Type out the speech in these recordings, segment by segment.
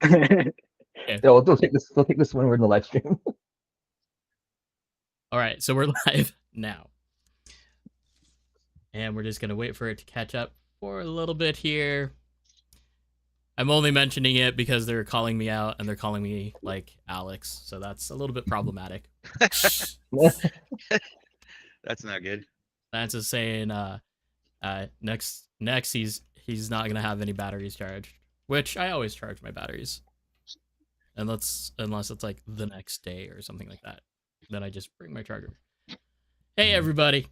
Okay. Yeah, we'll take this. We'll take this when we're in the live stream. All right, so we're live now, and we're just gonna wait for it to catch up for a little bit here. I'm only mentioning it because they're calling me out and they're calling me like Alex, so that's a little bit problematic. That's not good. That's just saying, next he's not gonna have any batteries charged, which I always charge my batteries, unless it's like the next day or something like that. Then I just bring my charger. Hey everybody.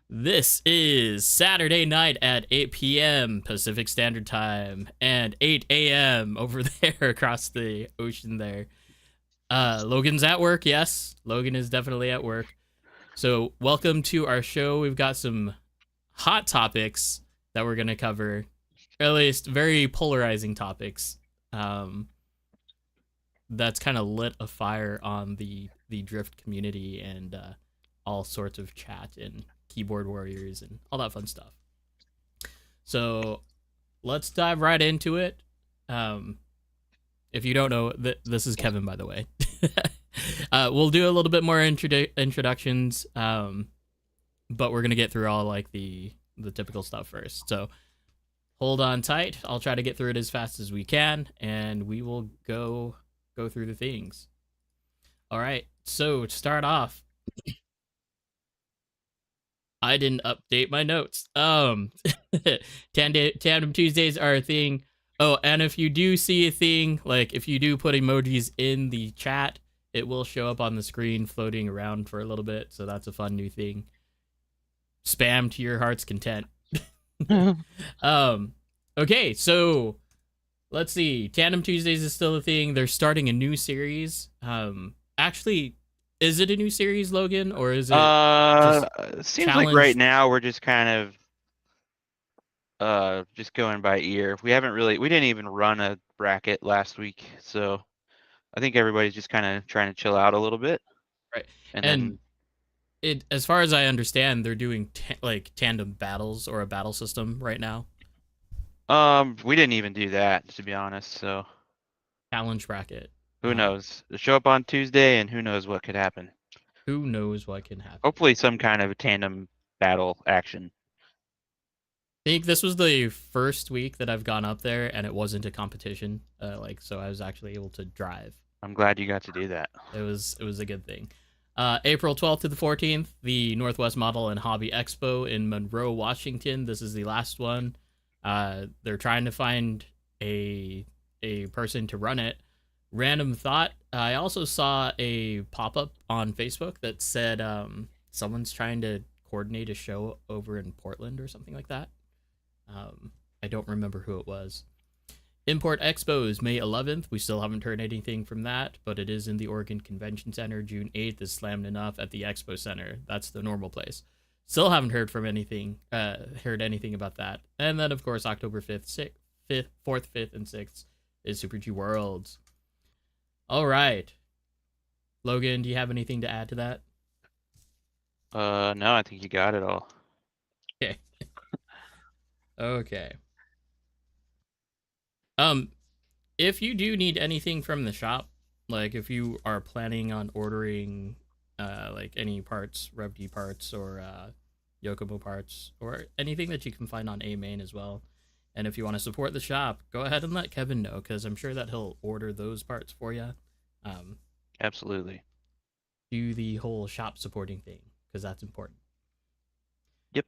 This is Saturday night at 8 p.m. Pacific Standard Time and 8 a.m. over there across the ocean there. Logan's at work, yes. Logan is definitely at work. So, welcome to our show. We've got some hot topics that we're going to cover, or at least very polarizing topics. That's kind of lit a fire on the drift community and all sorts of chat and keyboard warriors and all that fun stuff. So let's dive right into it. If you don't know, this is Kevin, by the way. We'll do a little bit more introductions, but we're gonna get through all like the typical stuff first. So hold on tight. I'll try to get through it as fast as we can, and we will go through the things. All right. So to start off, I didn't update my notes. Tandem Tuesdays are a thing. Oh, and if you do see a thing, like if you do put emojis in the chat, it will show up on the screen floating around for a little bit. So that's a fun new thing. Spam to your heart's content. Okay, so let's see. Tandem Tuesdays is still a thing. They're starting a new series. Actually, is it a new series, Logan, or is it just seems like challenge? right now we're just kind of just going by ear. We didn't even run a bracket last week, so I think everybody's just kind of trying to chill out a little bit. Right. And then it, as far as I understand, they're doing like tandem battles or a battle system right now. we didn't even do that, to be honest, so Challenge bracket. who knows? Show up on Tuesday and who knows what could happen. Who knows what can happen? Hopefully some kind of a tandem battle action. I think this was the first week that I've gone up there and it wasn't a competition. So I was actually able to drive. I'm glad you got to do that. It was a good thing. April 12th to the 14th, the Northwest Model and Hobby Expo in Monroe, Washington. This is the last one. They're trying to find a person to run it. Random thought. I also saw a pop-up on Facebook that said someone's trying to coordinate a show over in Portland or something like that. I don't remember who it was. Import Expos, May 11th. We still haven't heard anything from that, but it is in the Oregon Convention Center. June 8th is Slammed Enough at the Expo Center. That's the normal place. Still haven't heard anything about that. And then, of course, October 5th, 4th, 5th, and 6th is Super G Worlds. All right. Logan, do you have anything to add to that? No, I think you got it all. Okay. Okay. If you do need anything from the shop, like if you are planning on ordering like any parts, RevD parts or Yokomo parts or anything that you can find on A-Main as well, and if you want to support the shop, go ahead and let Kevin know, because I'm sure that he'll order those parts for you. Absolutely. Do the whole shop supporting thing, because that's important. Yep.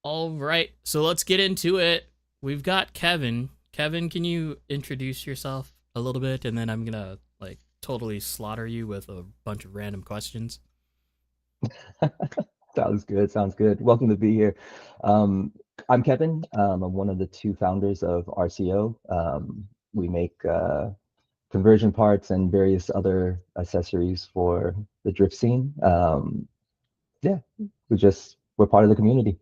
All right, so let's get into it. We've got Kevin. Kevin, can you introduce yourself a little bit, and then I'm gonna like totally slaughter you with a bunch of random questions. Sounds good. Welcome to be here. I'm Kevin. I'm one of the two founders of RCO. We make conversion parts and various other accessories for the drift scene. Yeah, we're part of the community.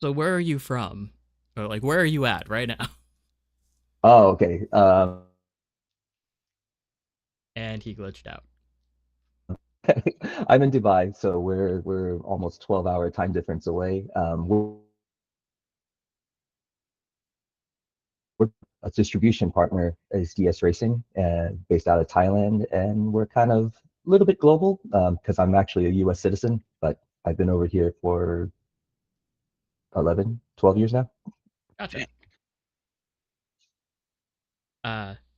So where are you from? Or like where are you at right now? Oh, okay. And he glitched out. I'm in Dubai, so we're almost 12-hour time difference away. distribution partner is DS Racing, and based out of Thailand, and we're kind of a little bit global because I'm actually a U.S. citizen, but I've been over here for 11, 12 years now. Gotcha.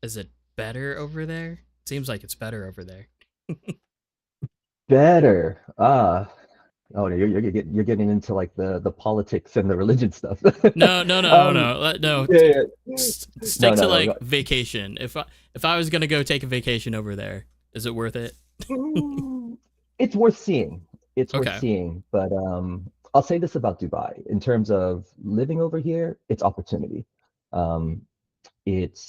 Is it better over there? Seems like it's better over there. Better. Oh, you're getting into like the politics and the religion stuff. No, no. Yeah. Stick to like No. vacation. If I was gonna go take a vacation over there, is it worth it? It's worth seeing. It's Okay. worth seeing, but I'll say this about Dubai. In terms of living over here, it's opportunity. Um, it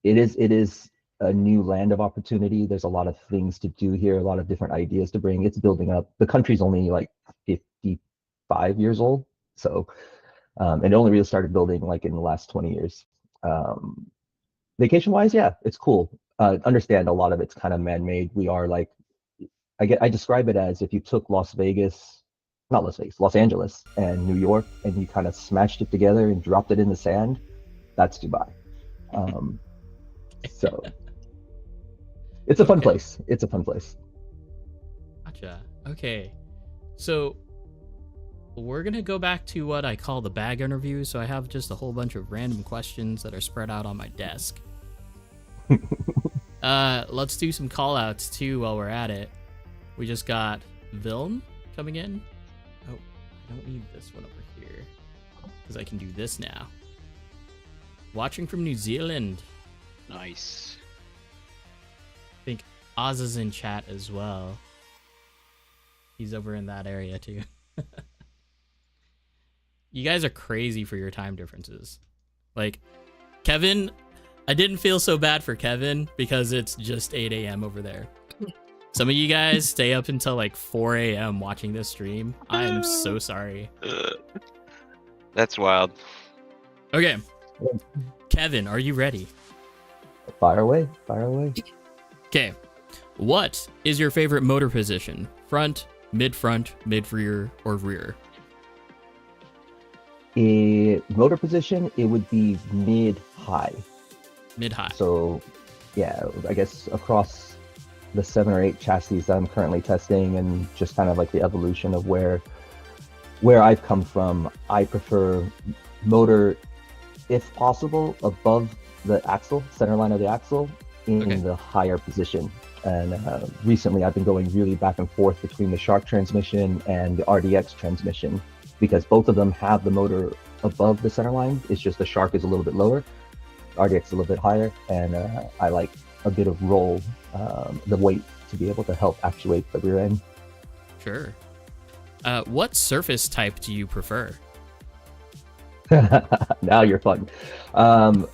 is a new land of opportunity. There's a lot of things to do here, a lot of different ideas to bring. It's building up. The country's only like 55 years old, so it only really started building like in the last 20 years. Vacation wise, yeah, it's cool. Understand a lot of it's kind of man-made. We are like, I describe it as if you took Los Angeles and New York, and you kind of smashed it together and dropped it in the sand. That's Dubai. So it's a fun place. It's a fun place. Gotcha. Okay. So we're going to go back to what I call the bag interview. So I have just a whole bunch of random questions that are spread out on my desk. Let's do some call outs too while we're at it. We just got Vilm coming in. Oh, I don't need this one over here because I can do this now. Watching from New Zealand. Nice. I think Oz is in chat as well. He's over in that area too. You guys are crazy for your time differences. Like, Kevin, I didn't feel so bad for Kevin because it's just 8 a.m. over there. Some of you guys stay up until like 4 a.m. watching this stream. I am so sorry. That's wild. Okay. Kevin, are you ready? Fire away. Okay. What is your favorite motor position? Front, mid-rear, or rear? Motor position, it would be mid-high. Mid-high. So, yeah, I guess across the 7 or 8 chassis that I'm currently testing, and just kind of like the evolution of where I've come from, I prefer motor, if possible, above the axle, center line of the axle, in the higher position. And recently I've been going really back and forth between the Shark transmission and the RDX transmission, because both of them have the motor above the center line. It's just the Shark is a little bit lower, RDX is a little bit higher, and I like a bit of roll, the weight, to be able to help actuate the rear end. Sure. What surface type do you prefer? Now you're fun. So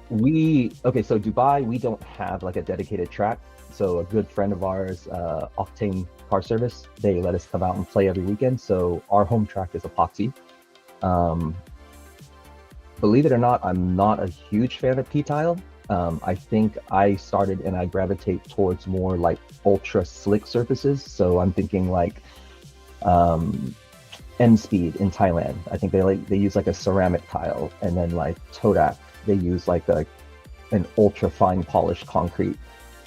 Dubai, we don't have like a dedicated track. So a good friend of ours, Octane Car Service, they let us come out and play every weekend. So our home track is epoxy. Believe it or not, I'm not a huge fan of P-tile. I think I started and I gravitate towards more like ultra slick surfaces. So I'm thinking like M-Speed in Thailand. I think they use like a ceramic tile, and then like Todak, they use like an ultra fine polished concrete.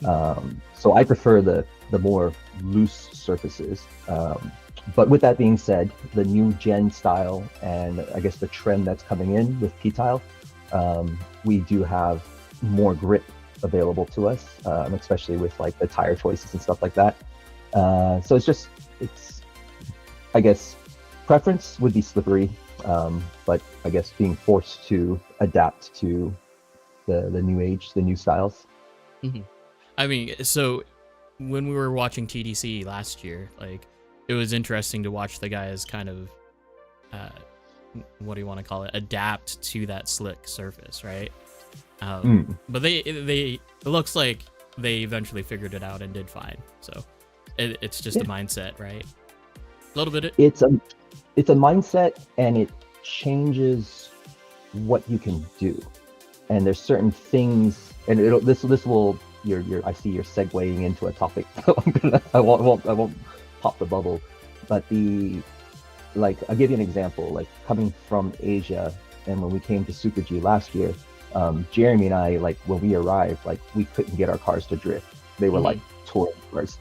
So I prefer the more loose surfaces. But with that being said, the new gen style, and I guess the trend that's coming in with P-tile, we do have more grip available to us, especially with like the tire choices and stuff like that. So it's I guess preference would be slippery, but I guess being forced to adapt to the new age, the new styles. Mm-hmm. I mean, so when we were watching TDC last year, like, it was interesting to watch the guys kind of, what do you want to call it, adapt to that slick surface, right? But it looks like they eventually figured it out and did fine. So it's just a mindset, right? A little bit. It's a mindset, and it changes what you can do. And there's certain things, and this will. I see you're segueing into a topic, so I won't pop the bubble. But I'll give you an example. Like coming from Asia, and when we came to Super G last year, Jeremy and I, like when we arrived, like we couldn't get our cars to drift. They were like touring cars,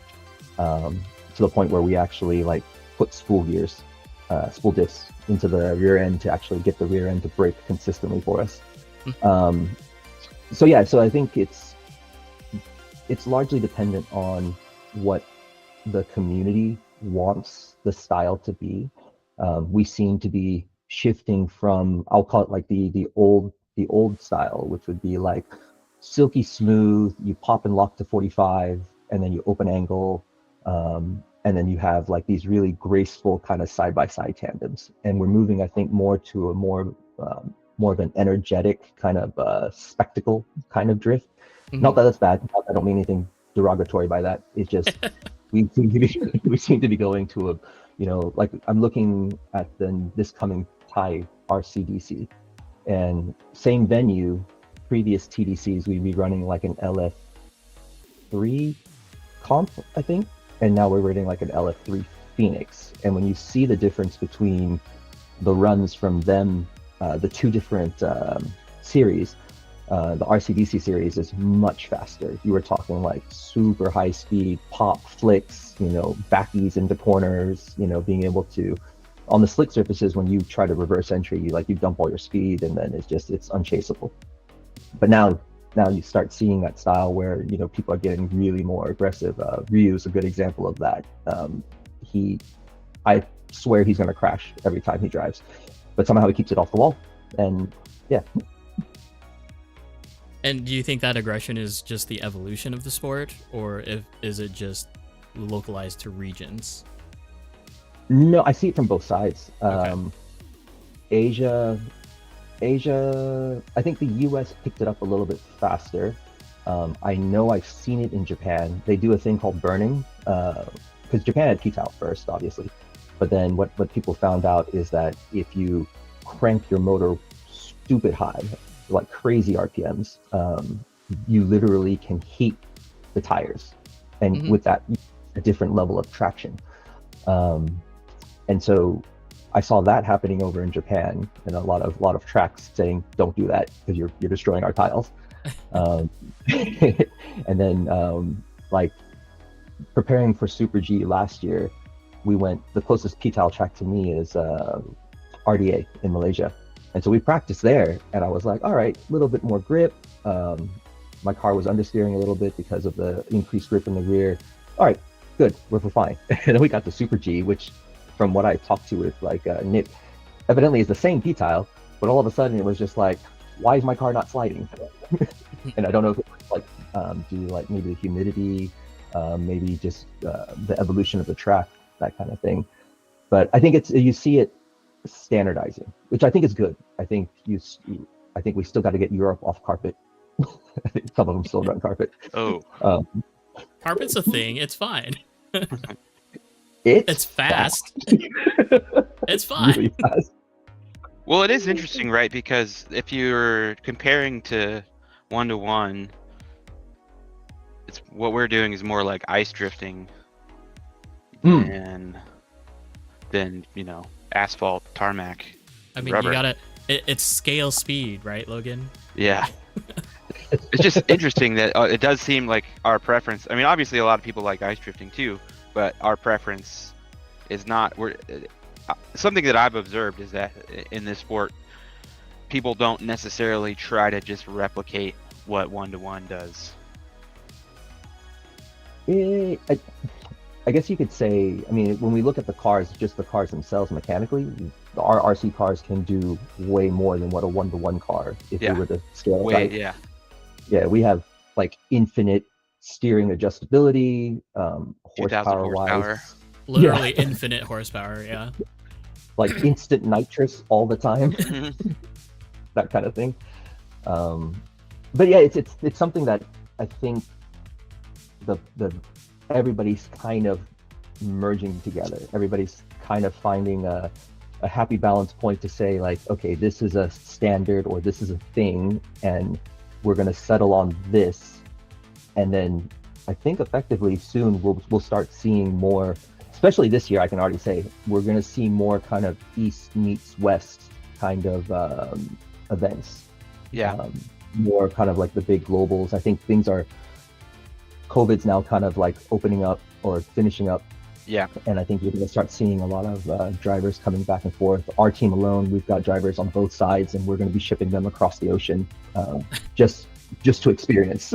to the point where we actually like put spool diffs into the rear end to actually get the rear end to brake consistently for us. So yeah, so I think it's largely dependent on what the community wants the style to be. We seem to be shifting from, I'll call it like the old style, which would be like silky smooth, you pop and lock to 45 and then you open angle, and then you have like these really graceful kind of side-by-side tandems. And we're moving, I think, more to a more of an energetic kind of spectacle kind of drift. Not that that's bad. I don't mean anything derogatory by that. It's just we seem to be going to a, you know, like I'm looking at this coming Thai RCDC, and same venue, previous TDCs we'd be running like an LF3 comp, I think, and now we're running like an LF3 Phoenix. And when you see the difference between the runs from them, the two different series, the RCDC series is much faster. You were talking like super high speed pop flicks, you know, backies into corners, you know, being able to, on the slick surfaces, when you try to reverse entry, you dump all your speed and then it's unchaseable. But now you start seeing that style where, you know, people are getting really more aggressive. Ryu is a good example of that. I swear he's going to crash every time he drives, but somehow he keeps it off the wall. And yeah. And do you think that aggression is just the evolution of the sport, or is it just localized to regions? No, I see it from both sides. Okay. Asia, I think the US picked it up a little bit faster. I know I've seen it in Japan. They do a thing called burning, because Japan had P-Tal first, obviously. But then what people found out is that if you crank your motor stupid high, like crazy RPMs, you literally can heat the tires, and with that, a different level of traction. And so I saw that happening over in Japan, and a lot of tracks saying, "Don't do that because you're destroying our tiles." And then like preparing for Super G last year, we went, the closest P-Tal track to me is RDA in Malaysia. And so we practiced there, and I was like, all right, a little bit more grip. My car was understeering a little bit because of the increased grip in the rear. All right, good, we're fine. And then we got to Super G, which from what I talked to with like Nick, evidently is the same P-Tile, but all of a sudden it was just like, why is my car not sliding? And I don't know if it's like due to like maybe the humidity, maybe just the evolution of the track, that kind of thing. But I think you see it standardizing, which I think is good. I think we still got to get Europe off carpet. I think some of them still run carpet. Carpet's a thing. It's fine. It's fast. It's fine. Really fast. Well, it is interesting, right? Because if you're comparing to 1-to-1, it's what we're doing is more like ice drifting than you know, asphalt, tarmac. I mean, rubber. you gotta. It's scale speed, right, Logan? Yeah. It's just interesting that it does seem like our preference. I mean, obviously, a lot of people like ice drifting too, but our preference is not. Something that I've observed is that in this sport, people don't necessarily try to just replicate what 1-to-1 does. I guess you could say, I mean, when we look at the cars, just the cars themselves mechanically, our RC cars can do way more than what a 1-to-1 car, if you were to scale it. Like, yeah, we have like infinite steering adjustability, horsepower wise. Literally infinite horsepower, yeah. Like instant nitrous all the time, that kind of thing. But yeah, it's something that I think the everybody's kind of merging together. Everybody's kind of finding a happy balance point to say like, okay, this is a standard or this is a thing, and we're going to settle on this. And then I think effectively soon we'll start seeing more, especially this year. I can already say we're going to see more kind of East meets West kind of events. Yeah. more kind of like the big globals. I think COVID's now kind of like opening up or finishing up. Yeah. And I think you're going to start seeing a lot of drivers coming back and forth. Our team alone, we've got drivers on both sides, and we're going to be shipping them across the ocean just to experience.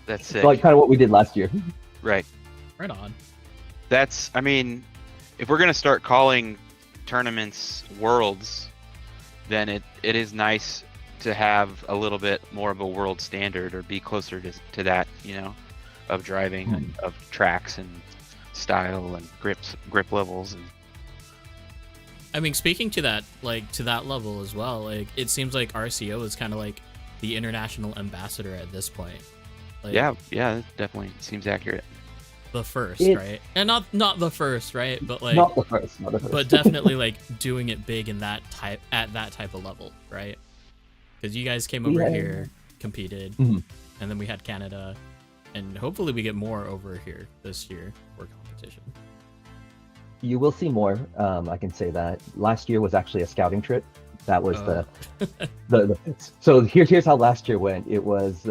That's sick. Like kind of what we did last year. Right. Right on. That's, I mean, if we're gonna start calling tournaments worlds, then it is nice to have a little bit more of a world standard, or be closer to that, you know, of driving and of tracks and style and grip levels. And I mean, speaking to that, like to that level as well, like it seems like RCO is kind of like the international ambassador at this point. Like, yeah, that definitely seems accurate. The first, right? And not the first, right? But like not the first. But definitely like doing it big in that type of level, right? Because you guys came over here, competed, and then we had Canada, and hopefully we get more over here this year for competition. You will see more. I can say that. Last year was actually a scouting trip. That was the so here's how last year went. It was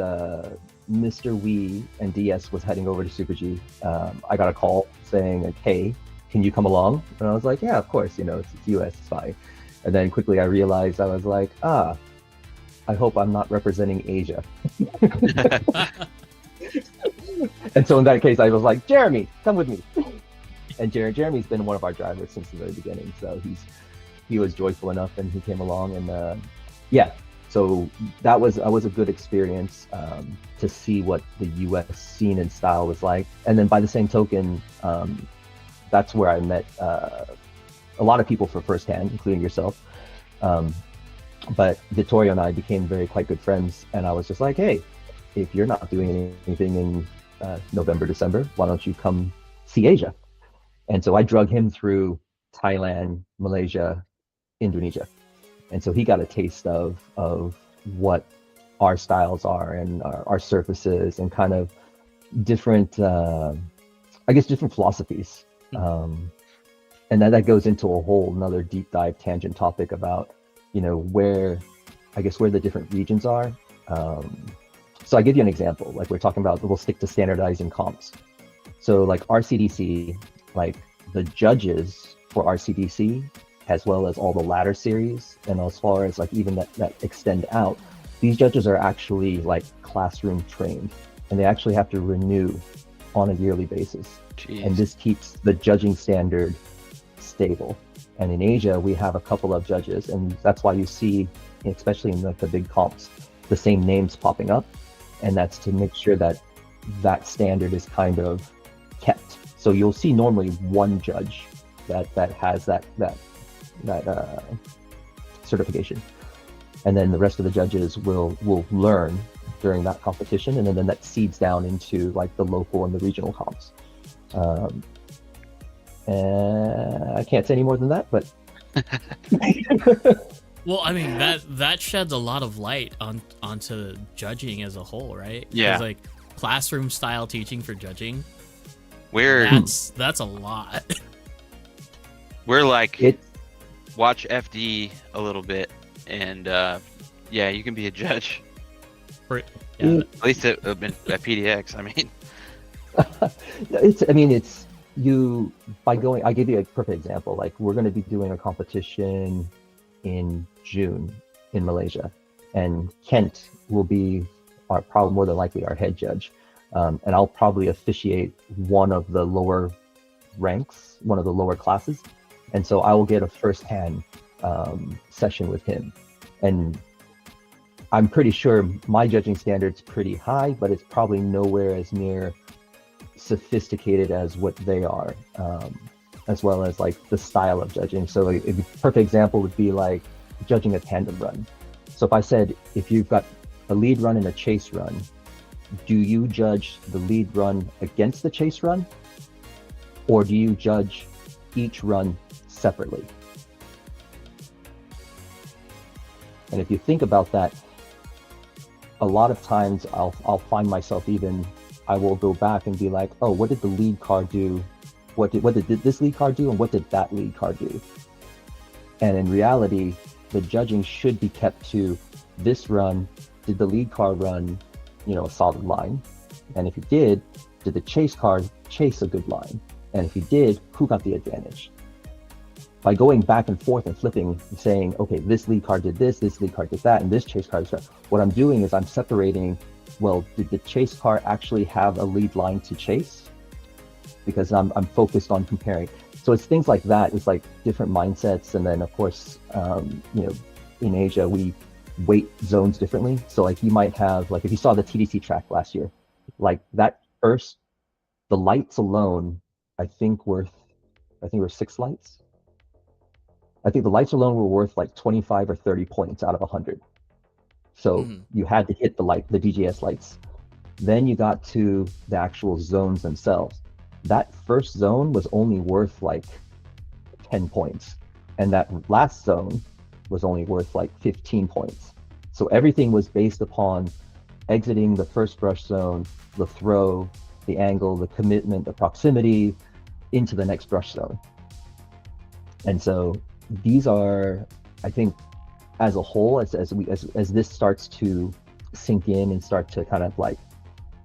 Mr. Wee and DS was heading over to Super G. I got a call saying like, hey, can you come along? And I was like, yeah, of course, you know, it's US, it's fine. And then quickly I realized, I was like, I hope I'm not representing Asia. And so in that case, I was like, Jeremy, come with me. And Jeremy's been one of our drivers since the very beginning. So he was joyful enough, and he came along, and so that was a good experience to see what the US scene and style was like. And then by the same token, that's where I met a lot of people for firsthand, including yourself. But Vittorio and I became quite good friends, and I was just like, hey, if you're not doing anything in November, December, why don't you come see Asia? And so I drug him through Thailand, Malaysia, Indonesia. And so he got a taste of what our styles are, and our surfaces, and kind of different, different philosophies. And then that goes into a whole another deep dive tangent topic about, you know, where the different regions are. So I give you an example. Like we're talking about, we'll stick to standardizing comps. So like RCDC, like the judges for RCDC, as well as all the ladder series, and as far as like even that extend out, these judges are actually like classroom trained, and they actually have to renew on a yearly basis. Jeez. And this keeps the judging standard stable. And in Asia, we have a couple of judges, and that's why you see, especially in the big comps, the same names popping up, and that's to make sure that standard is kind of kept. So you'll see normally one judge that has that certification, and then the rest of the judges will learn during that competition, and then that seeds down into like the local and the regional comps. And I can't say any more than that, but well, I mean that sheds a lot of light onto judging as a whole, right? Yeah. Like classroom style teaching for judging. That's a lot. We're like, watch FD a little bit, and you can be a judge. Yeah. At least at PDX. I mean, it's you by going. I give you a perfect example. Like we're going to be doing a competition in June in Malaysia, and Kent will be probably more than likely our head judge, and I'll probably officiate one of the lower ranks, one of the lower classes. And so I will get a first-hand session with him. And I'm pretty sure my judging standard's pretty high, but it's probably nowhere as near sophisticated as what they are, as well as like the style of judging. So a perfect example would be like judging a tandem run. So if I said, if you've got a lead run and a chase run, do you judge the lead run against the chase run? Or do you judge each run separately? And if you think about that, a lot of times I'll find myself I will go back and be like, oh, what did the lead car do? What did this lead car do, and what did that lead car do? And in reality, the judging should be kept to this run did the lead car run, a solid line? And if he did the chase car chase a good line? And if he did, who got the advantage? By going back and forth and flipping, saying, okay, this lead car did this lead car did that, and this chase car did that. What I'm doing is I'm separating, well, did the chase car actually have a lead line to chase? Because I'm focused on comparing. So it's things like that. It's like different mindsets. And then of course, in Asia, we weight zones differently. So like you might have, like if you saw the TDC track last year, like that first, the lights alone, I think were 6 lights. I think the lights alone were worth like 25 or 30 points out of 100. So you had to hit the DGS lights. Then you got to the actual zones themselves. That first zone was only worth like 10 points. And that last zone was only worth like 15 points. So everything was based upon exiting the first brush zone, the throw, the angle, the commitment, the proximity into the next brush zone. And so these are, I think, as a whole, as this starts to sink in and start to kind of like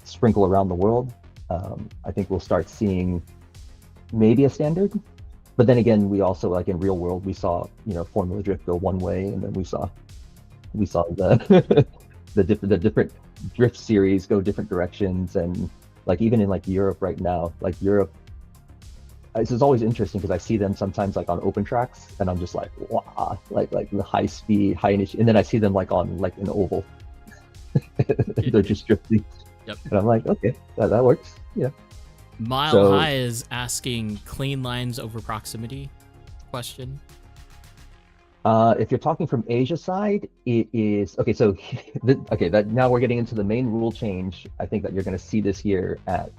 sprinkle around the world, I think we'll start seeing maybe a standard. But then again, we also, like in real world, we saw Formula Drift go one way, and then we saw the the different drift series go different directions. And like even in like Europe right now, like Europe, this is always interesting because I see them sometimes like on open tracks, and I'm just like, wow, like the high speed, high initial, and then I see them like on like an oval. They're just drifting. Yep. And I'm like, okay, that works. Yeah. Mile High is asking clean lines over proximity question. If you're talking from Asia side, it is okay. So, that now we're getting into the main rule change. I think that you're going to see this year at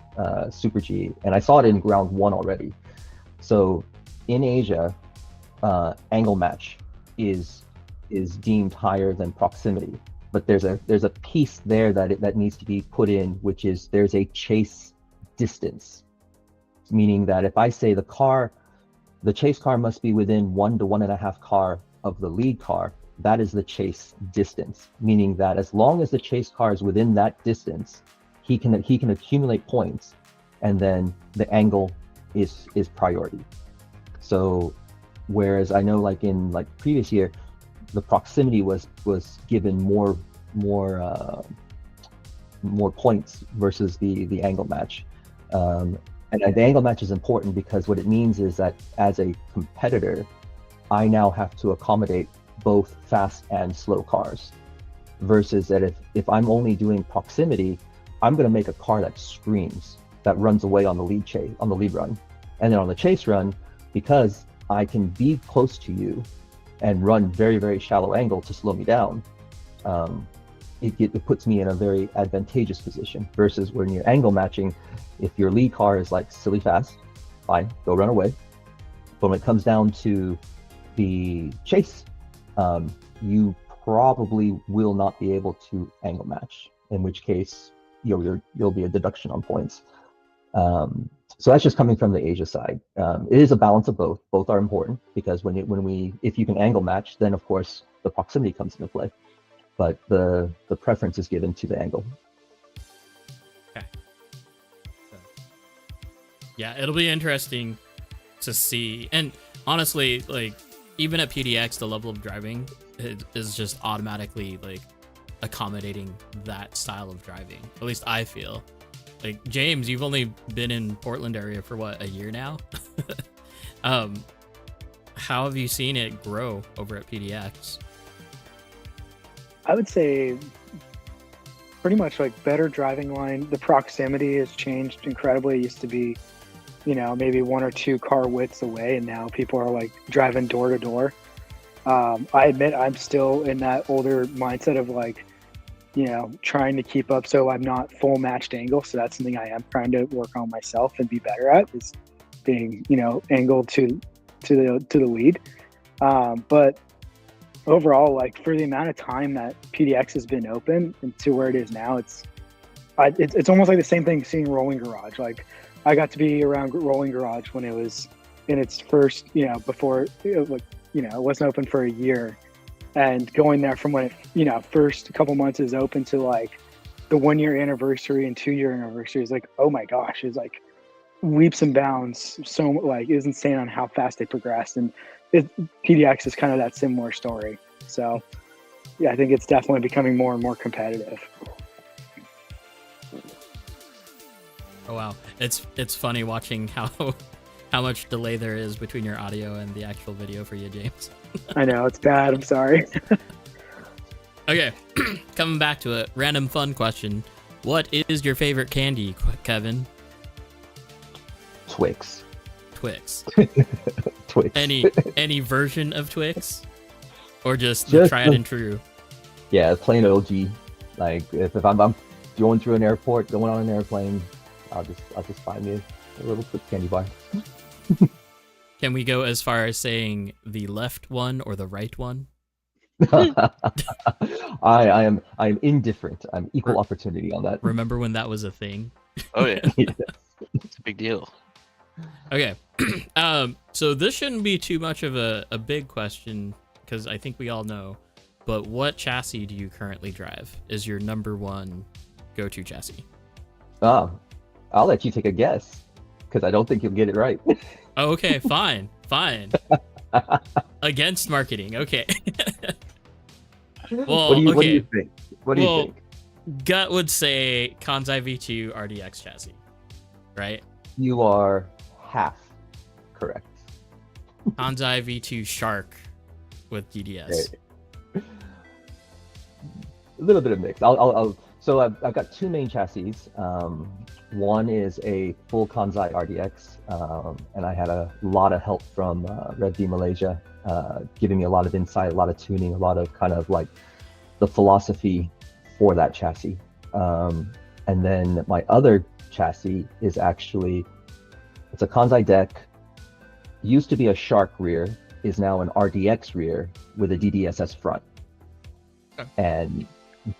Super G, and I saw it in round 1 already. So, in Asia, angle match is deemed higher than proximity, but there's a piece there that needs to be put in, which is there's a chase distance, meaning that if I say the chase car must be within 1 to 1.5 car of the lead car, that is the chase distance, meaning that as long as the chase car is within that distance, he can accumulate points, and then the angle is priority. So whereas I know like in like previous year, the proximity was given more points versus the angle match. And the angle match is important because what it means is that as a competitor, I now have to accommodate both fast and slow cars, versus that if I'm only doing proximity, I'm going to make a car that screams, that runs away on the lead run. And then on the chase run, because I can be close to you and run very, very shallow angle to slow me down, it puts me in a very advantageous position, versus when you're angle matching, if your lead car is like silly fast, fine, go run away. But when it comes down to the chase, you probably will not be able to angle match, in which case you'll be a deduction on points. So that's just coming from the Asia side. It is a balance of both. Both are important, because if you can angle match, then of course the proximity comes into play. But the preference is given to the angle. Okay. Yeah, it'll be interesting to see. And honestly, like even at PDX, the level of driving is just automatically like accommodating that style of driving. At least I feel. Like James, you've only been in Portland area for what, a year now? How have you seen it grow over at PDX? I would say pretty much like better driving line. The proximity has changed incredibly. It used to be, maybe 1 or 2 car widths away, and now people are like driving door to door. I admit I'm still in that older mindset of like, trying to keep up so I'm not full matched angle. So that's something I am trying to work on myself and be better at, is being, angled to the lead. But overall, like for the amount of time that PDX has been open and to where it is now, it's almost like the same thing seeing Rolling Garage. Like I got to be around Rolling Garage when it was in its first, before it wasn't open for a year. and going there from when it, you know, first couple months is open to like the 1 year anniversary and 2 year anniversary is like, oh my gosh, it's like leaps and bounds. So like, it was insane on how fast they progressed. And PDX is kind of that similar story. So yeah, I think it's definitely becoming more and more competitive. Oh wow, it's funny watching how much delay there is between your audio and the actual video for you, James. I know, it's bad. I'm sorry. Okay, coming back to it, random fun question. What is your favorite candy, Kevin? Twix. Twix. Twix. Any version of Twix? Or just the tried and true? Yeah, plain OG. Like if I'm going through an airport, going on an airplane, I'll just find me a little Twix candy bar. Can we go as far as saying the left one or the right one? I am indifferent. I'm equal opportunity on that. Remember when that was a thing? Oh yeah, Yes. it's a big deal. Okay, so this shouldn't be too much of a big question because I think we all know. But what chassis do you currently drive? Is your number one go-to chassis? Oh, I'll let you take a guess because I don't think you'll get it right. Oh, okay, fine. Against marketing, okay. Well, What do you okay. think? What do you think? Gut would say Kansai V2 RDX chassis, right? You are half correct. Kansai V2 Shark with DDS. A little bit of mix. So I've got two main chassis. One is a full Kansai RDX, and I had a lot of help from RevD Malaysia, giving me a lot of insight, a lot of tuning, a lot of kind of like the philosophy for that chassis. And then my other chassis is actually, it's a Kansai deck, used to be a Shark rear, is now an RDX rear with a DDSS front. Okay. And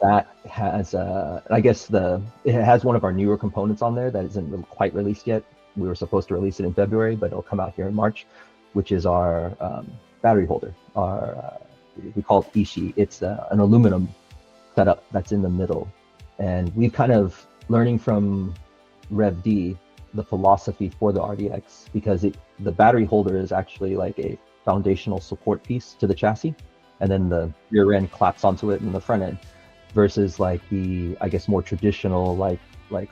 that has, I guess it has one of our newer components on there that isn't quite released yet. We were supposed to release it in February, but it'll come out here in March, which is our battery holder. We call it Ishi. It's an aluminum setup that's in the middle. And we've kind of learning from RevD the philosophy for the RDX, because the battery holder is actually like a foundational support piece to the chassis, and then the rear end claps onto it in the front end, versus like the, I guess, more traditional like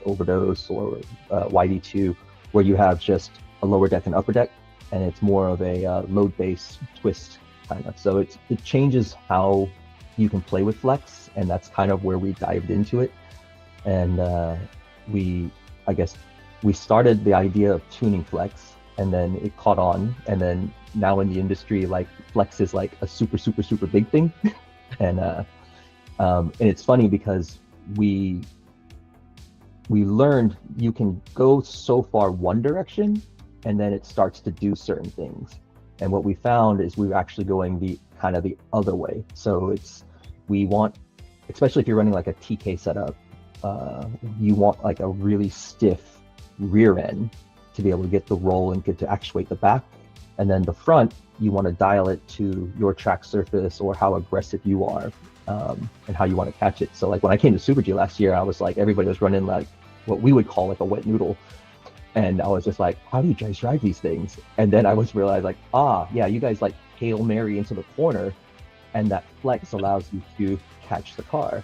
Overdose or YD2, where you have just a lower deck and upper deck, and it's more of a load base twist kind of. So it changes how you can play with flex, and that's kind of where we dived into it. And we started the idea of tuning flex, and then it caught on, and then now in the industry, like flex is like a super big thing. And it's funny because we learned you can go so far one direction, and then it starts to do certain things. And what we found is we were actually going the other way. So we want, especially if you're running like a TK setup, you want like a really stiff rear end to be able to get the roll and get to actuate the back. And then the front, you want to dial it to your track surface or how aggressive you are, and how you want to catch it. So like when I came to Super G last year, I was like, everybody was running like what we would call like a wet noodle. And I was just like, how do you guys drive these things? And then I was realized like, yeah, you guys like Hail Mary into the corner, and that flex allows you to catch the car.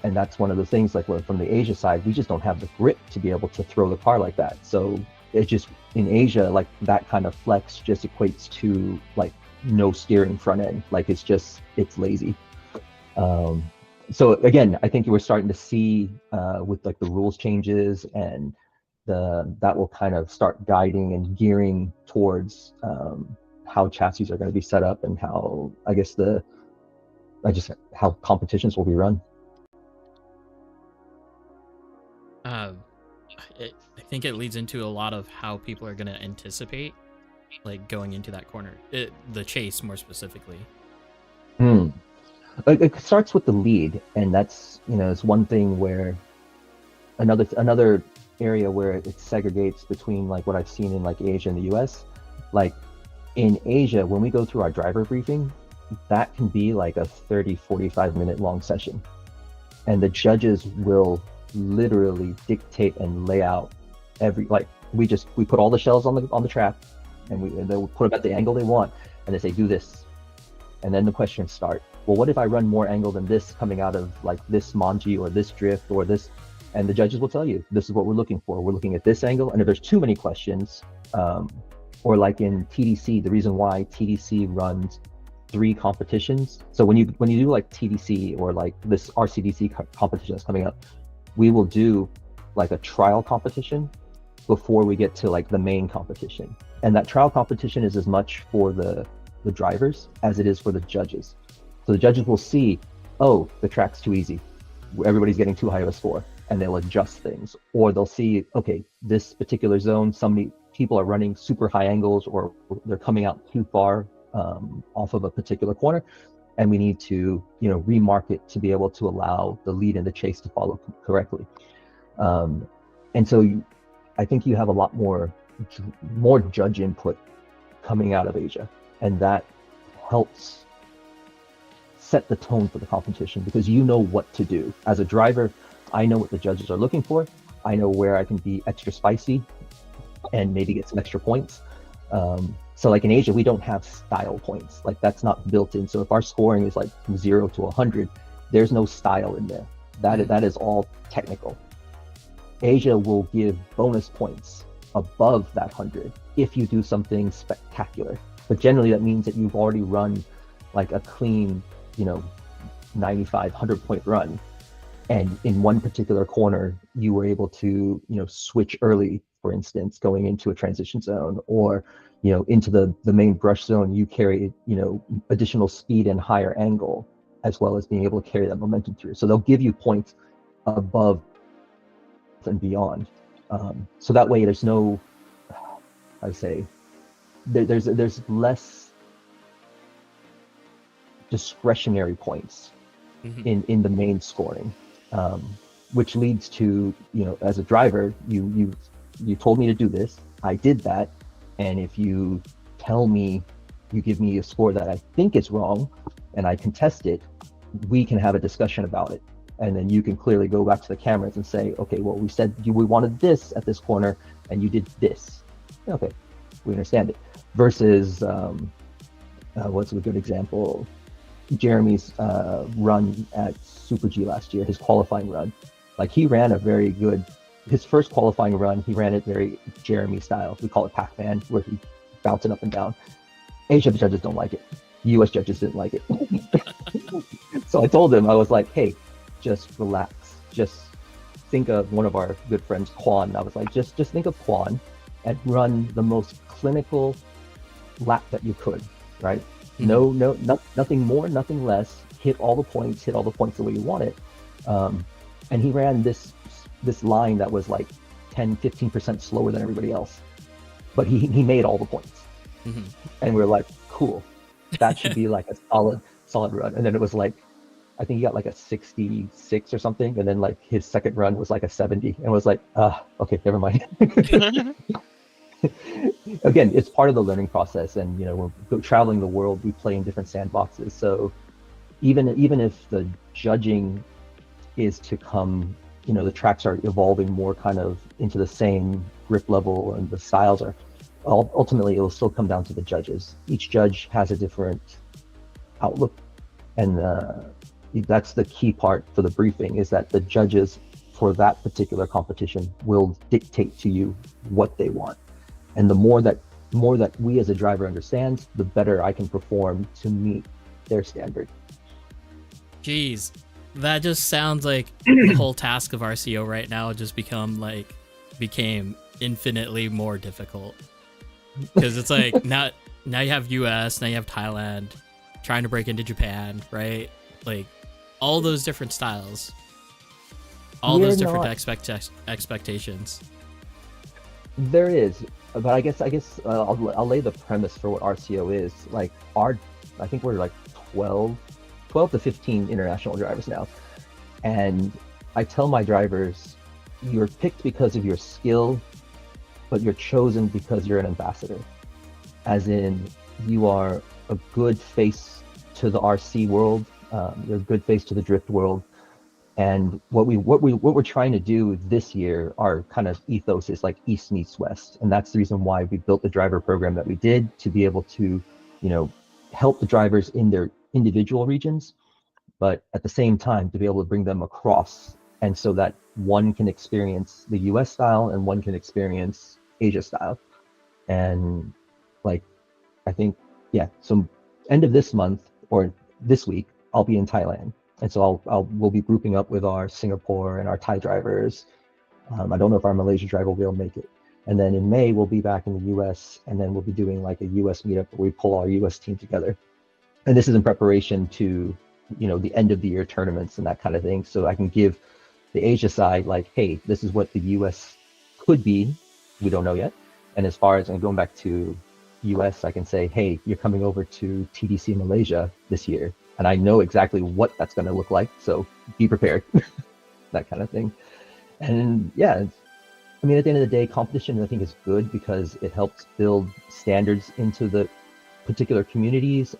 And that's one of the things, like from the Asia side, we just don't have the grip to be able to throw the car like that. So it just, in Asia, like that kind of flex just equates to like no steering front end. Like it's lazy. So again, I think you were starting to see with like the rules changes, and that will kind of start guiding and gearing towards how chassis are going to be set up, and how, I guess, how competitions will be run. I think it leads into a lot of how people are going to anticipate, like going into that corner, the chase more specifically. It starts with the lead, and that's, it's one thing where another area where it segregates between like what I've seen in like Asia and the US. Like in Asia, when we go through our driver briefing, that can be like a 30, 45-minute long session. And the judges will literally dictate and lay out every, like, we put all the shells on the track, and they'll put them at the angle they want, and they say, do this. And then the questions start. Well, what if I run more angle than this coming out of like this manji or this drift or this? And the judges will tell you, this is what we're looking for. We're looking at this angle. And if there's too many questions, or like in TDC, the reason why TDC runs 3 competitions. So when you do like TDC or like this RCDC competition that's coming up, we will do like a trial competition before we get to like the main competition. And that trial competition is as much for the drivers as it is for the judges. So the judges will see, oh, the track's too easy, everybody's getting too high of a score, and they'll adjust things. Or they'll see, okay, this particular zone, so many people are running super high angles, or they're coming out too far off of a particular corner, and we need to, remark it to be able to allow the lead and the chase to follow correctly. And so I think you have a lot more judge input coming out of Asia, and that helps set the tone for the competition, because you know what to do. As a driver, I know what the judges are looking for. I know where I can be extra spicy and maybe get some extra points. So like in Asia, we don't have style points. Like that's not built in. So if our scoring is like 0 to 100, there's no style in there. That is all technical. Asia will give bonus points above that 100 if you do something spectacular. But generally that means that you've already run like a clean, 95, 100 point run. And in one particular corner, you were able to, switch early, for instance, going into a transition zone, or, into the main brush zone, you carry, additional speed and higher angle, as well as being able to carry that momentum through. So they'll give you points above and beyond. So that way there's no, I say, there's less discretionary points in the main scoring, which leads to, as a driver, you told me to do this, I did that, and if you tell me, you give me a score that I think is wrong and I contest it, we can have a discussion about it, and then you can clearly go back to the cameras and say, okay, well, we said we wanted this at this corner and you did this. Okay, we understand it. Versus what's a good example? Jeremy's run at Super G last year, his qualifying run. Like he ran his first qualifying run, he ran it very Jeremy style. We call it Pac-Man, where he's bouncing up and down. Asia judges don't like it. US judges didn't like it. So I told him, I was like, hey, just relax. Just think of one of our good friends, Quan. I was like, just think of Quan and run the most clinical lap that you could, right? No, nothing more, nothing less. Hit all the points the way you want it. And he ran this line that was like 10-15% slower than everybody else, but he made all the points. And we were like, cool, that should be like a solid run. And then it was like, I think he got like a 66 or something, and then like his second run was like a 70, and was like, okay, never mind. Again, it's part of the learning process, and we're traveling the world, we play in different sandboxes. So even if the judging is to come, the tracks are evolving more kind of into the same grip level, and the styles are, ultimately it will still come down to the judges. Each judge has a different outlook, and that's the key part for the briefing, is that the judges for that particular competition will dictate to you what they want. And the more that we as a driver understands, the better I can perform to meet their standard. Jeez, that just sounds like the whole task of RCO right now just became infinitely more difficult. Because it's like now you have US, now you have Thailand, trying to break into Japan, right? Like all those different styles, all those different expectations. There is, but I guess I'll lay the premise for what RCO is. Like I think we're like 12 to 15 international drivers now, and I tell my drivers, you're picked because of your skill, but you're chosen because you're an ambassador, as in you are a good face to the RC world. They're a good face to the drift world. And what we're trying to do this year, our kind of ethos is like East meets West, and that's the reason why we built the driver program that we did, to be able to, help the drivers in their individual regions, but at the same time to be able to bring them across, and so that one can experience the US style and one can experience Asia style. And like, I think, yeah, so end of this month or this week, I'll be in Thailand. And so we'll be grouping up with our Singapore and our Thai drivers. I don't know if our Malaysia driver will make it. And then in May, we'll be back in the US, and then we'll be doing like a US meetup where we pull our US team together. And this is in preparation to, the end of the year tournaments and that kind of thing. So I can give the Asia side like, hey, this is what the US could be. We don't know yet. And as far as going back to US, I can say, hey, you're coming over to TDC Malaysia this year, and I know exactly what that's going to look like, so be prepared. That kind of thing. And yeah, I mean, at the end of the day, competition I think is good because it helps build standards into the particular communities,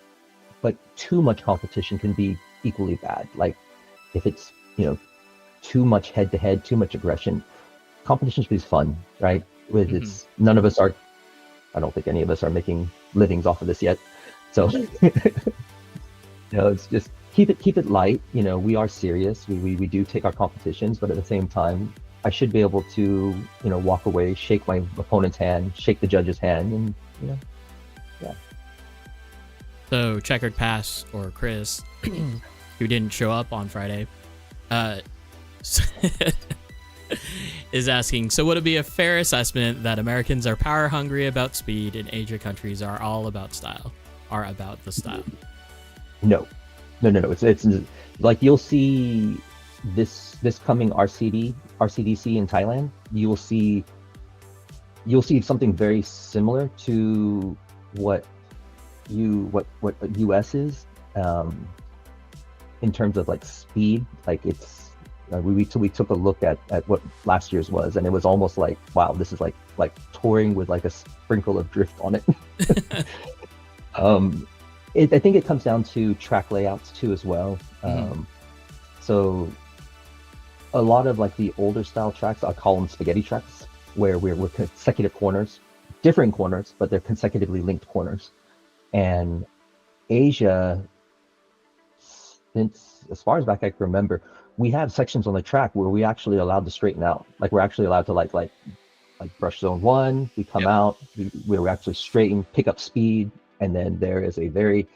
but too much competition can be equally bad. Like if it's, too much head to head, too much aggression, competition should be fun, right? With it's none of us are, I don't think any of us are making livings off of this yet. So it's just keep it light. We are serious. We do take our competitions, but at the same time, I should be able to, walk away, shake my opponent's hand, shake the judge's hand, and yeah. So Checkered Pass, or Chris, who didn't show up on Friday, is asking, so would it be a fair assessment that Americans are power hungry about speed and Asia countries are all about style, are about the style? No. It's like you'll see this coming RCDC in Thailand. You'll see something very similar to what US is in terms of like speed. Like it's we took a look at what last year's was, and it was almost like, wow, this is like touring with like a sprinkle of drift on it. I think it comes down to track layouts too as well. So a lot of like the older style tracks, I call them spaghetti tracks, where we're consecutive corners, different corners, but they're consecutively linked corners. And Asia, since as far as back I can remember, we have sections on the track where we actually allowed to straighten out. Like we're actually allowed to like brush zone 1, we come out, we're actually straighten, pick up speed, and then there is a very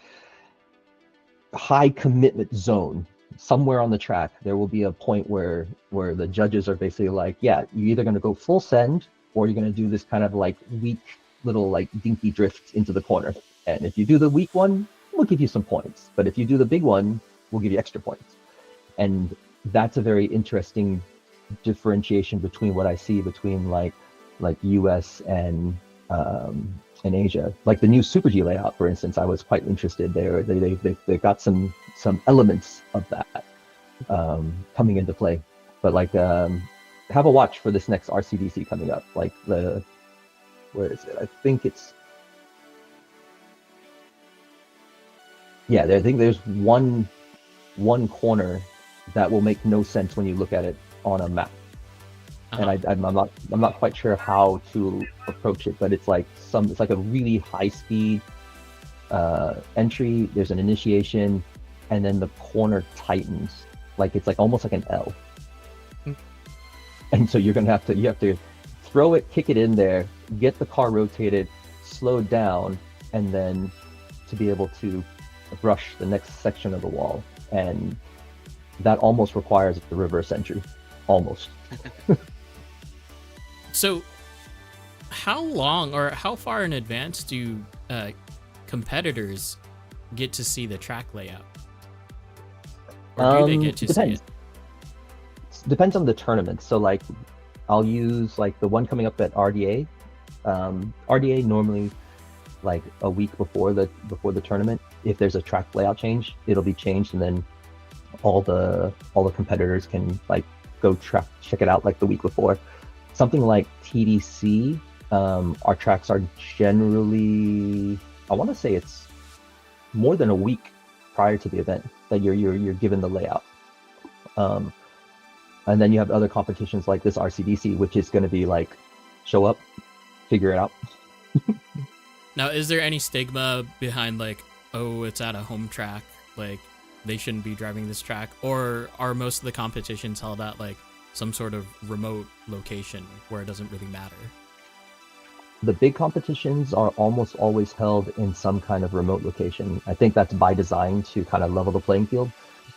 high commitment zone somewhere on the track. There will be a point where the judges are basically like, yeah, you're either going to go full send or you're going to do this kind of like weak little like dinky drift into the corner. And if you do the weak one, we'll give you some points. But if you do the big one, we'll give you extra points. And that's a very interesting differentiation between what I see between like US and Asia. Like the new Super G layout, for instance, I was quite interested there. They got some elements of that coming into play. But like have a watch for this next RCDC coming up. Like where is it? I think it's I think there's one corner that will make no sense when you look at it on a map. And I'm not quite sure how to approach it, but it's like a really high speed entry. There's an initiation, and then the corner tightens, like it's like almost like an L. And so you have to throw it, kick it in there, get the car rotated, slowed down, and then to be able to brush the next section of the wall. And that almost requires the reverse entry, almost. So how long or how far in advance do competitors get to see the track layout? Or do they get to see it? Depends on the tournament. So like I'll use like the one coming up at RDA. RDA normally like a week before the tournament. If there's a track layout change, it'll be changed, and then all the competitors can like go check it out like the week before. Something like TDC, our tracks are generally, I want to say it's more than a week prior to the event that you're given the layout. And then you have other competitions like this RCDC, which is going to be like, show up, figure it out. Now, is there any stigma behind like, oh, it's at a home track, like they shouldn't be driving this track, or are most of the competitions held at like some sort of remote location where it doesn't really matter? The big competitions are almost always held in some kind of remote location. I think that's by design to kind of level the playing field.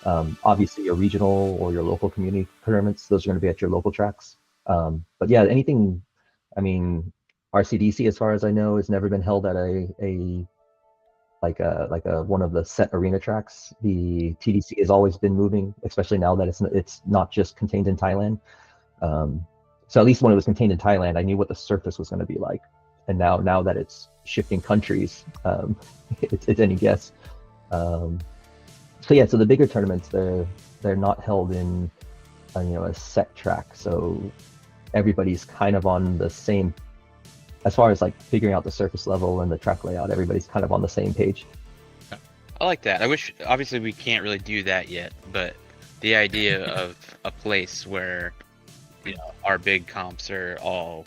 Obviously, your regional or your local community tournaments, those are going to be at your local tracks. But yeah, anything, I mean, RCDC, as far as I know, has never been held at a one of the set arena tracks. The TDC has always been moving, especially now that it's not just contained in Thailand. So at least when it was contained in Thailand, I knew what the surface was going to be like. And now that it's shifting countries, it's any guess. So yeah, so the bigger tournaments, they're not held in a set track. So everybody's kind of on the same, as far as like figuring out the surface level and the track layout, everybody's kind of on the same page. I like that. I wish, obviously we can't really do that yet, but the idea of a place where our big comps are all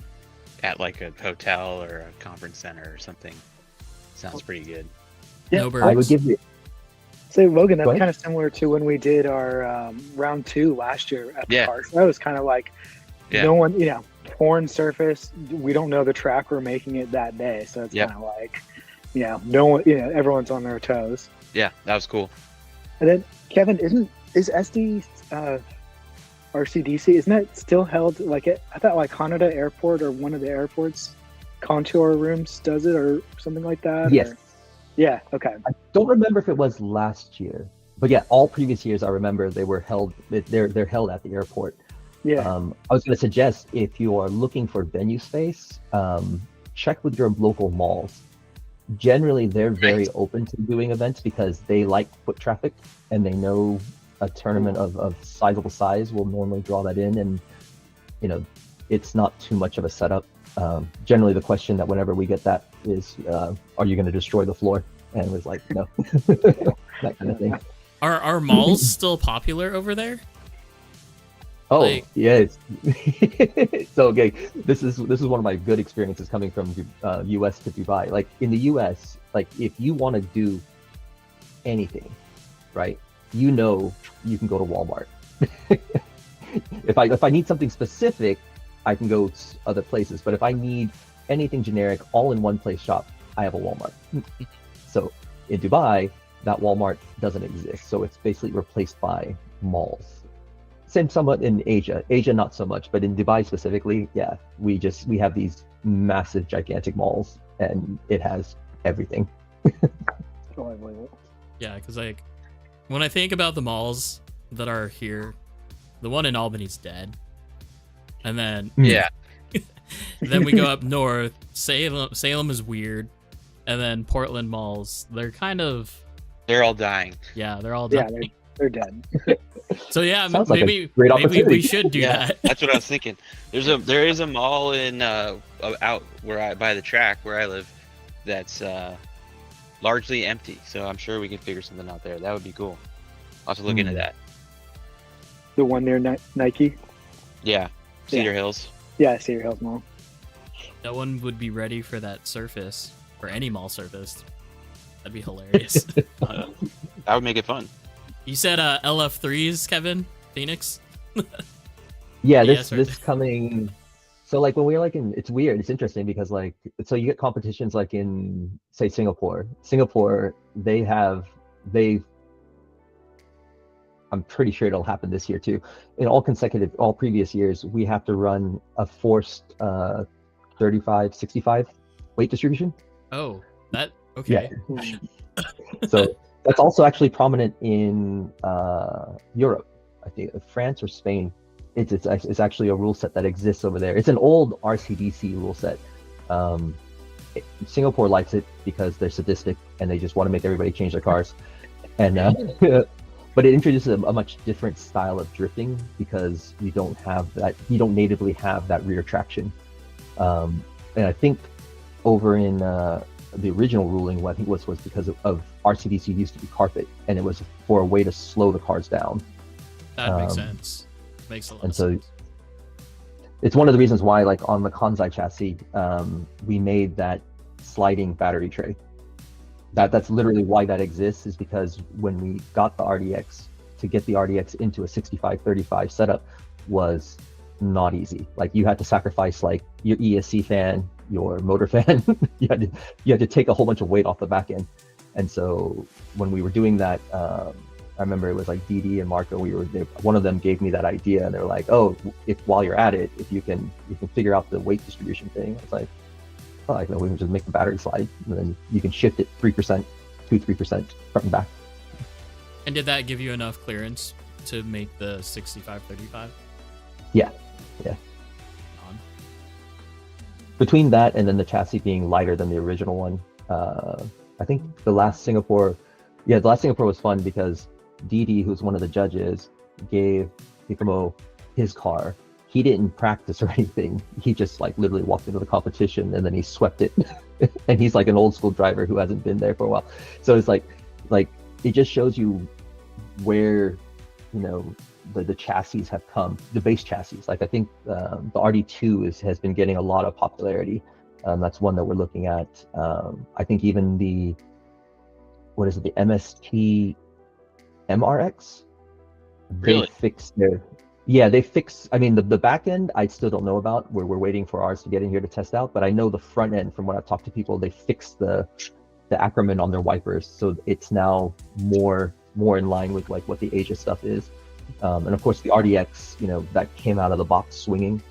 at like a hotel or a conference center or something sounds pretty good. Yeah, No birds. I would give you. So Logan, Go that's ahead. kind of similar to when we did our round 2 last year at the Yeah. park. That was kind of like Yeah. no one, foreign surface. We don't know the track we're making it that day, so it's Yep. kind of like, no one, everyone's on their toes. Yeah, that was cool. And then Kevin, is SD RCDC, isn't that still held like I thought like Haneda Airport or one of the airports contour rooms does it or something like that? Yes. Or? Yeah. Okay. I don't remember if it was last year, but yeah, all previous years I remember they were held. They're held at the airport. Yeah. I was going to suggest, if you are looking for venue space, check with your local malls. Generally, they're very open to doing events because they like foot traffic, and they know a tournament of sizable size will normally draw that in, and it's not too much of a setup. Generally, the question that whenever we get that is, are you going to destroy the floor? And it was like, no, that kind of thing. Are malls still popular over there? Oh, Like- yes. So okay, this is one of my good experiences coming from US to Dubai. Like in the US, like if you want to do anything, right? You can go to Walmart. If I need something specific, I can go to other places. But if I need anything generic, all in one place shop, I have a Walmart. So in Dubai, that Walmart doesn't exist. So it's basically replaced by malls. Same somewhat in Asia. Asia not so much, but in Dubai specifically, yeah, we have these massive, gigantic malls, and it has everything. Oh, I believe it. Yeah, because like when I think about the malls that are here, the one in Albany's dead, and then Yeah. then we go up north. Salem is weird, and then Portland malls. They're kind of They're all dying. they're all Yeah, dying. they're dead. So yeah, Sounds like a maybe great maybe we opportunity. should do Yeah, that. that's what I was thinking. There is a mall in out where by the track where I live that's largely empty. So I'm sure we can figure something out there. That would be cool. I'll have to look into that. The one near Nike. Yeah, Cedar Hills. Yeah, Cedar Hills Mall. No one would be ready for that surface, or any mall surface. That'd be hilarious. That would make it fun. You said LF3s, Kevin? Phoenix? Yeah, Yes, this coming. So like when we're like it's weird. It's interesting because like so you get competitions like in say Singapore. I'm pretty sure it'll happen this year too. In all previous years, we have to run a forced 35-65 weight distribution. Oh, that okay. Yeah. So that's also actually prominent in Europe. I think France or Spain. It's actually a rule set that exists over there. It's an old RCDC rule set. Singapore likes it because they're sadistic and they just want to make everybody change their cars. And but it introduces a much different style of drifting because you don't natively have that rear traction. And I think over in the original ruling, what I think was because of RCDC used to be carpet, and it was for a way to slow the cars down. That makes sense. Makes a lot And of so sense. it's one of the reasons why, like on the Kansai chassis, we made that sliding battery tray. That's literally why that exists, is because when we got the RDX, to get the RDX into a 6535 setup was not easy. Like you had to sacrifice like your ESC fan, your motor fan. you had to take a whole bunch of weight off the back end. And so when we were doing that, I remember it was like DD and Marco. One of them gave me that idea, and they're like, "Oh, if while you're at it, if you can figure out the weight distribution thing." I was like, "Oh, I know, we can just make the battery slide, and then you can shift it 3%, 2-3% front and back." And did that give you enough clearance to make the 6535? Yeah. Between that and then the chassis being lighter than the original one, I think the last Singapore was fun because Didi, who's one of the judges, gave Hikomo his car. He didn't practice or anything. He just like literally walked into the competition and then he swept it. And he's like an old school driver who hasn't been there for a while. So it's like it just shows you where, you know, the chassis have come, the base chassis. Like I think the RD2 has been getting a lot of popularity. That's one that we're looking at. I think even the MST MRX, Really? they fixed, I mean, the back end I still don't know about. We're waiting for ours to get in here to test out, but I know the front end, from what I've talked to people, they fixed the acronym on their wipers, so it's now more in line with like what the Asia stuff is. And of course the RDX, you know, that came out of the box swinging.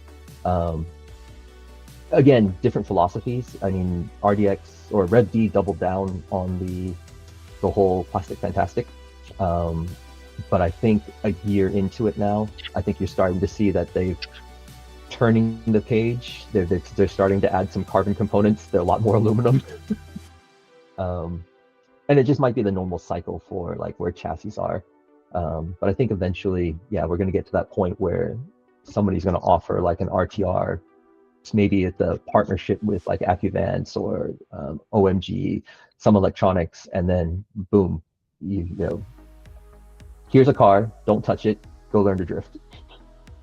Again, different philosophies. I mean, RDX or Rev D doubled down on the whole plastic fantastic. But I think a year into it now, I think you're starting to see that they've turning the page. They're starting to add some carbon components. They're a lot more aluminum. And it just might be the normal cycle for like where chassis are. But I think eventually, yeah, we're going to get to that point where somebody's going to offer like an RTR. Maybe it's a partnership with like Accuvance or OMG, some electronics, and then boom, you know, here's a car, don't touch it, go learn to drift.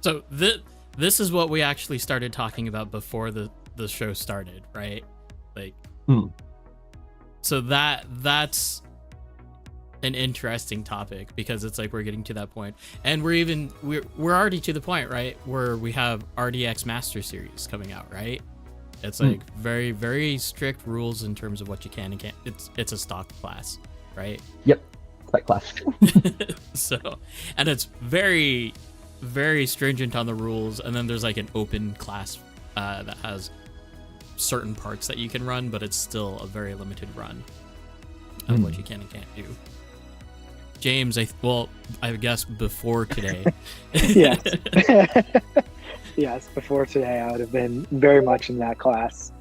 So this is what we actually started talking about before the show started, right? Like, so that's an interesting topic, because it's like we're getting to that point, and we're already to the point, right, where we have RDX Master Series coming out, right? It's like very, very strict rules in terms of what you can and can't. It's a stock class, right? Yep, stock class. So, and it's very, very stringent on the rules, and then there's like an open class that has certain parts that you can run, but it's still a very limited run of what you can and can't do. James, I guess before today. Yes. Yes, before today I would have been very much in that class.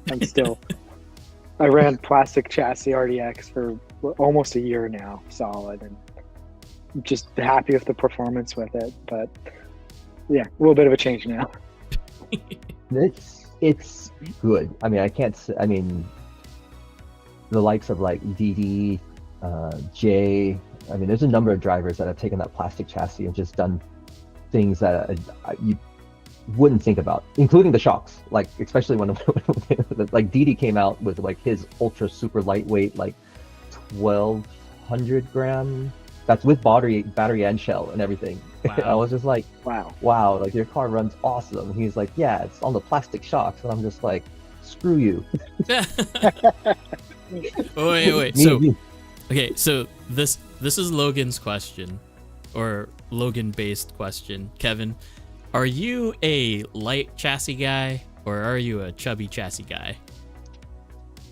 I ran plastic chassis RDX for almost a year now, solid, and just happy with the performance with it. But yeah, a little bit of a change now. It's good. I mean, the likes of like DD, Jay. I mean, there's a number of drivers that have taken that plastic chassis and just done things that you wouldn't think about, including the shocks. Like, especially when like DD came out with like his ultra super lightweight, like 1,200 gram. That's with battery and shell and everything. Wow. I was just like, wow, like your car runs awesome. And he's like, yeah, it's on the plastic shocks, and I'm just like, screw you. Wait. So this is Logan's question, or Logan-based question. Kevin, are you a light chassis guy, or are you a chubby chassis guy?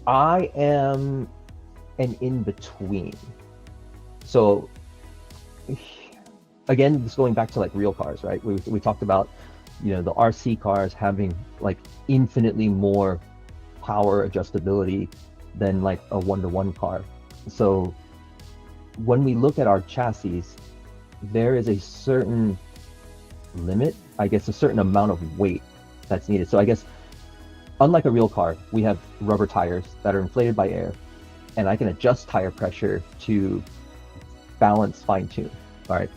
I am an in-between. So, again, this is going back to like real cars, right? We talked about, you know, the RC cars having like infinitely more power adjustability than like a one-to-one car. So when we look at our chassis, there is a certain limit, I guess, a certain amount of weight that's needed. So I guess, unlike a real car, we have rubber tires that are inflated by air, and I can adjust tire pressure to balance fine tune. All right.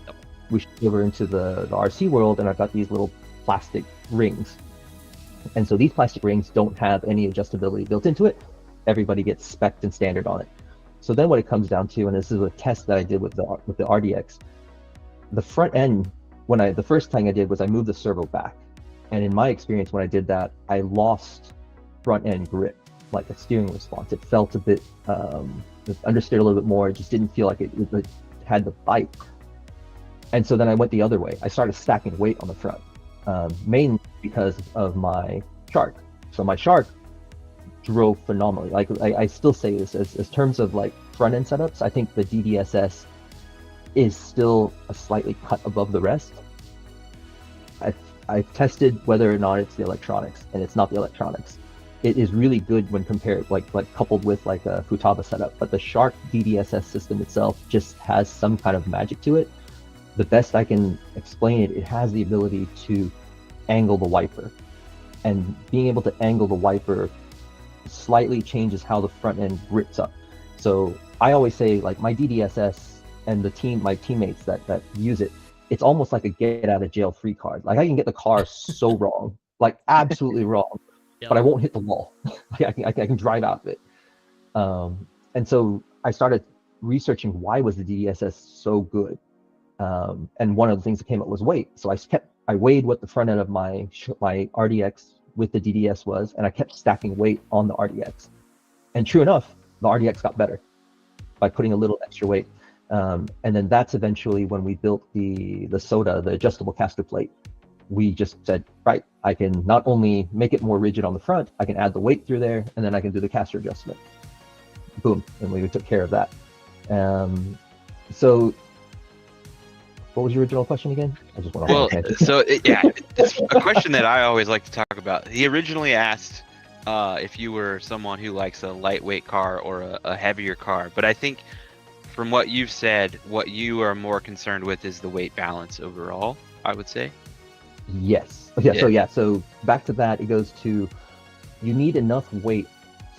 We shift over into the RC world, and I've got these little plastic rings. And so these plastic rings don't have any adjustability built into it. Everybody gets spec'd and standard on it. So then what it comes down to, and this is a test that I did with the RDX, the front end, the first thing I did was I moved the servo back. And in my experience, when I did that, I lost front end grip, like a steering response. It felt a bit, understeer a little bit more. It just didn't feel like it had the bite. And so then I went the other way. I started stacking weight on the front, mainly because of my Shark. So my Shark drove phenomenally. Like I still say this as terms of like front end setups, I think the DDSS is still a slightly cut above the rest. I've tested whether or not it's the electronics, and it's not the electronics. It is really good when compared, like coupled with like a Futaba setup, but the Shark DDSS system itself just has some kind of magic to it. The best I can explain it, it has the ability to angle the wiper, and being able to angle the wiper slightly changes how the front end grips up. So I always say, like, my DDSS and my teammates that use it, it's almost like a get out of jail free card. Like, I can get the car so wrong, like absolutely wrong, but I won't hit the wall. Like, I can drive out of it. And so I started researching why was the DDSS so good. And one of the things that came up was weight. So I weighed what the front end of my RDX with the DDS was, and I kept stacking weight on the RDX. And true enough, the RDX got better by putting a little extra weight. And then that's eventually when we built the SOTA, the adjustable caster plate. We just said, right, I can not only make it more rigid on the front, I can add the weight through there, and then I can do the caster adjustment. Boom, and we took care of that. So what was your original question again? I just want to it's a question that I always like to talk about. He originally asked if you were someone who likes a lightweight car or a heavier car, but I think from what you've said, what you are more concerned with is the weight balance overall, I would say. Yes. So back to that, it goes to, you need enough weight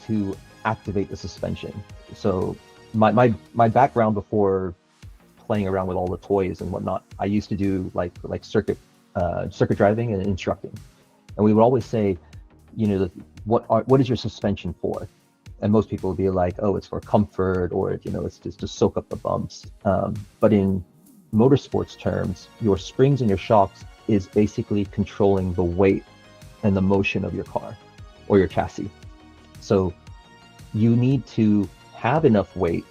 to activate the suspension. So my background before playing around with all the toys and whatnot, I used to do like circuit driving and instructing, and we would always say, what is your suspension for? And most people would be like, oh, it's for comfort, or it's just to soak up the bumps. But in motorsports terms, your springs and your shocks is basically controlling the weight and the motion of your car or your chassis. So you need to have enough weight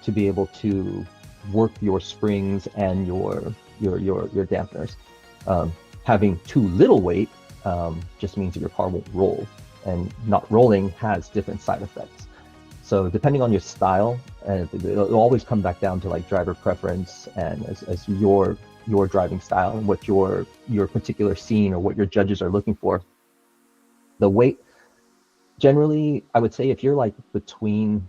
to be able to work your springs and your dampeners. Having too little weight just means that your car won't roll, and not rolling has different side effects. So depending on your style, and it'll always come back down to like driver preference and as your driving style and what your particular scene or what your judges are looking for. The weight, generally, I would say if you're like between,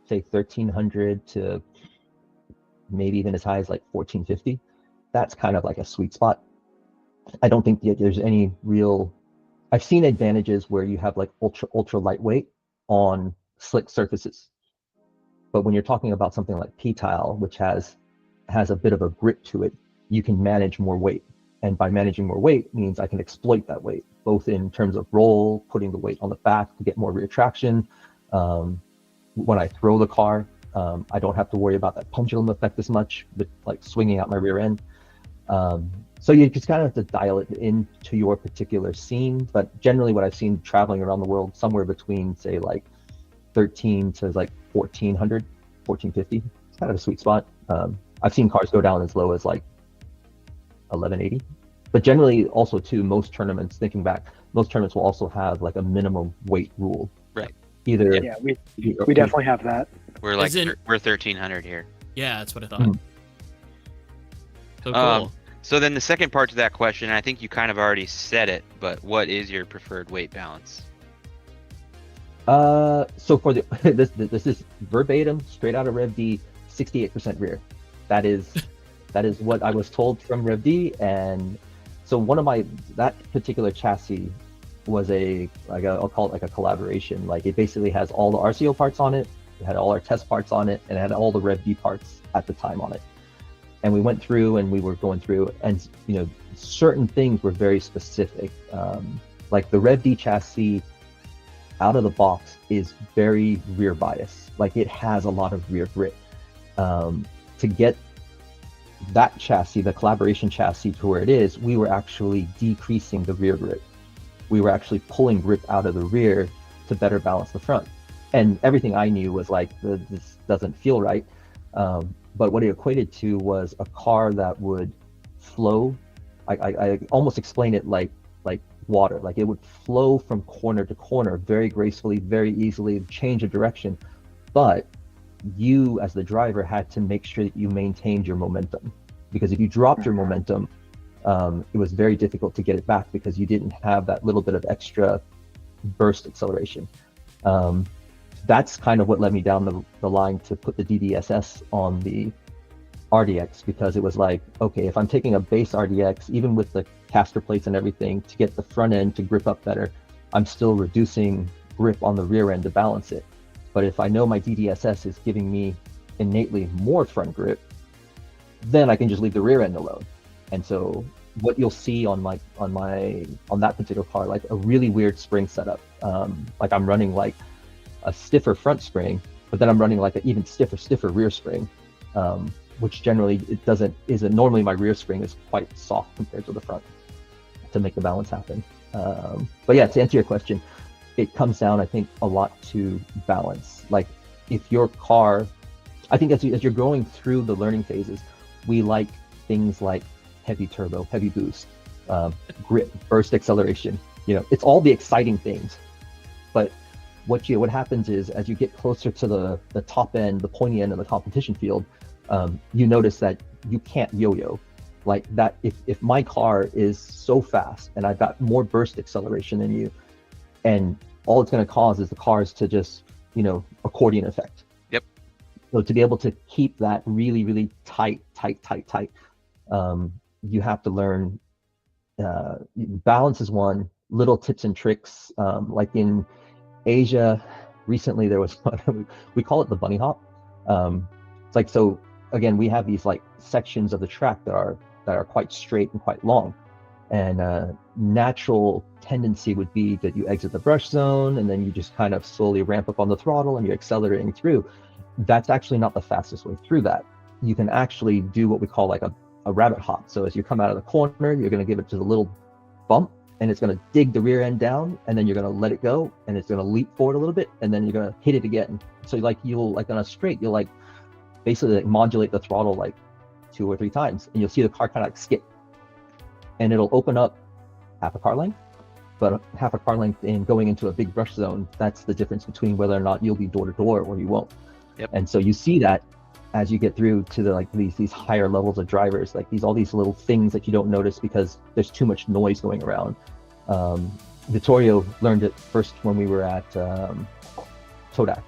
say, 1300 to maybe even as high as like 1450, that's kind of like a sweet spot. I don't think there's any real, I've seen advantages where you have like ultra lightweight on slick surfaces, but when you're talking about something like P-tile, which has a bit of a grip to it, you can manage more weight, and by managing more weight means I can exploit that weight, both in terms of roll, putting the weight on the back to get more rear traction. When I throw the car, I don't have to worry about that pendulum effect as much, but like swinging out my rear end. So you just kind of have to dial it into your particular scene. But generally what I've seen traveling around the world, somewhere between, say, like 13 to like 1400, 1450, it's kind of a sweet spot. I've seen cars go down as low as like 1180. But generally also too, most tournaments, thinking back, most tournaments will also have like a minimum weight rule. Right. We definitely have that. We're like we're 1300 here. Yeah, that's what I thought. So cool. So then the second part to that question, I think you kind of already said it, but what is your preferred weight balance? So for the this is verbatim, straight out of Rev D, 68% rear. That is what I was told from Rev D. And so that particular chassis was I'll call it like a collaboration. Like, it basically has all the RCO parts on it, It had all our test parts on it, and it had all the Rev D parts at the time on it. And we went through and we were going through, and certain things were very specific. Like the Rev D chassis out of the box is very rear bias. Like it has a lot of rear grip. To get that chassis, the collaboration chassis, to where it is, we were actually decreasing the rear grip. We were actually pulling grip out of the rear to better balance the front. And everything I knew was like, this doesn't feel right. But what it equated to was a car that would flow. I almost explain it like water. Like it would flow from corner to corner very gracefully, very easily, change of direction. But you as the driver had to make sure that you maintained your momentum, because if you dropped your momentum, it was very difficult to get it back because you didn't have that little bit of extra burst acceleration. That's kind of what led me down the line to put the DDSS on the RDX, because it was like, okay, if I'm taking a base RDX, even with the caster plates and everything, to get the front end to grip up better, I'm still reducing grip on the rear end to balance it. But if I know my DDSS is giving me innately more front grip, then I can just leave the rear end alone. And so what you'll see on that particular car, like a really weird spring setup, like I'm running like a stiffer front spring, but then I'm running like an even stiffer rear spring, which generally normally my rear spring is quite soft compared to the front to make the balance happen. But yeah, to answer your question, it comes down, I think, a lot to balance. Like if your car, I think as you're going through the learning phases, we like things like heavy turbo, heavy boost, grip, burst acceleration. It's all the exciting things. But what happens is, as you get closer to the top end, the pointy end of the competition field, you notice that you can't yo-yo. Like that, if my car is so fast and I've got more burst acceleration than you, and all it's going to cause is the cars to just, accordion effect. Yep. So to be able to keep that really, really tight, you have to learn, balance is one, little tips and tricks. Like in Asia, recently there was one, we call it the bunny hop. It's like, so again, we have these like sections of the track that are quite straight and quite long. And natural tendency would be that you exit the brush zone and then you just kind of slowly ramp up on the throttle and you're accelerating through. That's actually not the fastest way through that. You can actually do what we call like a rabbit hop. So as you come out of the corner, you're going to give it just a little bump and it's going to dig the rear end down, and then you're going to let it go and it's going to leap forward a little bit, and then you're going to hit it again. So you'll like on a straight, you'll like basically like modulate the throttle like 2 or 3 times, and you'll see the car kind of like skip. And it'll open up half a car length, but half a car length in going into a big brush zone, that's the difference between whether or not you'll be door to door or you won't. Yep. And so you see that as you get through to these higher levels of drivers, like all these little things that you don't notice because there's too much noise going around. Vittorio learned it first when we were at Todak.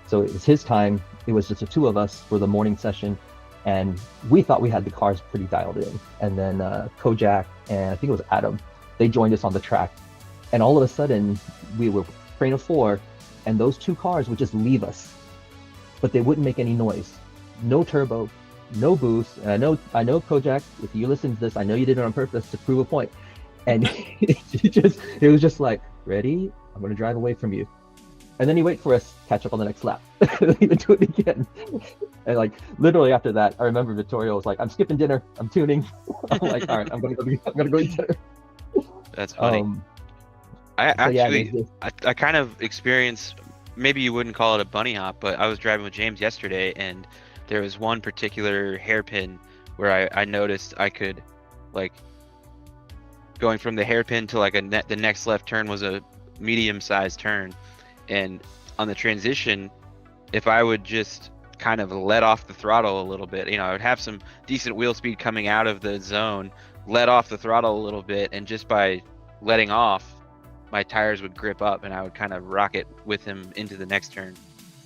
So it was his time. It was just the 2 of us for the morning session. And we thought we had the cars pretty dialed in. And then Kojak and I think it was Adam, they joined us on the track. And all of a sudden, we were train of 4, and those 2 cars would just leave us. But they wouldn't make any noise. No turbo, no boost. And I know Kojak, if you listen to this, I know you did it on purpose to prove a point. And it was just like, ready? I'm going to drive away from you. And then he wait for us to catch up on the next lap. He would do it again. And like literally after that, I remember Vittorio was like, "I'm skipping dinner. I'm tuning." I'm like, "All right, I'm gonna go eat dinner." That's funny. I kind of experienced, maybe you wouldn't call it a bunny hop, but I was driving with James yesterday, and there was one particular hairpin where I noticed I could, like, going from the hairpin to like the next left turn was a medium-sized turn. And on the transition, if I would just kind of let off the throttle a little bit, I would have some decent wheel speed coming out of the zone, let off the throttle a little bit, and just by letting off, my tires would grip up and I would kind of rocket with him into the next turn.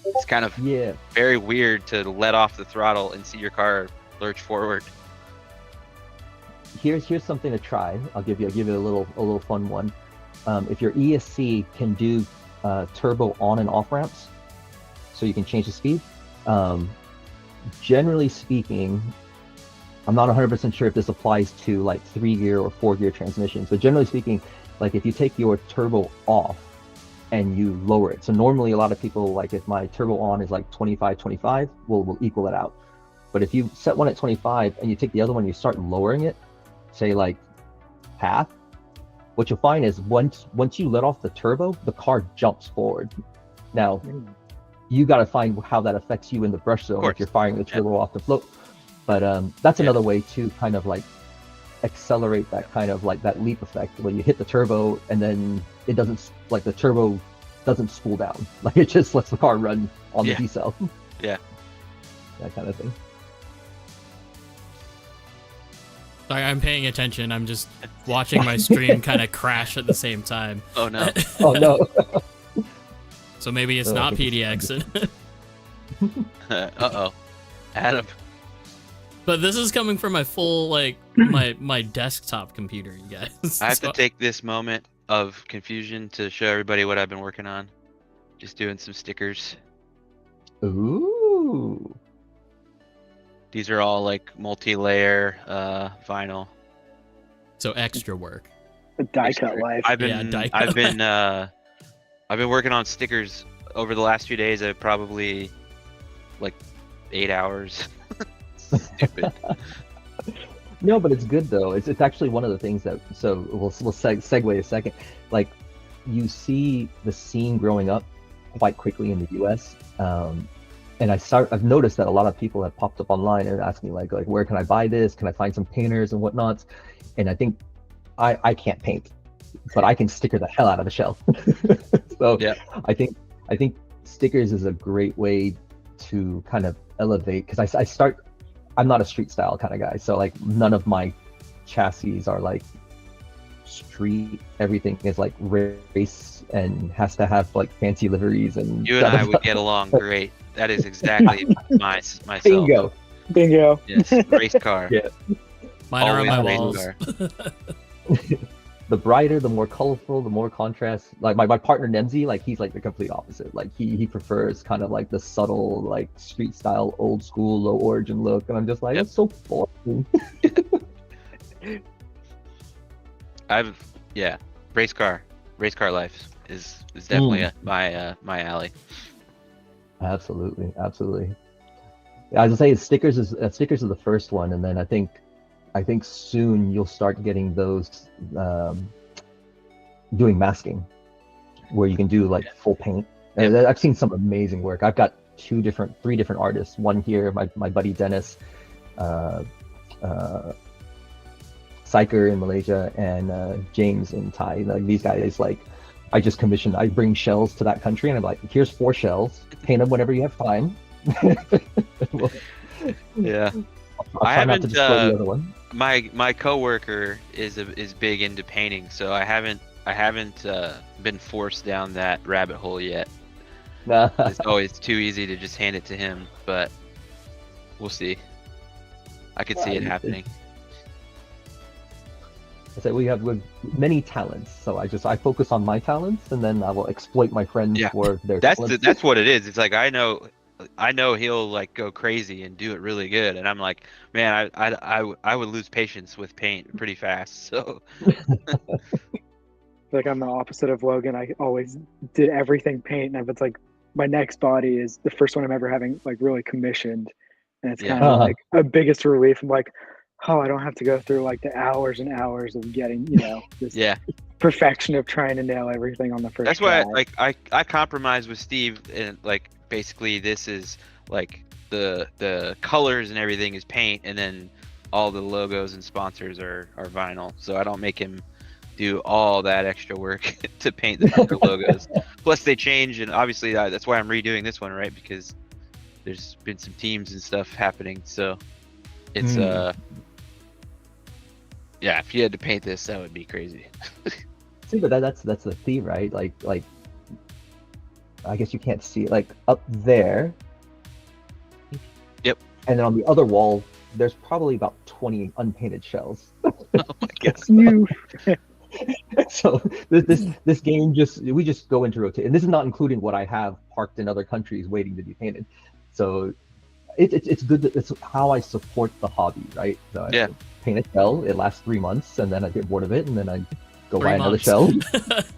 It's kind of very weird to let off the throttle and see your car lurch forward. Here's something to try. I'll give you a little fun one. If your ESC can do turbo on and off ramps, so you can change the speed. Generally speaking, I'm not 100% sure if this applies to like 3-gear or 4-gear transmissions, but generally speaking, like if you take your turbo off and you lower it, so normally a lot of people, like if my turbo on is like 25, we'll equal it out. But if you set one at 25 and you take the other one, you start lowering it, say like half, what you'll find is once you let off the turbo, the car jumps forward. Now, you got to find how that affects you in the brush zone if you're firing the turbo off the float. But that's another way to kind of like accelerate that kind of like that leap effect when you hit the turbo and then it doesn't, like the turbo doesn't spool down. Like it just lets the car run on the decel. Yeah. That kind of thing. Sorry, I'm paying attention. I'm just watching my stream kind of crash at the same time. Oh no. Oh no. So maybe it's not PDX. Uh-oh. Adam. But this is coming from my full, like, my desktop computer, you guys. I have to take this moment of confusion to show everybody what I've been working on. Just doing some stickers. Ooh. These are all like multi-layer vinyl. So extra work. The die cut life. I've been working on stickers over the last few days. I've probably like 8 hours. Stupid. No, but it's good though. It's actually one of the things that, so we'll segue a second. Like you see the scene growing up quite quickly in the US. And I've noticed that a lot of people have popped up online and asked me like where can I buy this? Can I find some painters and whatnot? And I think I can't paint, but I can sticker the hell out of a shell. So yeah. I think stickers is a great way to kind of elevate, because I'm not a street style kind of guy. So like none of my chassis are like street. Everything is like race and has to have like fancy liveries, and you and I would get along great. That is exactly myself. Bingo. Yes, race car. Yeah. Mine are on my walls. The brighter, the more colorful, the more contrast. Like my partner Nemzi, like he's like the complete opposite. Like he prefers kind of like the subtle, like street style, old school, low origin look, and I'm just like, it's so boring. Race car life is definitely my alley. Absolutely. I was saying stickers is the first one, and then I think soon you'll start getting those doing masking, where you can do like full paint. And I've seen some amazing work. I've got three different artists. One here, my buddy Dennis, Syker in Malaysia, and James in Thai. Like these guys, like I just commissioned. I bring shells to that country, and I'm like, here's 4 shells. Paint them whenever you have time. Yeah. I'll try not to destroy the other one. My coworker is big into painting, so I haven't been forced down that rabbit hole yet. It's always too easy to just hand it to him, but we'll see. I could see it happening. I said we have many talents, so I focus on my talents, and then I will exploit my friends for their talents. That's what it is. It's like I know he'll like go crazy and do it really good, and I'm like, man, I would lose patience with paint pretty fast. So like I'm the opposite of Logan. I always did everything paint, and if it's like my next body is the first one I'm ever having like really commissioned, and it's kind of like a biggest relief. I'm like, oh, I don't have to go through like the hours and hours of getting, this perfection of trying to nail everything on the first. That's why I compromise with Steve, and like basically this is like the colors and everything is paint, and then all the logos and sponsors are vinyl. So I don't make him do all that extra work to paint the other logos. Plus they change, and obviously that's why I'm redoing this one, right? Because there's been some teams and stuff happening, so it's yeah, if you had to paint this, that would be crazy. See, but that's the theme, right? Like I guess you can't see it. Like up there. Yep. And then on the other wall, there's probably about 20 unpainted shells. Oh my god. So this game we just go into rotation, and this is not including what I have parked in other countries waiting to be painted. So it's good that it's how I support the hobby, right? So Yeah. I paint a shell, it lasts 3 months, and then I get bored of it, and then I go 3 buy another months. shell.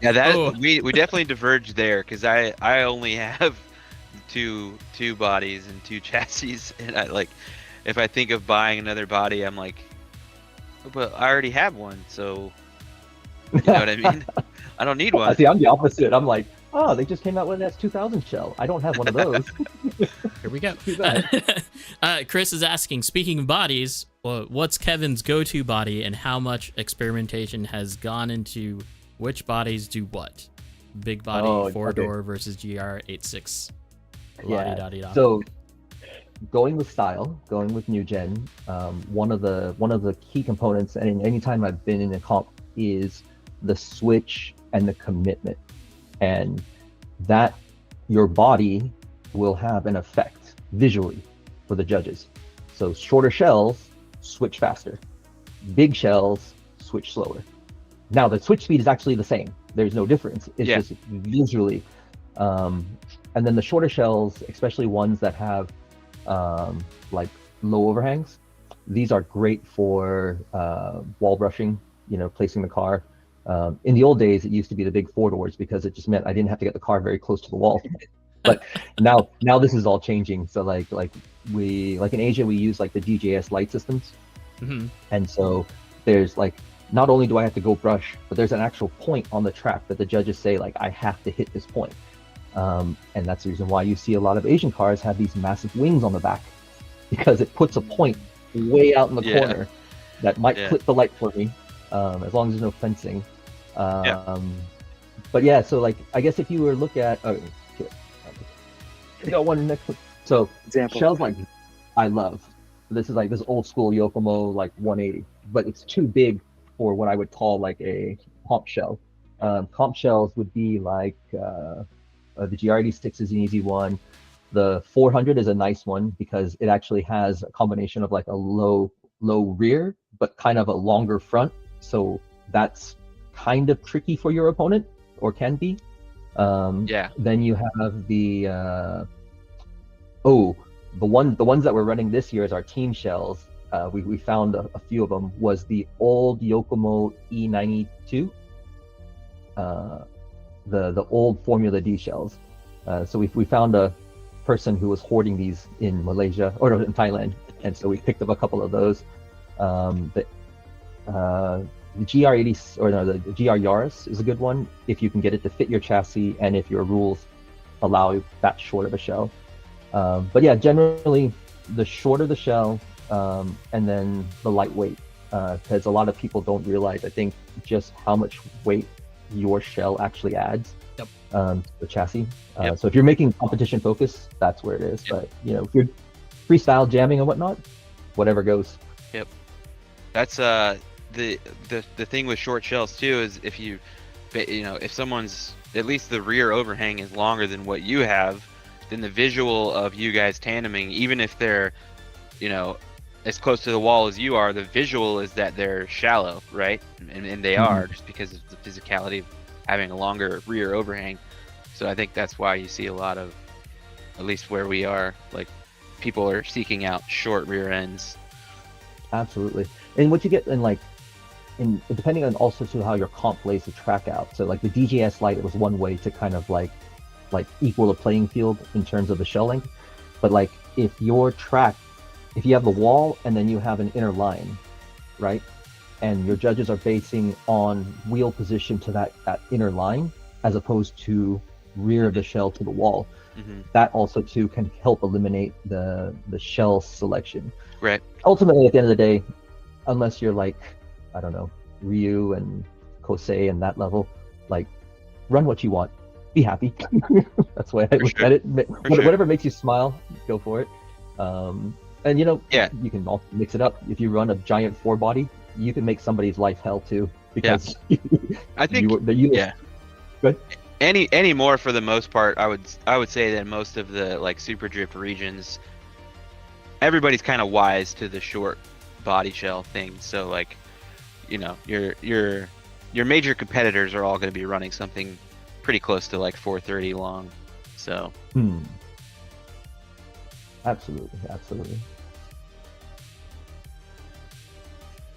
Yeah, that Oh. we definitely diverged there because I only have two bodies and 2 chassis, and I like if I think of buying another body, I'm like, but I already have one, so you know what I mean? I don't need one. See, I'm the opposite. I'm like, oh, they just came out with an S2000 shell. I don't have one of those. Here we go. Too bad. Chris is asking, speaking of bodies, what's Kevin's go-to body and how much experimentation has gone into which bodies do what? Big body, Oh, four-door versus GR86. Yeah. La-di-da-di-da. So going with style, going with new gen, one of the key components, and anytime I've been in a comp, is the switch and the commitment, and that your body will have an effect visually for the judges. So shorter shells switch faster, big shells switch slower. Now the switch speed is actually the same. There's no difference. It's just visually. And then the shorter shells, especially ones that have like low overhangs, these are great for wall brushing, placing the car. In the old days, it used to be the big 4-doors because it just meant I didn't have to get the car very close to the wall. But now this is all changing. So like in Asia, we use like the DJS light systems. Mm-hmm. And so there's like, not only do I have to go brush, but there's an actual point on the track that the judges say, like, I have to hit this point. And that's the reason why you see a lot of Asian cars have these massive wings on the back, because it puts a point way out in the corner that might clip the light for me, as long as there's no fencing. But yeah, so like, I guess if you were to look at, I got one next one. So Example. shells like I love. This is like this old school Yokomo like 180, but it's too big for what I would call like a comp shell. Comp shells would be like the GR86 is an easy one. The 400 is a nice one because it actually has a combination of like a low rear, but kind of a longer front. So that's kind of tricky for your opponent, or can be. Then you have the the ones that we're running this year as our team shells. We found a few of them. Was the old Yokomo E92, the old Formula D shells. So we found a person who was hoarding these in Malaysia, or in Thailand, and so we picked up a couple of those. The GR80 or no, the GR Yaris is a good one if you can get it to fit your chassis and if your rules allow that short of a shell. But yeah, generally the shorter the shell, and then the lightweight, because a lot of people don't realize, I think, just how much weight your shell actually adds to the chassis. So if you're making competition focus, that's where it is. But if you're freestyle jamming and whatnot, whatever goes. That's the thing with short shells too is if if someone's, at least the rear overhang is longer than what you have, then the visual of you guys tandeming, even if they're as close to the wall as you are, the visual is that they're shallow, right? And they are, just because of the physicality of having a longer rear overhang. So I think that's why you see a lot of, at least where we are, like people are seeking out short rear ends. Absolutely. And what you get in depending on also to how your comp lays the track out. So like the DJS light, it was one way to kind of like equal the playing field in terms of the shell length. But like if your track, if you have the wall and then you have an inner line, right? And your judges are basing on wheel position to that inner line as opposed to rear of the shell to the wall. That also too can help eliminate the shell selection. Right. Ultimately, at the end of the day, unless you're like, I don't know, Ryu and Kosei and that level, like, run what you want, be happy. That's the way I look at it. Whatever makes you smile, go for it. And you can also mix it up. If you run a giant 4-body, you can make somebody's life hell too, because I think Good. Anymore for the most part, I would say that most of the like super drift regions, everybody's kind of wise to the short body shell thing. So like, you're your major competitors are all going to be running something pretty close to like 430 long. So Absolutely.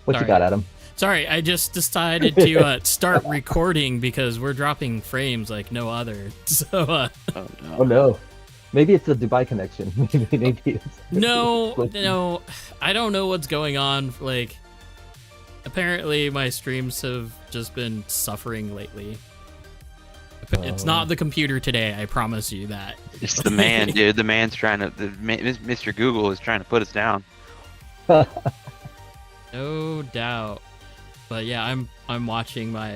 What you Sorry. got, Adam? Sorry, I just decided to start recording because we're dropping frames like no other. So, oh no. Oh no. Maybe it's the Dubai connection. Maybe it's no, I don't know what's going on. Like, apparently my streams have just been suffering lately. It's not the computer today, I promise you that. It's the man, dude. The man's trying to. Mr. Google is trying to put us down. No doubt. But yeah, I'm watching my.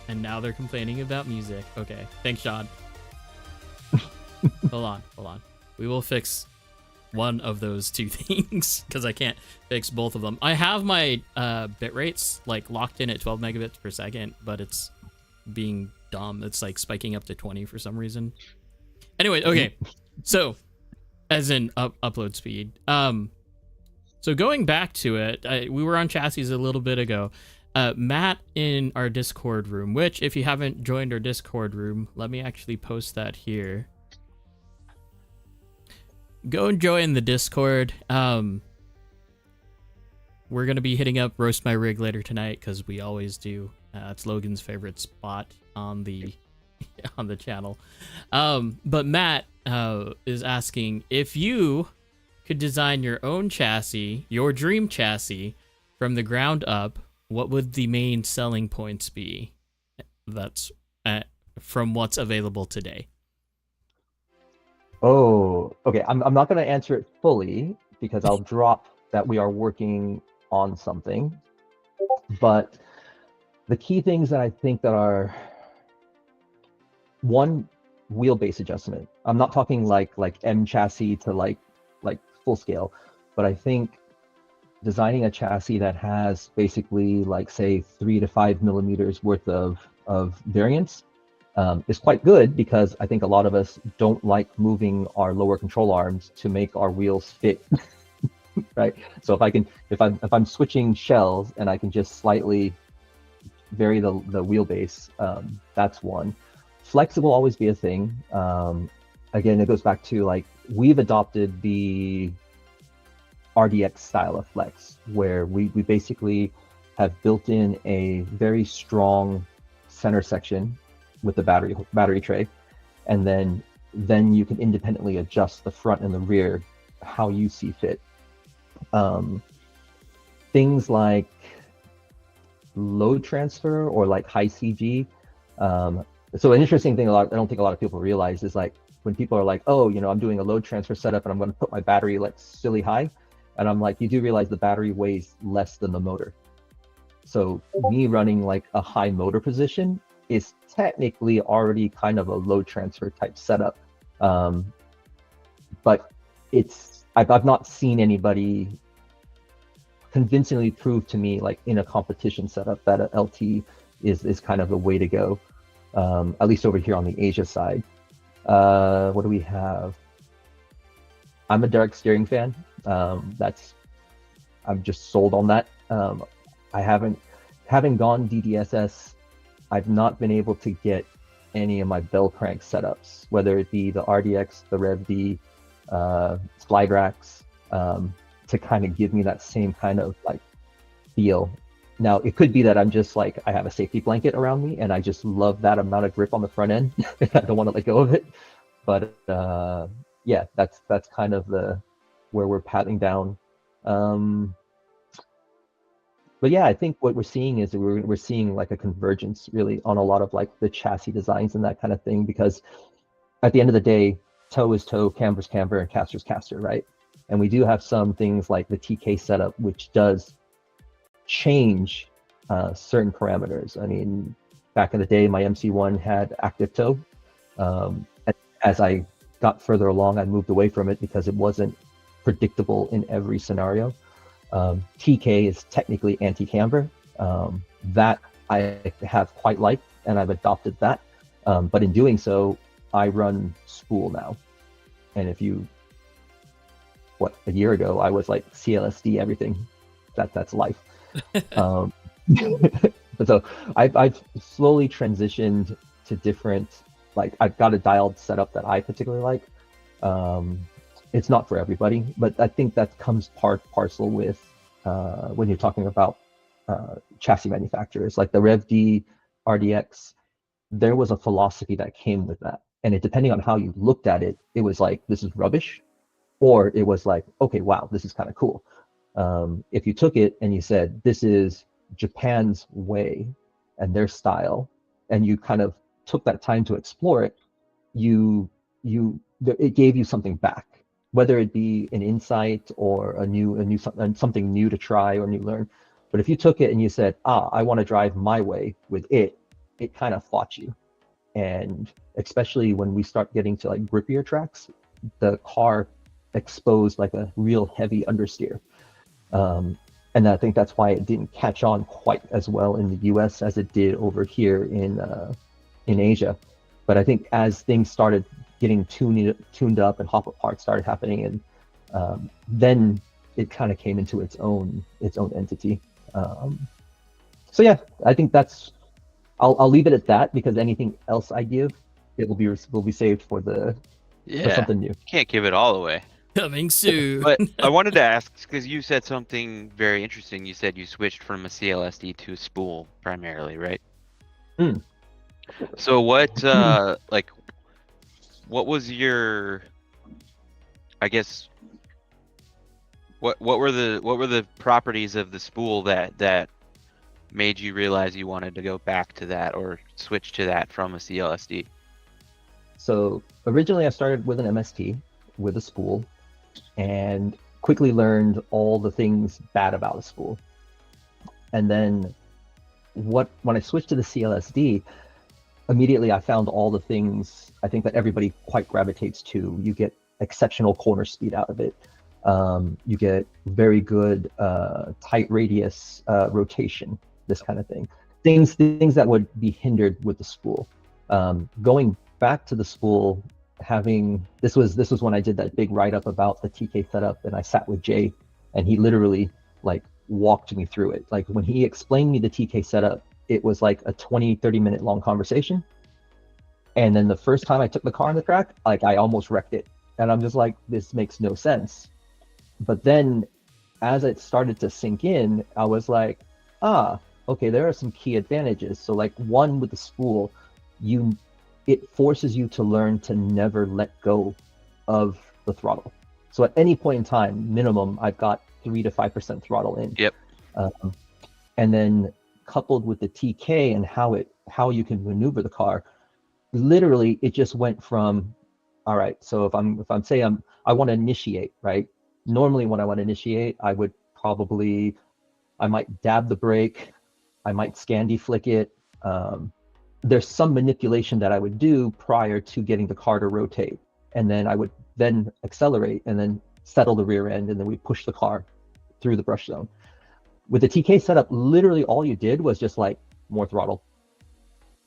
And now they're complaining about music. Okay, thanks, John. Hold on. We will fix one of those two things because I can't fix both of them. I have my bit rates like locked in at 12 megabits per second, but it's being dumb. It's like spiking up to 20 for some reason. Anyway, okay. So, as in upload speed. So going back to it, we were on chassis a little bit ago. Matt in our Discord room, which if you haven't joined our Discord room, let me actually post that here. Go and join the Discord. We're going to be hitting up Roast My Rig later tonight because we always do. It's Logan's favorite spot on the on the channel. But Matt is asking if you could design your own chassis, your dream chassis, from the ground up, what would the main selling points be? That's from what's available today. Oh, okay. I'm not going to answer it fully because I'll drop that we are working on something. But the key things that I think that are one, wheelbase adjustment. I'm not talking like M chassis to like full scale, but I think designing a chassis that has basically like say 3 to 5 millimeters worth of variance is quite good because I think a lot of us don't like moving our lower control arms to make our wheels fit. Right? So if I'm switching shells and I can just slightly vary the wheelbase, that's one. Flex will always be a thing. Again, it goes back to like we've adopted the RDX style of flex, where we basically have built in a very strong center section with the battery tray, and then you can independently adjust the front and the rear how you see fit. Things like load transfer or like high CG. So an interesting thing I don't think a lot of people realize is like when people are like, oh, I'm doing a load transfer setup and I'm going to put my battery like silly high. And I'm like, you do realize the battery weighs less than the motor. So me running like a high motor position is technically already kind of a load transfer type setup. But I've not seen anybody convincingly prove to me like in a competition setup that a LT is kind of the way to go. At least over here on the Asia side. What do we have? I'm a direct steering fan. I'm just sold on that. I haven't gone DDSS. I've not been able to get any of my bell crank setups, whether it be the RDX, the Rev D, Flygrax, to kind of give me that same kind of like feel. Now, it could be that I'm just like, I have a safety blanket around me and I just love that amount of grip on the front end. I don't want to let go of it. But yeah, that's kind of where we're paddling down. But yeah, I think what we're seeing is we're seeing like a convergence really on a lot of like the chassis designs and that kind of thing, because at the end of the day, toe is toe, camber's camber, and caster's caster, right? And we do have some things like the TK setup, which does change certain parameters. I mean, back in the day, my MC1 had active toe. As I got further along, I moved away from it because it wasn't predictable in every scenario. TK is technically anti-camber. That I have quite liked, and I've adopted that. But in doing so, I run spool now. And a year ago, I was like CLSD everything. That's life. So I've slowly transitioned to different, like I've got a dialed setup that I particularly like. It's not for everybody, but I think that comes parcel with when you're talking about chassis manufacturers like the Rev D, RDX. There was a philosophy that came with that, and it depending on how you looked at it, it was like this is rubbish, or it was like, okay, wow, this is kind of cool. If you took it and you said this is Japan's way and their style, and you kind of took that time to explore it, it gave you something back, whether it be an insight or something new to try or new learn. But if you took it and you said, I want to drive my way with it, it kind of fought you. And especially when we start getting to like grippier tracks, the car exposed like a real heavy understeer. And I think that's why it didn't catch on quite as well in the US as it did over here in Asia. But I think as things started getting tuned up and hop-up parts started happening, and then it kind of came into its own entity. So yeah, I think that's, I'll leave it at that, because anything else I give, it will be saved for for something new. Can't give it all away. Coming soon. But I wanted to ask, because you said something very interesting. You said you switched from a CLSD to a spool primarily, right? So what, like, what was your, I guess, what were the properties of the spool that made you realize you wanted to go back to that or switch to that from a CLSD? So originally I started with an MST with a spool, and quickly learned all the things bad about a spool. And then when I switched to the CLSD, immediately I found all the things I think that everybody quite gravitates to. You get exceptional corner speed out of it. You get very good tight radius rotation, this kind of thing. Things that would be hindered with the spool. Going back to the spool, this was when I did that big write-up about the TK setup, and I sat with Jay, and he literally like walked me through it. Like when he explained me the TK setup, it was like a 20-30 minute long conversation. And then the first time I took the car on the track, like I almost wrecked it. And I'm just like, this makes no sense. But then as it started to sink in, I was like, okay, there are some key advantages. So like one with the spool, it forces you to learn to never let go of the throttle. So at any point in time, minimum, I've got 3 to 5% throttle in. Yep. And then coupled with the TK and how you can maneuver the car, literally it just went from, all right, so if I'm saying I want to initiate, right? Normally when I want to initiate, I might dab the brake, I might Scandi flick it. There's some manipulation that I would do prior to getting the car to rotate, and then I would then accelerate and then settle the rear end, and then we push the car through the brush zone. With the TK setup, literally all you did was just like more throttle.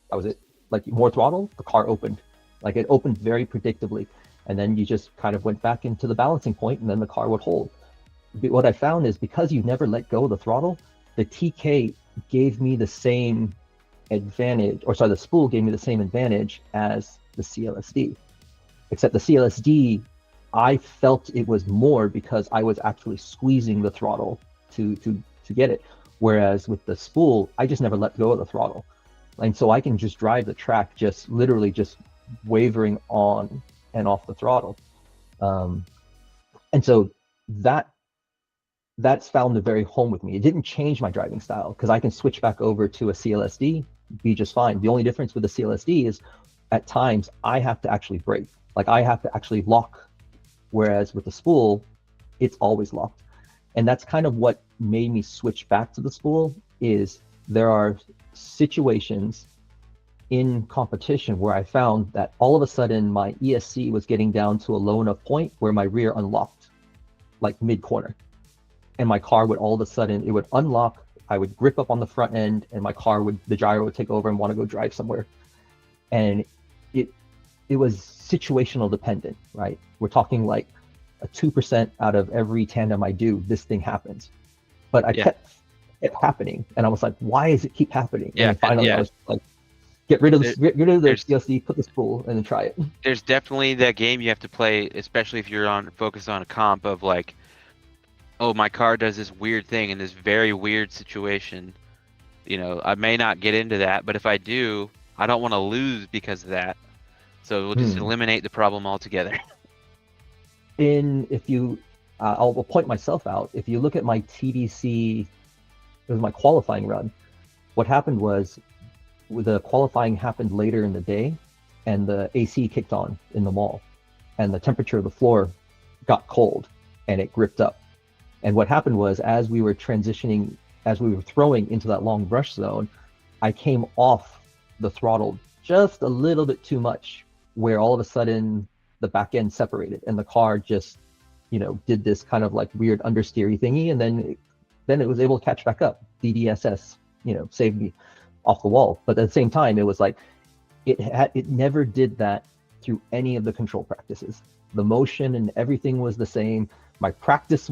That was it. Like more throttle, the car opened. Like it opened very predictably, and then you just kind of went back into the balancing point, and then the car would hold. But what I found is because you never let go of the throttle, the TK gave me the same advantage, or sorry, the spool gave me the same advantage as the CLSD, except the CLSD, I felt it was more because I was actually squeezing the throttle to get it, whereas with the spool, I just never let go of the throttle, and so I can just drive the track just literally just wavering on and off the throttle, and so that's found a very home with me. It didn't change my driving style because I can switch back over to a CLSD, be just fine. The only difference with the CLSD is at times I have to actually brake, like I have to actually lock, whereas with the spool, it's always locked. And that's kind of what made me switch back to the spool. Is there are situations in competition where I found that all of a sudden my ESC was getting down to a low enough point where my rear unlocked, like mid-corner. And my car would all of a sudden, it would unlock, I would grip up on the front end, and the gyro would take over and want to go drive somewhere. And it was situational dependent, right? We're talking like a 2% out of every tandem I do, this thing happens. But I kept kept happening, and I was like, why does it keep happening? Yeah, And then finally yeah. I was like, get rid of the there's- CLC, put the spool, and then try it. There's definitely that game you have to play, especially if you're focused on a comp of like, oh, my car does this weird thing in this very weird situation. You know, I may not get into that, but if I do, I don't want to lose because of that. So we'll just eliminate the problem altogether. If you, I'll point myself out. If you look at my TDC, it was my qualifying run. What happened was, the qualifying happened later in the day, and the AC kicked on in the mall, and the temperature of the floor got cold, and it gripped up. And what happened was, as we were transitioning, as we were throwing into that long brush zone, I came off the throttle just a little bit too much, where all of a sudden the back end separated and the car just, did this kind of like weird understeery thingy, and then it was able to catch back up. DDSS, saved me off the wall. But at the same time, it was like it never did that through any of the control practices. The motion and everything was the same. My practice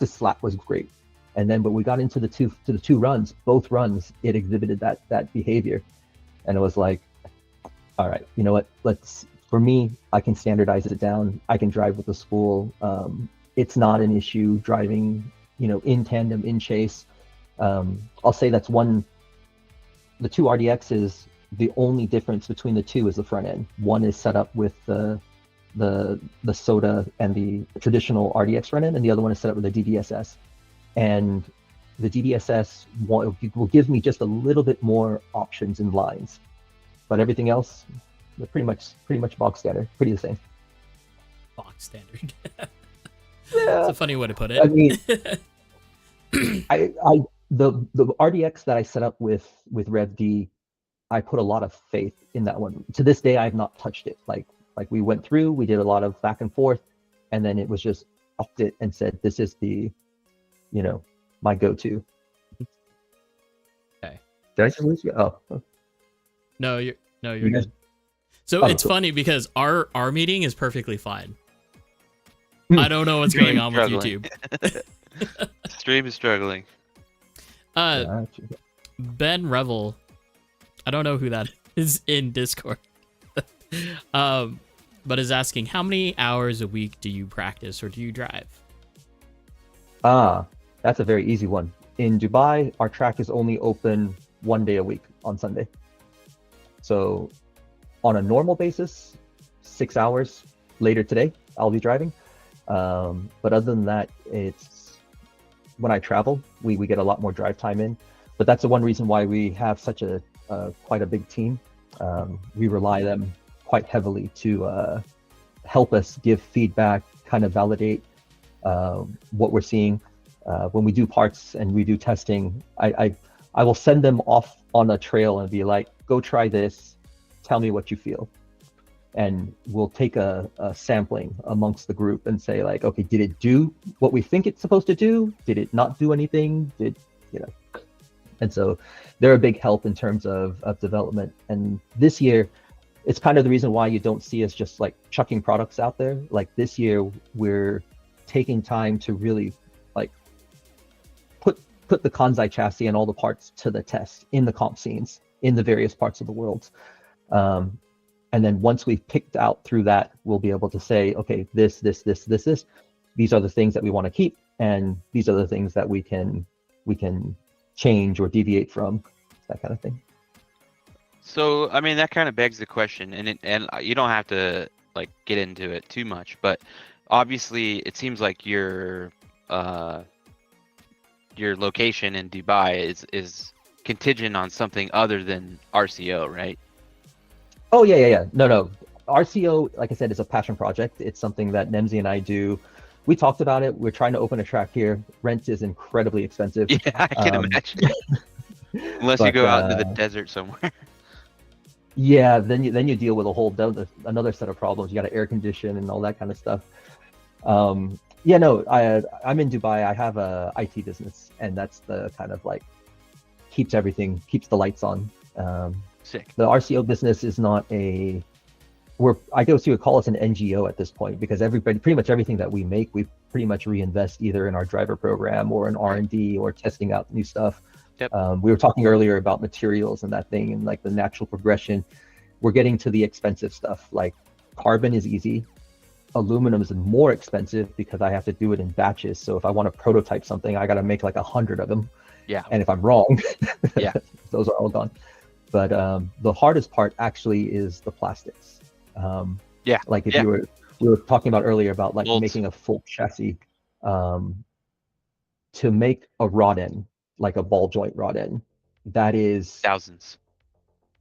slap was great. And then, but we got into the two runs, both runs, it exhibited that behavior. And it was like, all right, you know what? For me, I can standardize it down. I can drive with the spool. It's not an issue driving, in tandem, in chase. I'll say that's the two RDXs, the only difference between the two is the front end. One is set up with the soda and the traditional RDX front end, and the other one is set up with the DDSS. And the DDSS will give me just a little bit more options and lines, but everything else, they're pretty much bog standard, pretty the same. Bog standard. Yeah. It's a funny way to put it. I mean, the RDX that I set up with Rev D, I put a lot of faith in that one. To this day, I have not touched it. Like we went through, we did a lot of back and forth, and then it was just upped it and said, this is the, my go-to. Okay. Did I just lose you? Oh. No, you're good. So it's funny because our meeting is perfectly fine. I don't know what's going on with YouTube. Stream is struggling. Ben Revel, I don't know who that is in Discord, but is asking, how many hours a week do you practice or do you drive? That's a very easy one. In Dubai, our track is only open 1 day a week on Sunday. So on a normal basis, 6 hours later today, I'll be driving. But other than that, it's when I travel, we get a lot more drive time in. But that's the one reason why we have such quite a big team. We rely them quite heavily to help us give feedback, kind of validate what we're seeing. When we do parts and we do testing, I will send them off on a trail and be like, go try this, tell me what you feel. And we'll take a sampling amongst the group and say like, okay, did it do what we think it's supposed to do? Did it not do anything? And so they're a big help in terms of development. And this year, it's kind of the reason why you don't see us just like chucking products out there. Like this year, we're taking time to really like put the Kansai chassis and all the parts to the test in the comp scenes in the various parts of the world. And then once we've picked out through that, we'll be able to say, okay, this, these are the things that we want to keep, and these are the things that we can change or deviate from, that kind of thing. So, I mean, that kind of begs the question, and you don't have to like get into it too much, but obviously it seems like your location in Dubai is contingent on something other than RCO, right? Oh yeah. No. RCO, like I said, is a passion project. It's something that Nemzi and I do. We talked about it. We're trying to open a track here. Rent is incredibly expensive. Yeah, I can imagine. Unless you go out into the desert somewhere. Yeah, then you deal with another set of problems. You got to air condition and all that kind of stuff. I'm in Dubai. I have a IT business, and that's the kind of like keeps the lights on. Sick. The RCO business is not I guess you would call us an NGO at this point, because pretty much everything that we make, we've pretty much reinvest either in our driver program or in R&D or testing out new stuff. Yep. We were talking earlier about materials and that thing and like the natural progression. We're getting to the expensive stuff. Like carbon is easy. Aluminum is more expensive because I have to do it in batches. So if I want to prototype something, I got to make like 100 of them. Yeah. And if I'm wrong, Yeah. those are all gone. But the hardest part actually is the plastics. Yeah. Like if we were talking about earlier about like Molds. making a full chassis, to make a rod end, like a ball joint rod end, that is Thousands.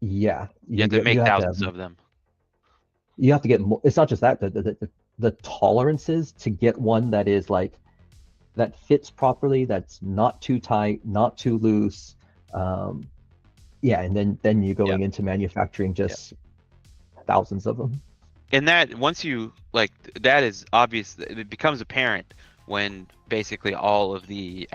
yeah. You have to make have thousands of them. You have to get more. It's not just that the tolerances to get one that is like that fits properly, that's not too tight, not too loose. Yeah, and then you're going into manufacturing just thousands of them. And that once you like, that is obvious. It becomes apparent when basically all of the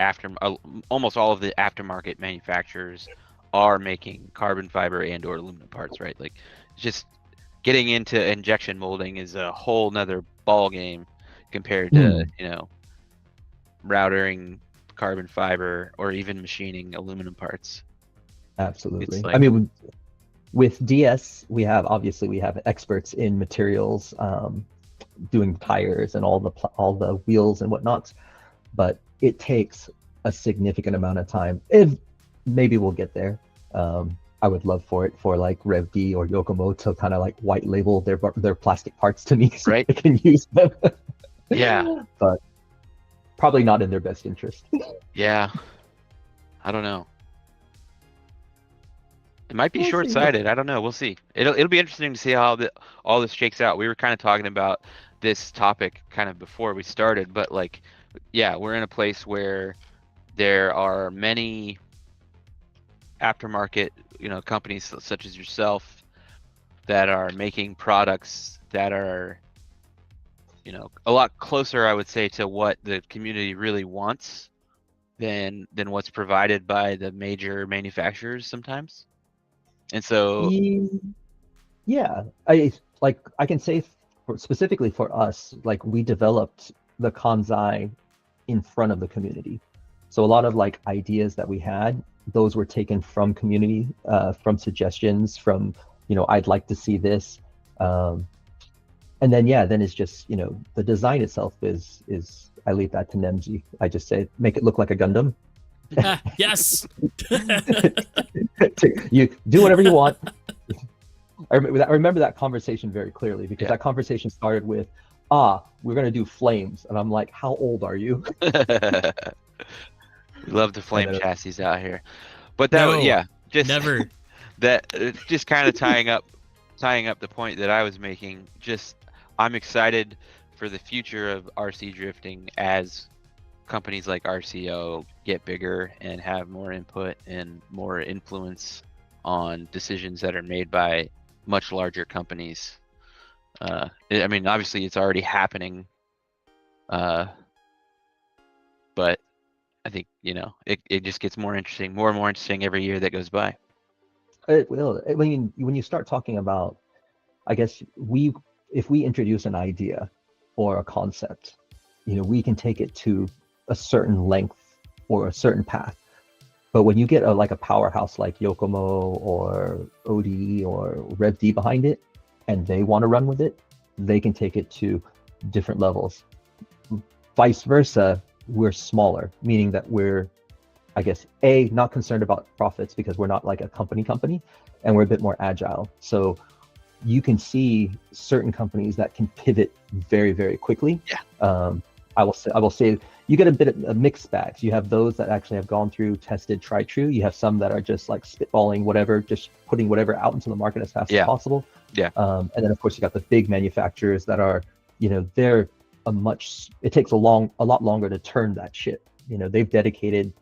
almost all of the aftermarket manufacturers are making carbon fiber and or aluminum parts, right? Like, just getting into injection molding is a whole nother ball game compared to routering carbon fiber or even machining aluminum parts. Absolutely. Like, I mean, with DS, we have experts in materials, doing tires and all the wheels and whatnot, but it takes a significant amount of time. If maybe we'll get there. I would love for like Rev D or Yokomo to kind of like white label their plastic parts to me so right? I can use them. Yeah. But probably not in their best interest. Yeah. I don't know. It might be We'll see. short-sighted. I don't know. We'll see. It'll be interesting to see how all this shakes out. We were kind of talking about this topic kind of before we started, but like, yeah, we're in a place where there are many aftermarket, companies such as yourself that are making products that are, a lot closer, I would say, to what the community really wants than what's provided by the major manufacturers sometimes. And so, yeah, I can say specifically for us, like we developed the Kanzai in front of the community. So a lot of like ideas that we had, those were taken from community, from suggestions, from, I'd like to see this. And then, then it's just, the design itself is I leave that to Nemji. I just say, make it look like a Gundam. Yes. You do whatever you want. I remember that conversation very clearly because that conversation started with, we're going to do flames. And I'm like, how old are you? we love the flame chassis out here. But just never. That just kind of tying up the point that I was making. Just, I'm excited for the future of RC drifting as companies like RCO get bigger and have more input and more influence on decisions that are made by much larger companies. I mean, obviously it's already happening, but I think, it just gets more interesting, more and more interesting every year that goes by. It will. When you start talking about, I guess if we introduce an idea or a concept, we can take it to a certain length or a certain path. But when you get a powerhouse like Yokomo or OD or Rev D behind it, and they want to run with it, they can take it to different levels. Vice versa, we're smaller, meaning that we're, I guess, not concerned about profits because we're not like a company, and we're a bit more agile. So you can see certain companies that can pivot very, very quickly. Yeah. I will say you get a bit of mixed bags. You have those that actually have gone through, tested, tried, true. You have some that are just like spitballing whatever, just putting whatever out into the market as fast as possible. Yeah. And then of course you got the big manufacturers that are, they're it takes a lot longer to turn that ship. They've dedicated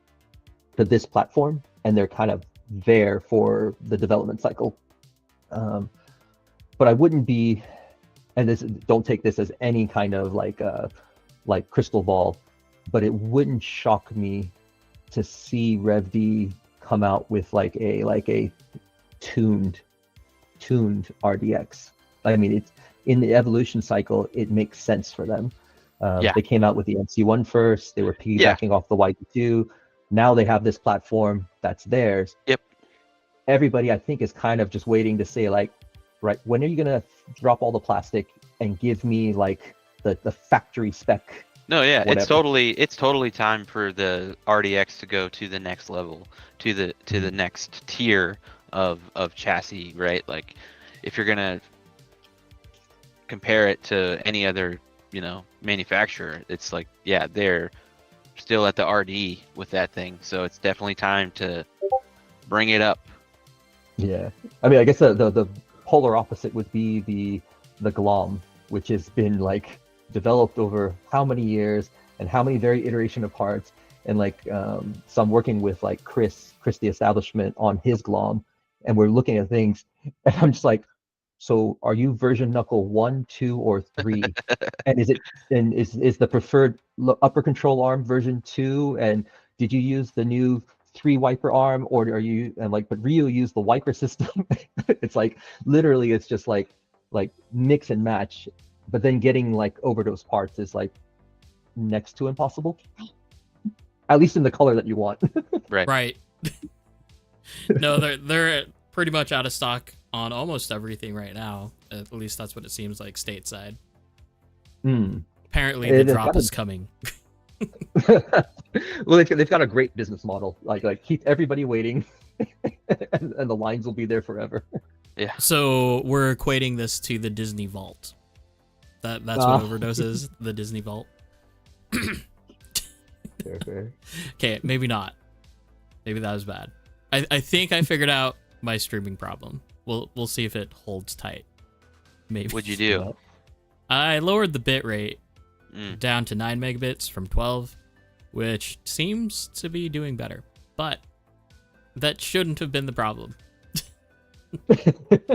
to this platform and they're kind of there for the development cycle. But I wouldn't be, and don't take this as any kind of like crystal ball, but it wouldn't shock me to see Rev D come out with like a tuned RDX. I mean, it's in the evolution cycle, it makes sense for them. Yeah. They came out with the MC1 first. They were piggybacking off the YP2. Now they have this platform that's theirs. Yep. Everybody, I think, is kind of just waiting to say, like, right, when are you gonna drop all the plastic and give me like the factory spec? No, yeah, Whatever. it's totally time for the RDX to go to the next level, to the next tier of chassis, right? Like, if you're gonna compare it to any other, manufacturer, it's like, yeah, they're still at the RD with that thing, so it's definitely time to bring it up. Yeah, I mean, I guess the polar opposite would be the Glom, which has been like developed over how many years and how many very iteration of parts, and like so I'm working with like Chris the establishment on his Glom, and we're looking at things, and I'm just like, so are you version knuckle 1, 2, or 3? And is the preferred upper control arm version 2? And did you use the new 3 wiper arm, or are you, and like, but Ryu used the wiper system? It's like literally it's just like mix and match, but then getting like overdose parts is like next to impossible, at least in the color that you want. Right. No, they're pretty much out of stock on almost everything right now. At least that's what it seems like stateside. Apparently the drop is coming. Well, they've got a great business model. Like keep everybody waiting, and the lines will be there forever. Yeah. So we're equating this to the Disney Vault. That's what Overdose is, the Disney Vault. Fair. Okay, maybe not. Maybe that was bad. I think I figured out my streaming problem. We'll see if it holds tight. Maybe. What'd you do? I lowered the bit rate down to 9 megabits from 12, which seems to be doing better. But that shouldn't have been the problem.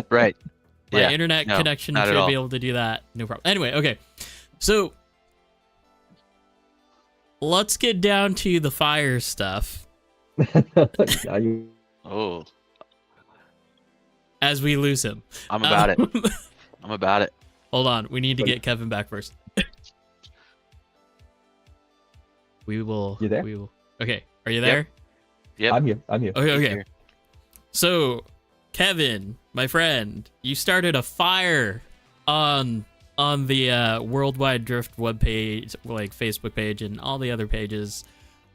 Right. My internet connection should be able to do that. No problem. Anyway, okay. So let's get down to the fire stuff. Oh. As we lose him. I'm about it. I'm about it. Hold on. We need to get Kevin back first. We will. You there? We will. Okay. Are you there? Yep. I'm here. Okay. So, Kevin, my friend, you started a fire on the Worldwide Drift webpage, like Facebook page and all the other pages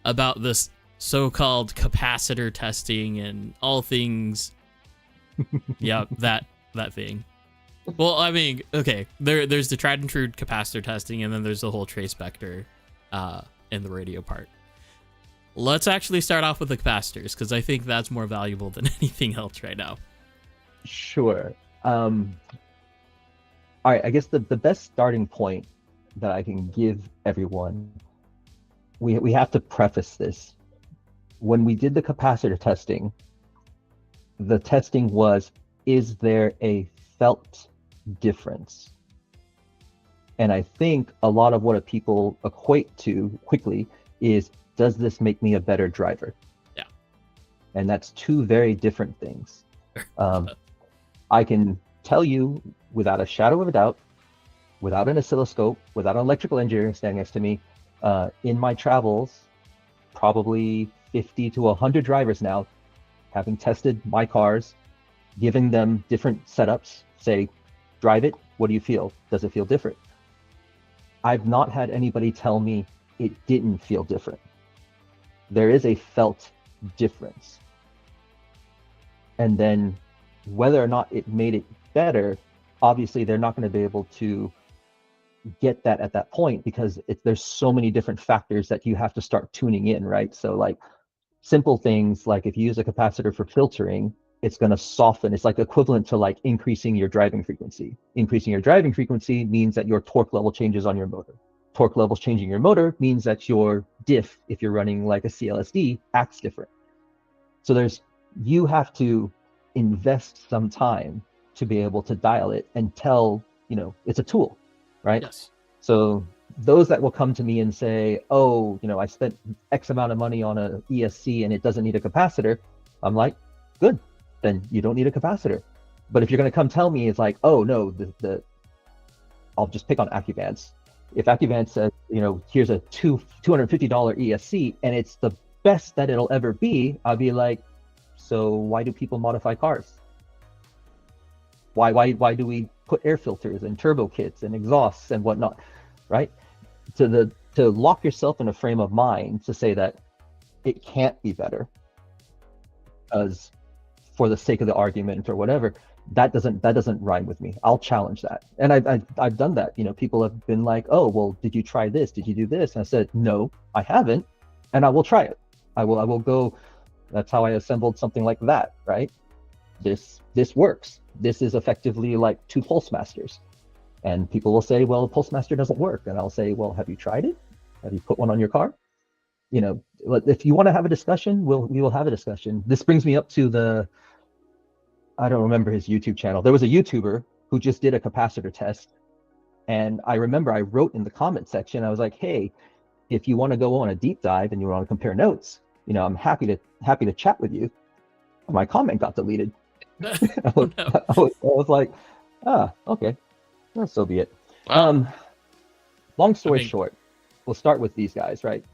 about this so-called capacitor testing and all things. Yeah, that thing. Well, I mean, okay, there's the tried and true capacitor testing, and then there's the whole trace vector in the radio part. Let's actually start off with the capacitors, because I think that's more valuable than anything else right now. Sure. All right, I guess the best starting point that I can give everyone, we have to preface this. When we did the capacitor testing, the testing was, is there a felt difference? And I think a lot of what people equate to quickly is, does this make me a better driver? Yeah. And that's two very different things. I can tell you without a shadow of a doubt, without an oscilloscope, without an electrical engineer standing next to me, in my travels, probably 50 to 100 drivers now, having tested my cars, giving them different setups, say, drive it, what do you feel? Does it feel different? I've not had anybody tell me it didn't feel different. There is a felt difference. And then whether or not it made it better, obviously they're not going to be able to get that at that point, because there's so many different factors that you have to start tuning in, right? So like simple things like if you use a capacitor for filtering, it's going to soften. It's like equivalent to like increasing your driving frequency. Increasing your driving frequency means that your torque level changes on your motor. Torque levels changing your motor means that your diff, if you're running like a CLSD, acts different. So you have to invest some time to be able to dial it and tell, it's a tool, right? Yes. So those that will come to me and say, oh, I spent X amount of money on a ESC and it doesn't need a capacitor, I'm like, good, then you don't need a capacitor. But if you're going to come tell me it's like, oh no, I'll just pick on AccuBands. If AccuVant says, here's a $250 ESC and it's the best that it'll ever be, I'll be like, so why do people modify cars? Why do we put air filters and turbo kits and exhausts and whatnot, right? To lock yourself in a frame of mind to say that it can't be better, because for the sake of the argument or whatever, that doesn't rhyme with me. I'll challenge that, and I've done that. People have been like, oh, well, did you try this? Did you do this? And I said, no, I haven't, and I will try it. I will go. That's how I assembled something like that, right? This works. This is effectively like 2 Pulse Masters. And people will say, well, Pulse Master doesn't work. And I'll say, well, have you tried it? Have you put one on your car? If you want to have a discussion, we will have a discussion. This brings me up to I don't remember his YouTube channel. There was a YouTuber who just did a capacitor test. And I remember I wrote in the comment section, I was like, hey, if you want to go on a deep dive and you want to compare notes, I'm happy to chat with you. My comment got deleted. I was like, okay, well, so be it. Wow. Long story short, we'll start with these guys, right?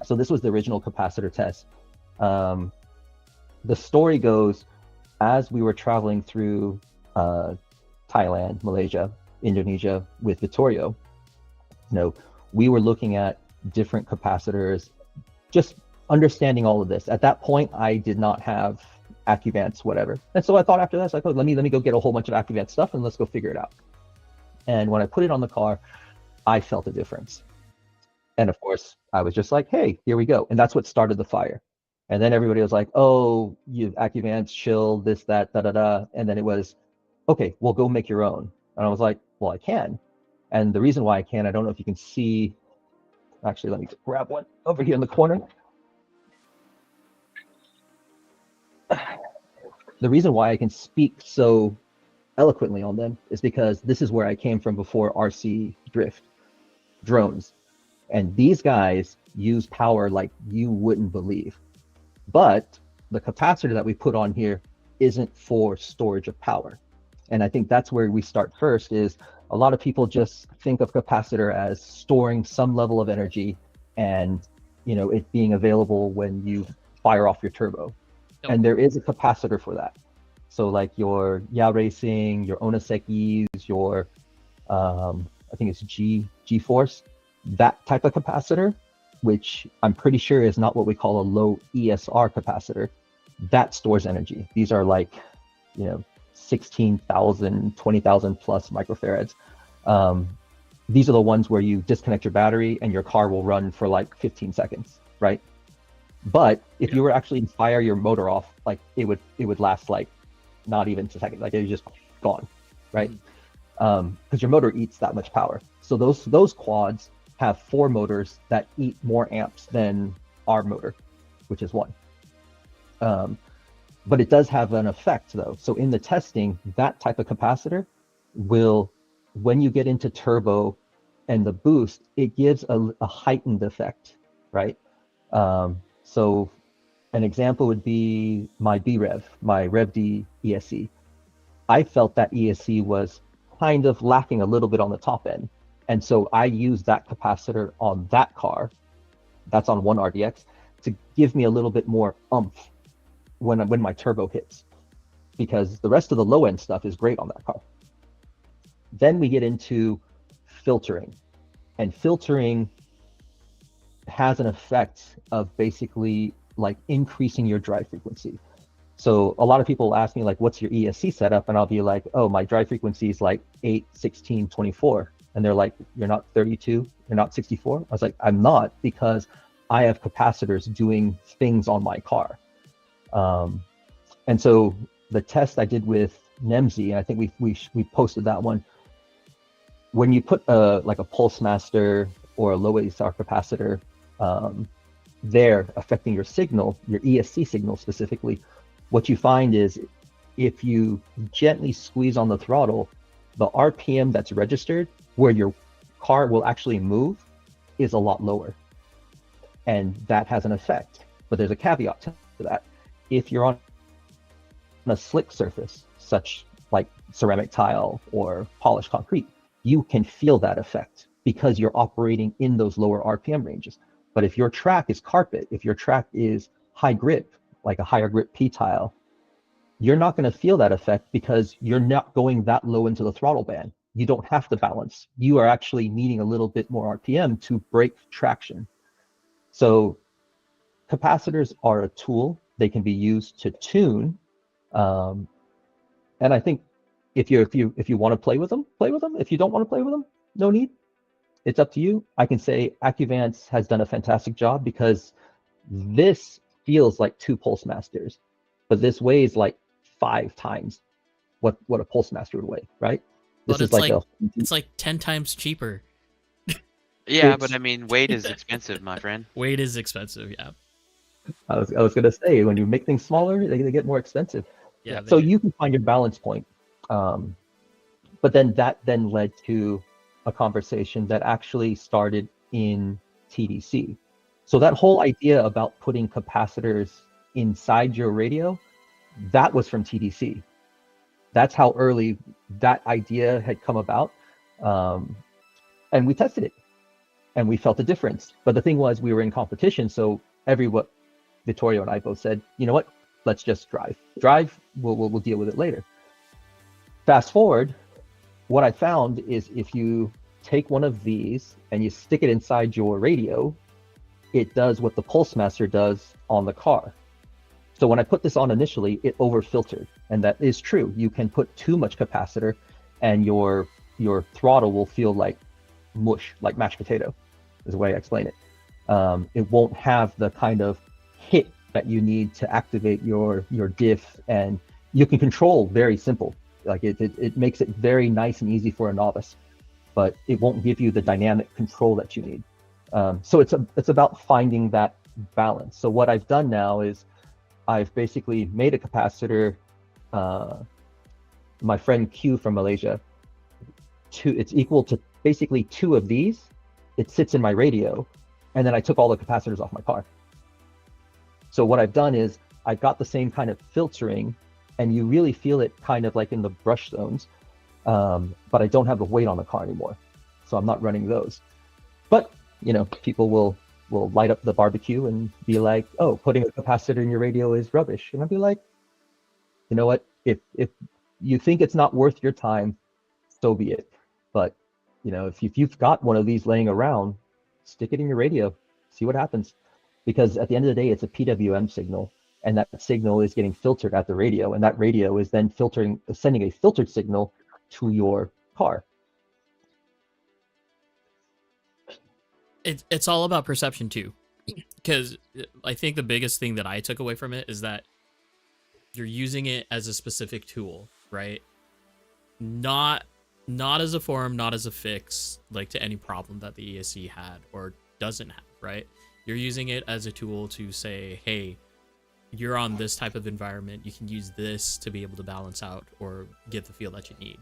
So this was the original capacitor test. The story goes, as we were traveling through Thailand, Malaysia, Indonesia with Vittorio, we were looking at different capacitors, just understanding all of this. At that point, I did not have AccuVants, whatever. And so I thought after that, I was like, oh, let me go get a whole bunch of AccuVant stuff and let's go figure it out. And when I put it on the car, I felt a difference. And of course, I was just like, hey, here we go. And that's what started the fire. And then everybody was like, oh, you AccuVants, chill, this, that, da-da-da. And then it was, okay, well, go make your own. And I was like, well, I can. And the reason why I can, I don't know if you can see, actually, let me grab one over here in the corner. The reason why I can speak so eloquently on them is because this is where I came from before RC drift, drones. And these guys use power like you wouldn't believe. But the capacitor that we put on here isn't for storage of power. And I think that's where we start first, is a lot of people just think of capacitor as storing some level of energy and, it being available when you fire off your turbo. Yep. And there is a capacitor for that. So like your Racing, your Onasekis, your, I think it's G-Force, that type of capacitor, which I'm pretty sure is not what we call a low ESR capacitor, that stores energy. These are like, 16,000, 20,000 plus microfarads. These are the ones where you disconnect your battery and your car will run for like 15 seconds, right? But if you were actually to fire your motor off, like it would last like not even a second, like it was just gone, right? Because your motor eats that much power. So those quads have 4 motors that eat more amps than our motor, which is 1. But it does have an effect though. So in the testing, that type of capacitor will, when you get into turbo and the boost, it gives a heightened effect, right? So an example would be my B-Rev, my Rev-D ESC. I felt that ESC was kind of lacking a little bit on the top end. And so I used that capacitor on that car, that's on one RDX, to give me a little bit more oomph when my turbo hits, because the rest of the low end stuff is great on that car. Then we get into filtering, and filtering has an effect of basically like increasing your drive frequency. So a lot of people ask me like, what's your ESC setup? And I'll be like, oh, my drive frequency is like 8, 16, 24. And they're like, you're not 32, you're not 64. I was like, I'm not, because I have capacitors doing things on my car. And so the test I did with NEMSI, and I think we posted that one. When you put like a Pulse Master or a low ASR capacitor there affecting your signal, your ESC signal specifically, what you find is if you gently squeeze on the throttle, the RPM that's registered where your car will actually move is a lot lower. And that has an effect. But there's a caveat to that. If you're on a slick surface, such like ceramic tile or polished concrete, you can feel that effect because you're operating in those lower RPM ranges. But if your track is carpet, if your track is high grip, like a higher grip P-tile, you're not going to feel that effect because you're not going that low into the throttle band. You don't have to balance. You are actually needing a little bit more RPM to break traction. So capacitors are a tool. They can be used to tune. And I think if you want to play with them, play with them. If you don't want to play with them, no need. It's up to you. I can say Accuvance has done a fantastic job because this feels like 2 Pulse Masters, but this weighs like 5 times what a Pulse Master would weigh, right? This But is like it's like 10 times cheaper. Yeah, but I mean, weight is expensive, my friend. Weight is expensive, yeah. I was gonna say, when you make things smaller, they get more expensive. Yeah. So you can find your balance point. But then that led to a conversation that actually started in TDC. So that whole idea about putting capacitors inside your radio, that was from TDC. That's how early that idea had come about. And we tested it and we felt a difference. But the thing was, we were in competition. So what Vittorio and I both said, you know what, let's just drive. We'll deal with it later. Fast forward, what I found is if you take one of these and you stick it inside your radio, it does what the Pulse Master does on the car. So when I put this on initially, it over filtered, and that is true. You can put too much capacitor and your throttle will feel like mush, like mashed potato, is the way I explain it. It won't have the kind of hit that you need to activate your diff, and you can control very simple. Like it makes it very nice and easy for a novice, but it won't give you the dynamic control that you need. So it's about finding that balance. So what I've done now is I've basically made a capacitor. My friend Q from Malaysia, it's equal to basically 2 of these. It sits in my radio, and then I took all the capacitors off my car. So what I've done is I got the same kind of filtering, and you really feel it kind of like in the brush zones, but I don't have the weight on the car anymore, so I'm not running those. But people will light up the barbecue and be like, oh, putting a capacitor in your radio is rubbish, and I'll be like, you know what, if you think it's not worth your time, so be it. But if you've got one of these laying around, stick it in your radio, see what happens. Because at the end of the day, it's a PWM signal, and that signal is getting filtered at the radio, and that radio is then sending a filtered signal to your car. It's all about perception too, because I think the biggest thing that I took away from it is that you're using it as a specific tool, right? Not as a forum, not as a fix, like to any problem that the ESC had or doesn't have, right? You're using it as a tool to say, hey, you're on this type of environment. You can use this to be able to balance out or get the feel that you need.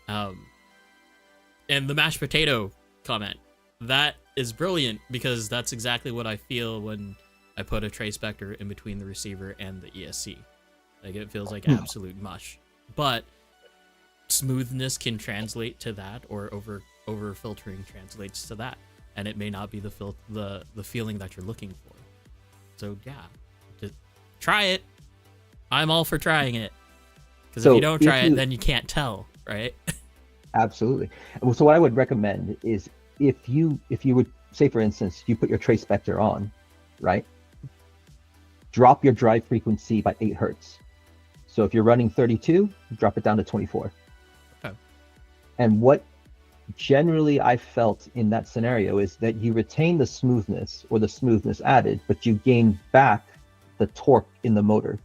And the mashed potato comment, that is brilliant, because that's exactly what I feel when I put a trace vector in between the receiver and the ESC. Like, it feels like absolute mush. But smoothness can translate to that, or over filtering translates to that, and it may not be the feeling that you're looking for. So yeah, just try it. I'm all for trying it, because if you don't try it, then you can't tell, right? Absolutely. So what I would recommend is if you would say, for instance, you put your trace vector on, right? Drop your drive frequency by 8 hertz. So if you're running 32, drop it down to 24. Okay. And what generally I felt in that scenario is that you retain the smoothness, or the smoothness added, but you gain back the torque in the motor.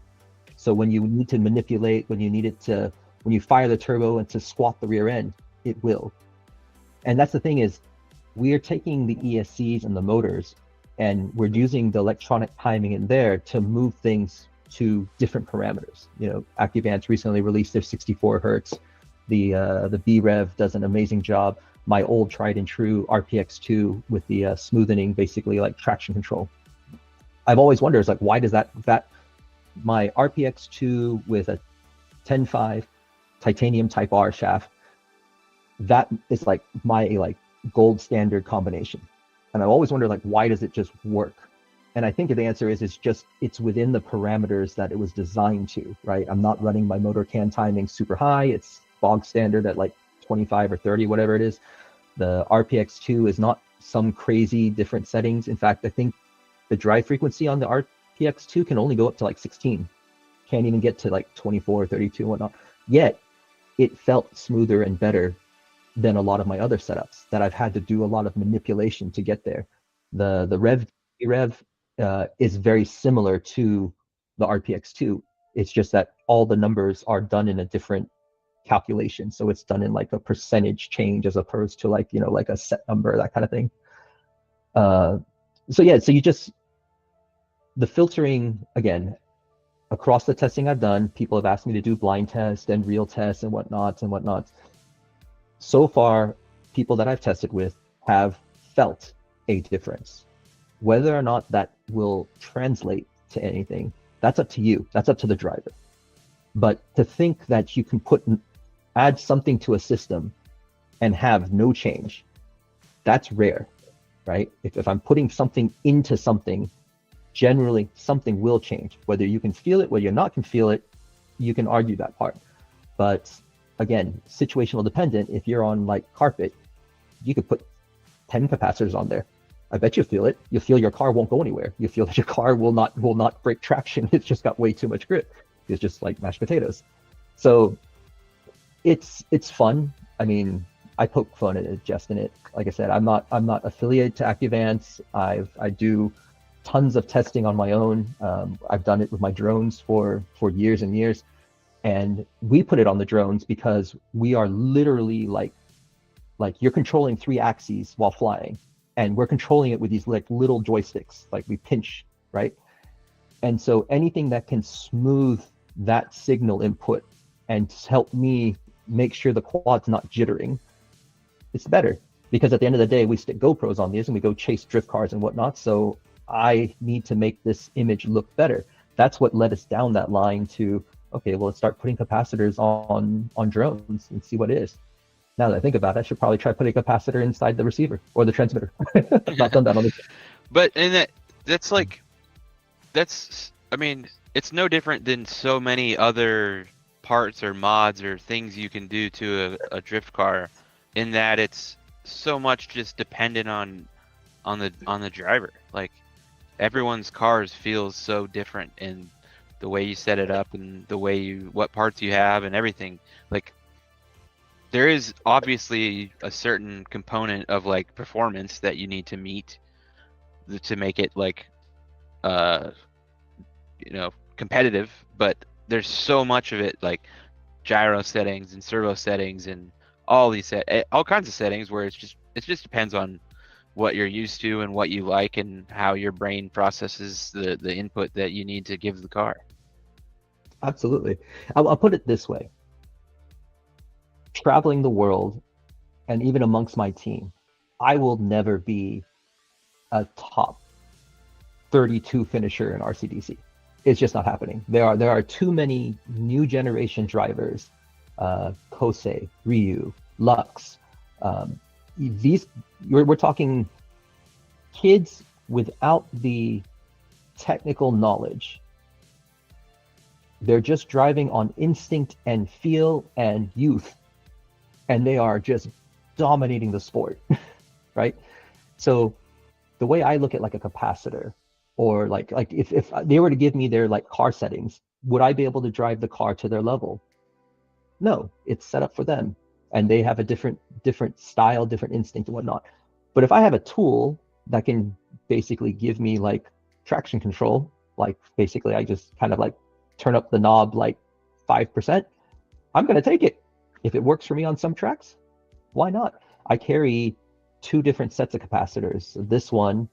So when you need to manipulate, when you fire the turbo and to squat the rear end, it will. And that's the thing, is we are taking the ESCs and the motors, and we're using the electronic timing in there to move things to different parameters. Accuvance recently released their 64 hertz. The B-Rev does an amazing job. My old tried and true RPX2 with the smoothing, basically like traction control. I've always wondered, like, why does that my RPX2 with a 10.5 titanium type R shaft, that is like my gold standard combination. And I always wonder, like, why does it just work? And I think the answer is it's within the parameters that it was designed to, right? I'm not running my motor can timing super high. It's bog standard at like 25 or 30, whatever it is. The RPX2 is not some crazy different settings. In fact, I think the drive frequency on the RPX2 can only go up to like 16. Can't even get to like 24 or 32 and whatnot. Yet it felt smoother and better than a lot of my other setups that I've had to do a lot of manipulation to get there. The rev is very similar to the RPX2. It's just that all the numbers are done in a different calculation. So it's done in like a percentage change as opposed to like, like a set number, that kind of thing. So the filtering, again, across the testing I've done, people have asked me to do blind tests and real tests and whatnot. So far, people that I've tested with have felt a difference. Whether or not that will translate to anything, that's up to you. That's up to the driver. But to think that you can add something to a system and have no change, that's rare, right? If I'm putting something into something, generally something will change. Whether you can feel it, whether you're not can feel it, you can argue that part. But again, situational dependent. If you're on like carpet, you could put 10 capacitors on there. I bet you feel it. You'll feel your car won't go anywhere. You feel that your car will not break traction. It's just got way too much grip. It's just like mashed potatoes. So it's fun. I mean, I poke fun at it, jest in it. Like I said, I'm not affiliated to Accuvance. I do tons of testing on my own. I've done it with my drones for years and years. And we put it on the drones because we are literally like you're controlling 3 axes while flying, and we're controlling it with these like little joysticks, like we pinch, right? And so anything that can smooth that signal input and help me make sure the quad's not jittering, it's better. Because at the end of the day, we stick GoPros on these and we go chase drift cars and whatnot. So I need to make this image look better. That's what led us down that line to, okay, well, let's start putting capacitors on drones and see what it is. Now that I think about it, I should probably try putting a capacitor inside the receiver or the transmitter. I've not done that on this. But I mean, it's no different than so many other parts or mods or things you can do to a drift car, in that it's so much just dependent on the driver. Like, everyone's cars feels so different in the way you set it up and the way what parts you have and everything. Like, there is obviously a certain component of like performance that you need to meet to make it like competitive, but there's so much of it, like gyro settings and servo settings and all kinds of settings, where it just depends on what you're used to and what you like and how your brain processes the input that you need to give the car. Absolutely. I'll put it this way. Traveling the world, and even amongst my team, I will never be a top 32 finisher in RCDC. It's just not happening. There are too many new generation drivers, Kosei, Ryu, Lux. We're talking kids without the technical knowledge. They're just driving on instinct and feel and youth, and they are just dominating the sport, right? So the way I look at like a capacitor, or like if they were to give me their like car settings, would I be able to drive the car to their level? No, it's set up for them, and they have a different style, different instinct and whatnot. But if I have a tool that can basically give me like traction control, like basically I just kind of like turn up the knob like 5%, I'm going to take it. If it works for me on some tracks, why not? I carry 2 different sets of capacitors, this one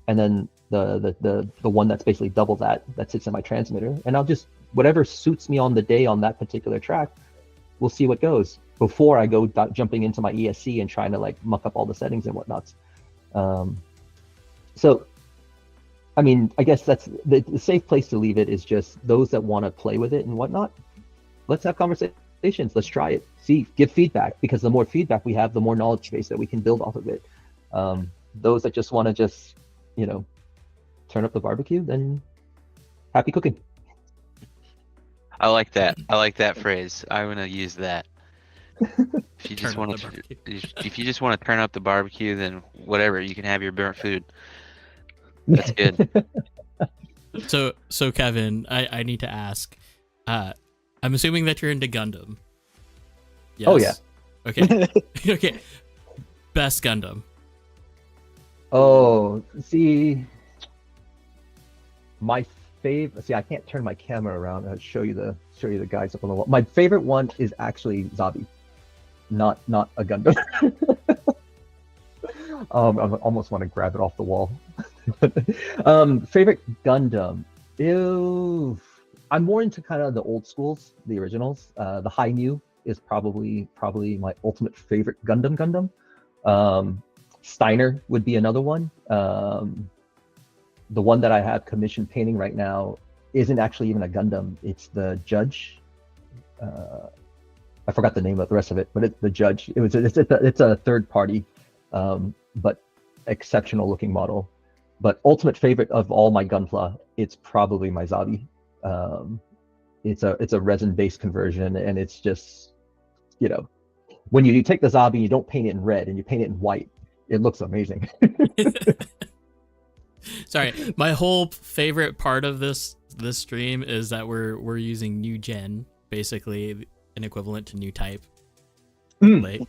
and then the one that's basically double that sits in my transmitter, and I'll just, whatever suits me on the day on that particular track, we'll see what goes before I go jumping into my ESC and trying to like muck up all the settings and whatnots. So I mean, I guess that's the safe place to leave it, is just those that want to play with it and whatnot. Let's have conversations stations. Let's try it. See, give feedback, because the more feedback we have, the more knowledge base that we can build off of it. Those that just want to turn up the barbecue, then happy cooking. I like that. I like that phrase. I'm gonna use that. If you just Turn up want the to, barbecue. if you just want to turn up the barbecue, then whatever. You can have your burnt food. That's good. So Kevin, I need to ask. I'm assuming that you're into Gundam. Yes? Oh, yeah. Okay. Okay. Best Gundam. Oh, see, my favorite. See, I can't turn my camera around and show you the guys up on the wall. My favorite one is actually Zabi, not a Gundam. I almost want to grab it off the wall. Favorite Gundam. Ew. I'm more into kind of the old schools, the originals. The High New is probably my ultimate favorite Gundam. Steiner would be another one. The one that I have commissioned painting right now isn't actually even a Gundam. It's the Judge. I forgot the name of the rest of it, but it's the Judge. It's a third party, but exceptional looking model. But ultimate favorite of all my Gunpla, it's probably my Zabi. It's a resin based conversion, and it's just, when you take the Zabi, you don't paint it in red and you paint it in white, it looks amazing. Sorry, my whole favorite part of this stream is that we're using new gen, basically an equivalent to new type. Like,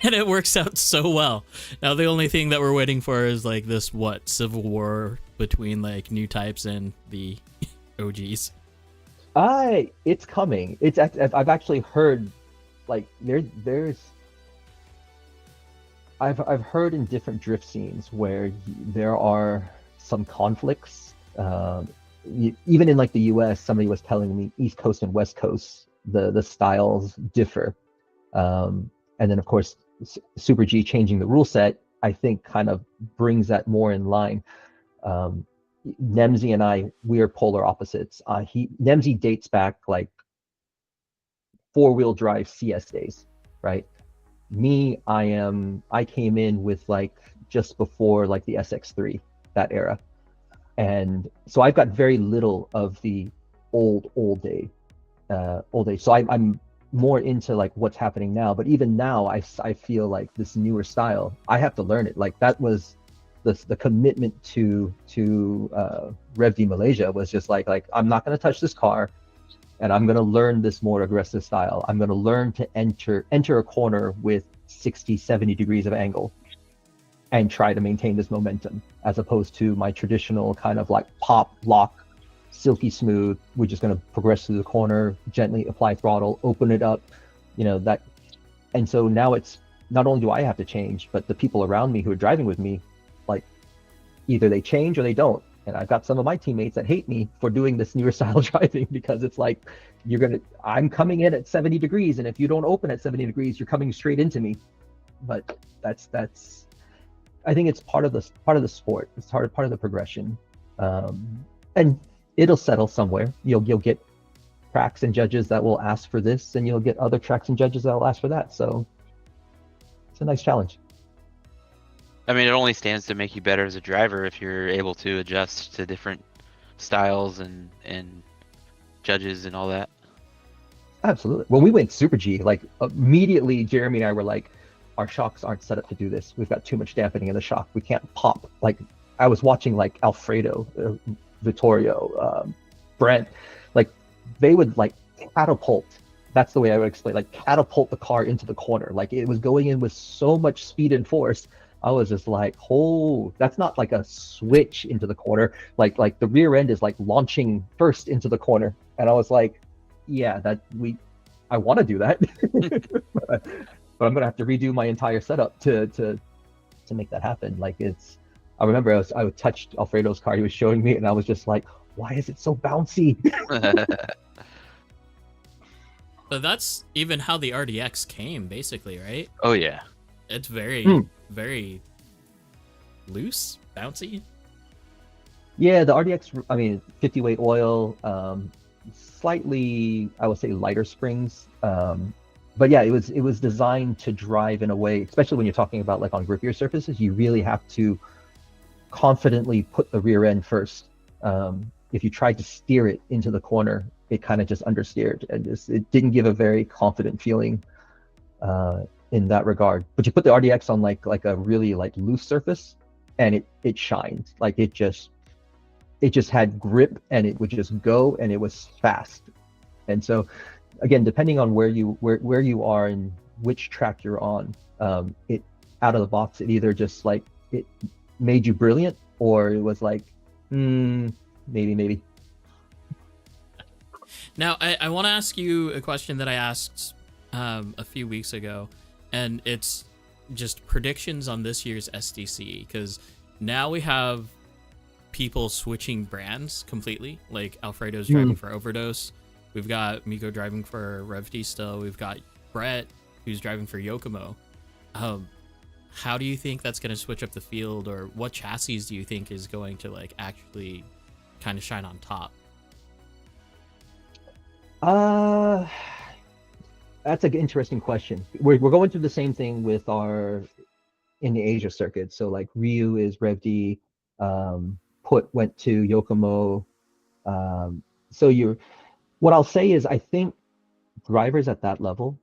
and it works out so well. Now the only thing that we're waiting for is like this civil war between like new types and the OGs. It's coming. I've actually heard, like, I've heard in different drift scenes where there are some conflicts. Even in like the US, somebody was telling me East Coast and West Coast, the styles differ. And then of course, Super G changing the rule set, I think kind of brings that more in line. Nemzi and I, we are polar opposites. Nemzi dates back like 4-wheel drive CS days, right? Me, I came in with like just before like the SX3, that era. And so I've got very little of the old day. So I'm more into like what's happening now. But even now, I feel like this newer style, I have to learn it. Like that was the commitment to Rev D Malaysia was just like I'm not going to touch this car, and I'm going to learn this more aggressive style. I'm going to learn to enter a corner with 60-70 degrees of angle and try to maintain this momentum, as opposed to my traditional kind of like pop, lock, silky smooth. We're just going to progress through the corner, gently apply throttle, open it up, that. And so now it's not only do I have to change, but the people around me who are driving with me, like either they change or they don't. And I've got some of my teammates that hate me for doing this newer style driving, because it's like I'm coming in at 70 degrees, and if you don't open at 70 degrees, you're coming straight into me. But that's I think it's part of the sport. It's part of the progression, and it'll settle somewhere. You'll get tracks and judges that will ask for this, and you'll get other tracks and judges that will ask for that. So it's a nice challenge. I mean, it only stands to make you better as a driver if you're able to adjust to different styles and judges and all that. Absolutely. When we went Super G, like immediately Jeremy and I were like, our shocks aren't set up to do this. We've got too much dampening in the shock. We can't pop. Like I was watching like Alfredo, Vittorio, Brent, like they would like catapult. That's the way I would explain, like catapult the car into the corner. Like it was going in with so much speed and force. I was just like, oh, that's not like a switch into the corner. Like the rear end is like launching first into the corner. And I was like, yeah, I want to do that. but I'm gonna have to redo my entire setup to make that happen. Like I remember I would touch Alfredo's car he was showing me, and I was just like, why is it so bouncy? But that's even how the RDX came, basically, right? Oh yeah. It's very, very loose, bouncy. Yeah, the RDX, I mean, 50 weight oil, slightly, I would say, lighter springs. But yeah, it was designed to drive in a way, especially when you're talking about like on grippier surfaces, you really have to confidently put the rear end first. If you tried to steer it into the corner, it kind of just understeered, and it didn't give a very confident feeling in that regard. But you put the RDX on like a really like loose surface, and it shined. Like it just had grip, and it would just go, and it was fast. And so again, depending on where you are and which track you're on, it out of the box, it either just like it made you brilliant, or it was like maybe. Now, I want to ask you a question that I asked a few weeks ago, and it's just predictions on this year's SDC, because now we have people switching brands completely. Like Alfredo's driving for Overdose. We've got Miko driving for RevD still. We've got Brett, who's driving for Yokomo. How do you think that's going to switch up the field, or what chassis do you think is going to like actually kind of shine on top? That's an interesting question. We're going through the same thing with our in the Asia circuit. So like Ryu is RevD, Put went to Yokomo. So what I'll say is, I think drivers at that level,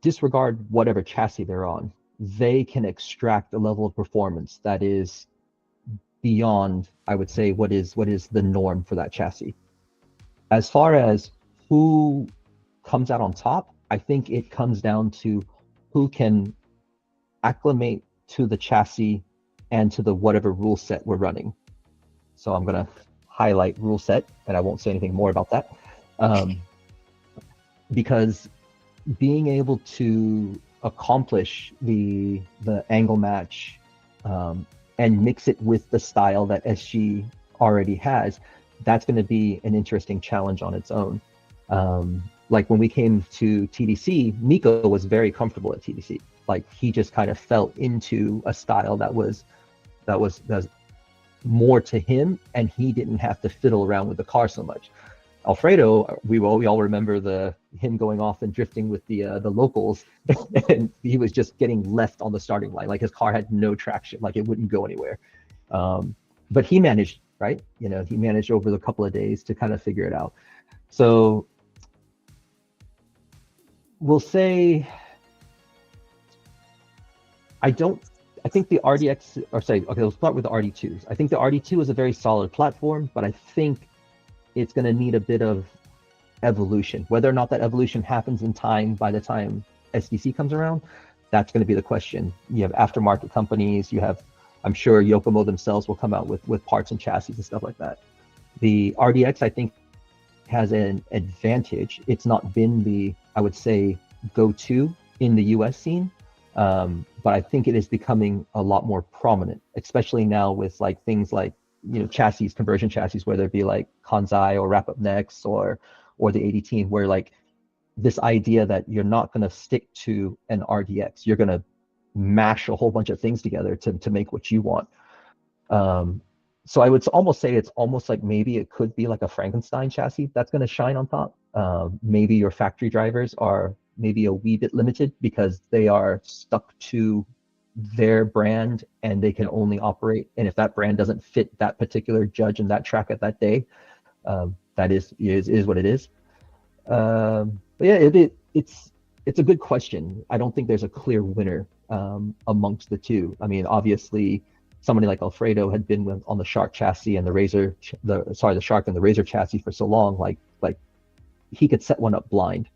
disregard whatever chassis they're on, they can extract a level of performance that is beyond, I would say, what is the norm for that chassis. As far as who comes out on top, I think it comes down to who can acclimate to the chassis and to the whatever rule set we're running. So I'm gonna highlight rule set, and I won't say anything more about that, because being able to accomplish the angle match and mix it with the style that SG already has, that's going to be an interesting challenge on its own. Like when we came to TDC, Miko was very comfortable at TDC. Like he just kind of fell into a style that was more to him, and he didn't have to fiddle around with the car so much. Alfredo, we all remember him going off and drifting with the locals, and he was just getting left on the starting line. Like his car had no traction, like it wouldn't go anywhere. But he managed, right? You know, he managed over the couple of days to kind of figure it out. So we'll say, I think the RDX, or say, okay, let's start with the RD2s. I think the RD2 is a very solid platform, but I think it's going to need a bit of evolution. Whether or not that evolution happens in time, by the time SDC comes around, that's going to be the question. You have aftermarket companies, you have, I'm sure Yokomo themselves will come out with parts and chassis and stuff like that. The RDX, I think, has an advantage. It's not been the, I would say, go-to in the US scene, but I think it is becoming a lot more prominent, especially now with like things like, you know, chassis, conversion chassis, whether it be like Kanzai or Wrap Up Next or the 80 team, where like this idea that you're not going to stick to an RDX, you're going to mash a whole bunch of things together to make what you want. So I would almost say it's almost like maybe it could be like a Frankenstein chassis that's going to shine on top. Maybe your factory drivers are maybe a wee bit limited because they are stuck to their brand and they can only operate. And if that brand doesn't fit that particular judge and that track at that day, that is what it is. But yeah, it's a good question. I don't think there's a clear winner amongst the two. I mean, obviously, somebody like Alfredo had been on the Shark chassis and the Shark and the Razor chassis for so long, like he could set one up blind,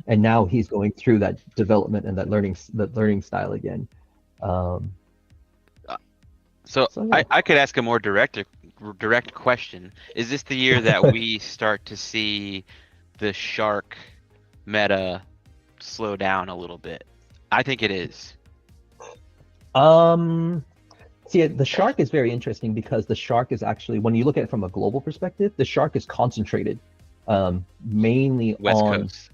and now he's going through that development and that learning style again. So yeah. I could ask a more direct question. Is this the year that we start to see the Shark meta slow down a little bit? I think it is. See, the Shark is very interesting because the Shark is actually, when you look at it from a global perspective, the Shark is concentrated mainly West on Coast.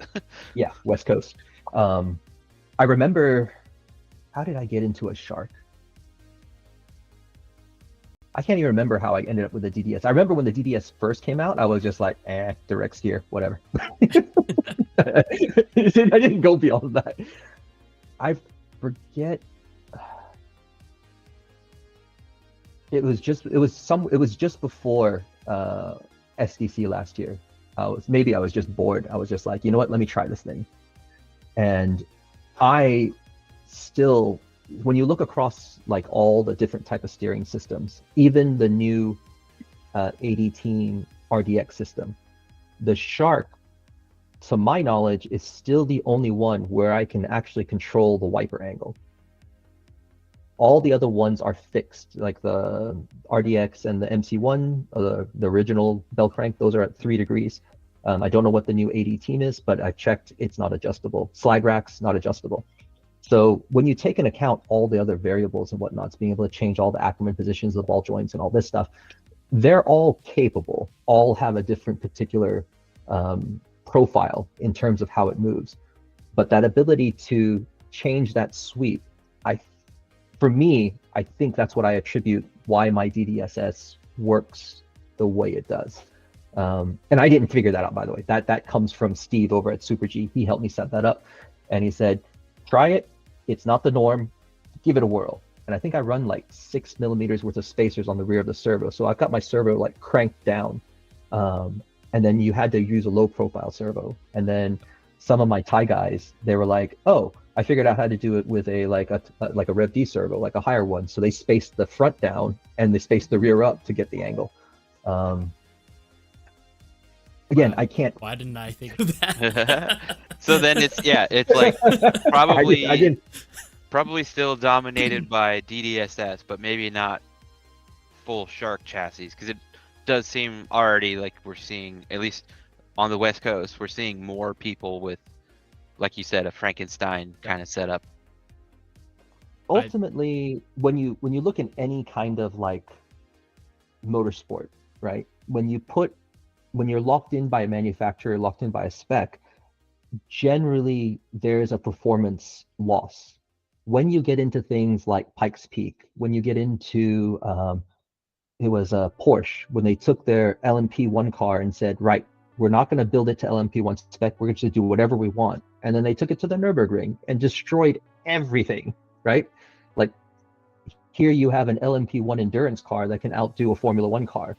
Yeah, West Coast. I remember, how did I get into a Shark? I can't even remember how I ended up with the DDS. I remember when the DDS first came out, I was just like, direct steer, whatever. I didn't go beyond that. I forget. It was just before SDC last year. I was just bored. I was just like, you know what? Let me try this thing. And I still, when you look across like all the different type of steering systems, even the new 80 RDX system, the Shark, to my knowledge, is still the only one where I can actually control the wiper angle. All the other ones are fixed, like the RDX and the MC1, the original bell crank, those are at 3 degrees. I don't know what the new 80 is, but I checked, it's not adjustable. Slide racks, not adjustable. So when you take into account all the other variables and whatnots, being able to change all the Ackerman positions, the ball joints, and all this stuff, they're all capable, all have a different particular profile in terms of how it moves. But that ability to change that sweep, for me, I think that's what I attribute why my DDSS works the way it does. And I didn't figure that out, by the way. That comes from Steve over at Super G. He helped me set that up. And he said, try it. It's not the norm. Give it a whirl. And I think I run like 6 millimeters worth of spacers on the rear of the servo. So I've got my servo like cranked down. And then you had to use a low profile servo. And then some of my Thai guys, they were like, oh, I figured out how to do it with a Rev D servo, like a higher one. So they spaced the front down and they spaced the rear up to get the angle. Again, I can't. Why didn't I think of that? So then it's like probably I didn't. Probably still dominated by DDSS, but maybe not full Shark chassis, because it does seem already like we're seeing, at least on the West Coast, we're seeing more people with, like you said, a Frankenstein kind of setup. Ultimately, when you look in any kind of like motorsport, right? When you're locked in by a manufacturer, locked in by a spec, generally there's a performance loss. When you get into things like Pikes Peak, when you get into it was a Porsche, when they took their LMP1 car and said, right, we're not going to build it to LMP1 spec, we're going to do whatever we want. And then they took it to the Nürburgring and destroyed everything, right? Like here you have an LMP1 endurance car that can outdo a Formula One car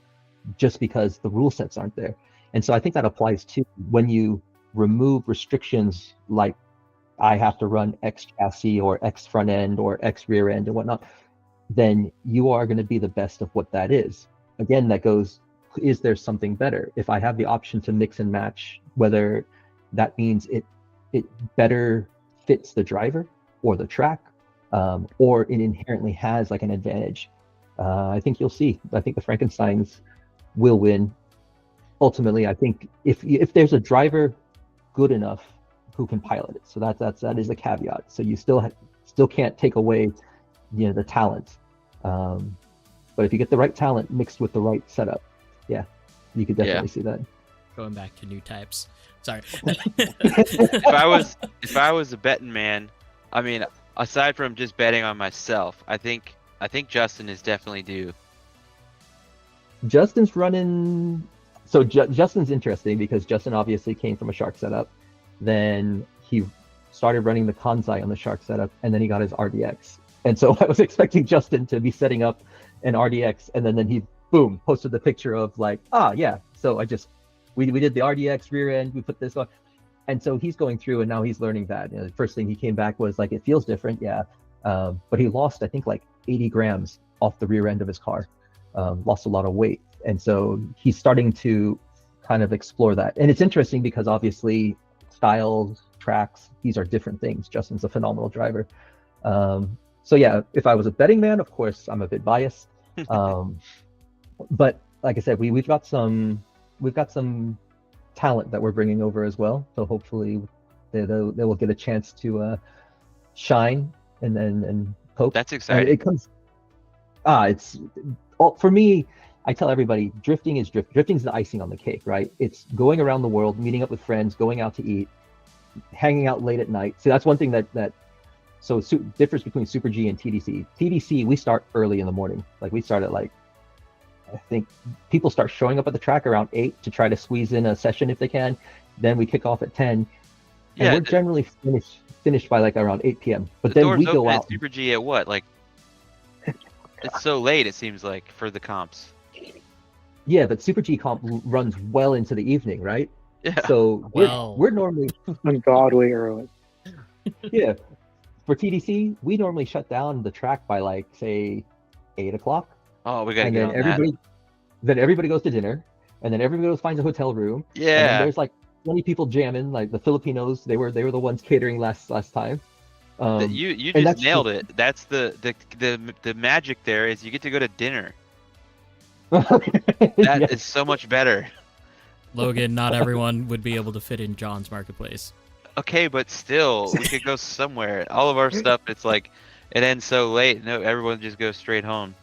just because the rule sets aren't there. And so I think that applies to when you remove restrictions like I have to run X chassis or X front end or X rear end and whatnot, then you are going to be the best of what that is. Again, that goes, is there something better? If I have the option to mix and match, whether that means it better fits the driver or the track, or it inherently has like an advantage, I think you'll see. I think the Frankensteins will win. Ultimately, I think if there's a driver good enough who can pilot it, so that is a caveat. So you still can't take away, the talent. But if you get the right talent mixed with the right setup, yeah, you could definitely see that. Going back to new types. Sorry. If I was a betting man, I mean, aside from just betting on myself, I think Justin is definitely due. Justin's running. So Justin's interesting because Justin obviously came from a Shark setup. Then he started running the Kansai on the Shark setup, and then he got his RDX. And so I was expecting Justin to be setting up an RDX, and then he boom posted the picture of like, yeah. So we did the RDX rear end, we put this on, and so he's going through and now he's learning that. The first thing he came back was like, it feels different, yeah. But he lost I think like 80 grams off the rear end of his car, lost a lot of weight, and so he's starting to kind of explore that. And it's interesting because obviously styles, tracks, these are different things. Justin's a phenomenal driver. So yeah, if I was a betting man, of course, I'm a bit biased. But like I said, we've got some talent that we're bringing over as well. So hopefully they will get a chance to shine and poke. That's exciting. It comes. It's for me. I tell everybody, drifting is drifting's the icing on the cake, right? It's going around the world, meeting up with friends, going out to eat, hanging out late at night. So that's one thing that differs between Super G and TDC. TDC, we start early in the morning. Like we start at like I think people start showing up at the track around 8 to try to squeeze in a session if they can. Then we kick off at 10, and Yeah, we're generally finished by like around 8 p.m. But the then doors we go open at out. Super G at what? Like, it's so late, it seems like, for the comps. Yeah, but Super G comp runs well into the evening, right? Yeah. So Well. we're normally Ungodly early. yeah. For TDC, we normally shut down the track by like say 8 o'clock, Oh, we gotta and get then on that. everybody goes to dinner, and then everybody goes finds a hotel room, and then Yeah. there's like 20 people jamming. Like the Filipinos, they were the ones catering last time. You and just that's nailed it. That's the magic there is you get to go to dinner. That Yeah. is so much better. Logan, not everyone would be able to fit in John's marketplace. Okay, but still, we could go somewhere. All of our stuff, it's like, it ends so late. No, everyone just goes straight home.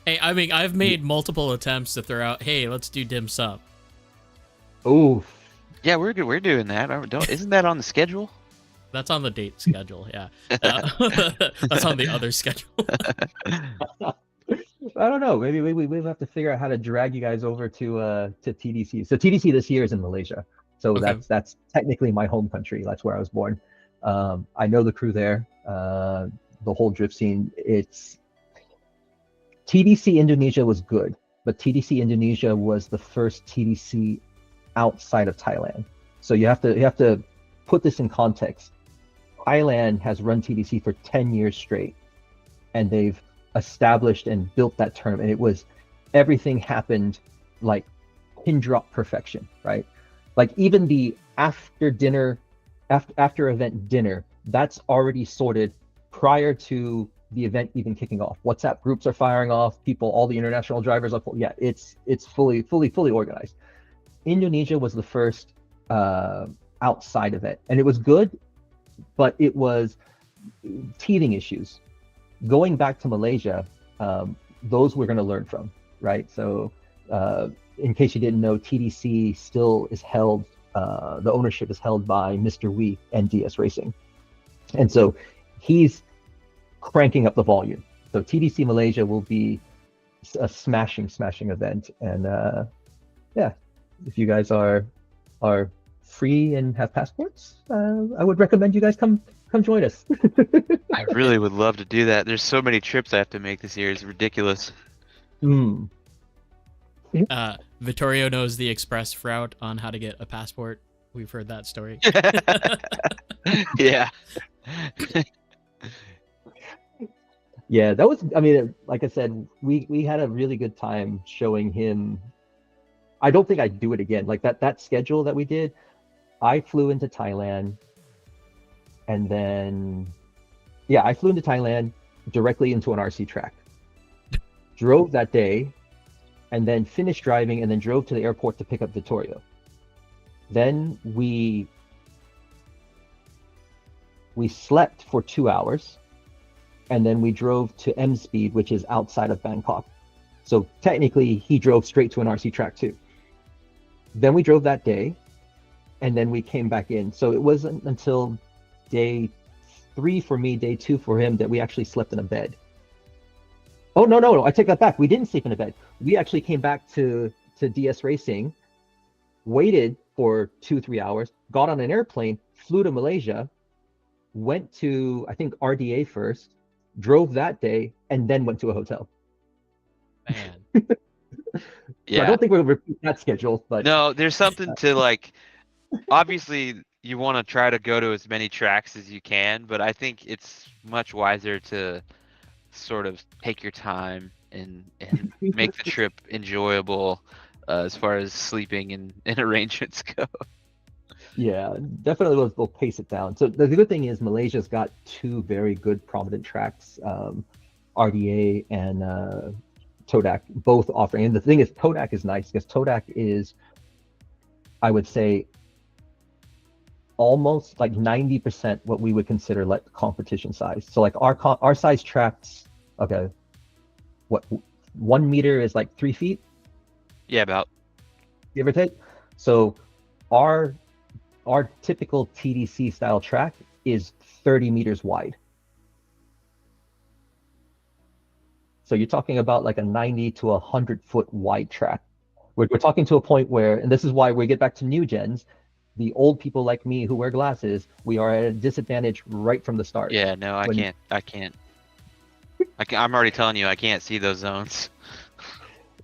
Hey, I mean, I've made multiple attempts to throw out, hey, let's do dim sum. Ooh. Yeah, we're good. We're doing that. Isn't that on the schedule? That's on the date schedule, yeah. That's on the other schedule. I don't know. Maybe we have to figure out how to drag you guys over to TDC. So TDC this year is in Malaysia. So Okay. that's technically my home country. That's where I was born. I know the crew there. The whole drift scene. It's TDC Indonesia was good, but TDC Indonesia was the first TDC outside of Thailand. So you have to put this in context. Thailand has run TDC for 10 years straight, and they've established and built that tournament. It was everything happened like pin drop perfection, right? Like even the after event dinner, that's already sorted prior to the event even kicking off. WhatsApp groups are firing off. People, all the international drivers are yeah, it's fully organized. Indonesia was the first outside event, and it was good, but it was teething issues. Going back to Malaysia, those we're going to learn from, right? So in case you didn't know, TDC still is held, the ownership is held by Mr. Wee and DS Racing. And so he's cranking up the volume. So TDC Malaysia will be a smashing event. And yeah, if you guys are free and have passports, I would recommend you guys come join us. I really would love to do that. There's so many trips I have to make this year. It's ridiculous. Vittorio knows the express route on how to get a passport. We've heard that story. Yeah. Yeah, that was, I mean, like I said, we had a really good time showing him. I don't think I'd do it again. Like that schedule that we did, I flew into Thailand, and then, yeah, I flew into Thailand directly into an RC track. Drove that day, and then finished driving, and then drove to the airport to pick up Vittorio. Then we slept for 2 hours, and then we drove to M Speed, which is outside of Bangkok. So technically, he drove straight to an RC track too. Then we drove that day, and then we came back in. So it wasn't until day 3 for me, day 2 for him, that we actually slept in a bed. Oh, no, I take that back. We didn't sleep in a bed. We actually came back to DS Racing, waited for 2-3 hours, got on an airplane, flew to Malaysia, went to, I think, RDA first, drove that day, and then went to a hotel. Man. So I don't think we'll repeat that schedule, but No, there's something to like, obviously you want to try to go to as many tracks as you can, but I think it's much wiser to sort of take your time and make the trip enjoyable as far as sleeping and arrangements go. yeah, definitely we'll pace it down. So the good thing is Malaysia's got 2 very good prominent tracks, RDA and Todak, both offering. And the thing is, Todak is nice because Todak is, I would say, almost like 90% what we would consider like competition size. So like our size tracks, okay, what 1 meter is like 3 feet? Yeah, about. Give or take. So our typical TDC style track is 30 meters wide. So you're talking about like a 90 to 100-foot wide track. We're talking to a point where, and this is why we get back to new gens, the old people like me who wear glasses, we are at a disadvantage right from the start. Yeah, no, I When- can't. I'm already telling you, I can't see those zones.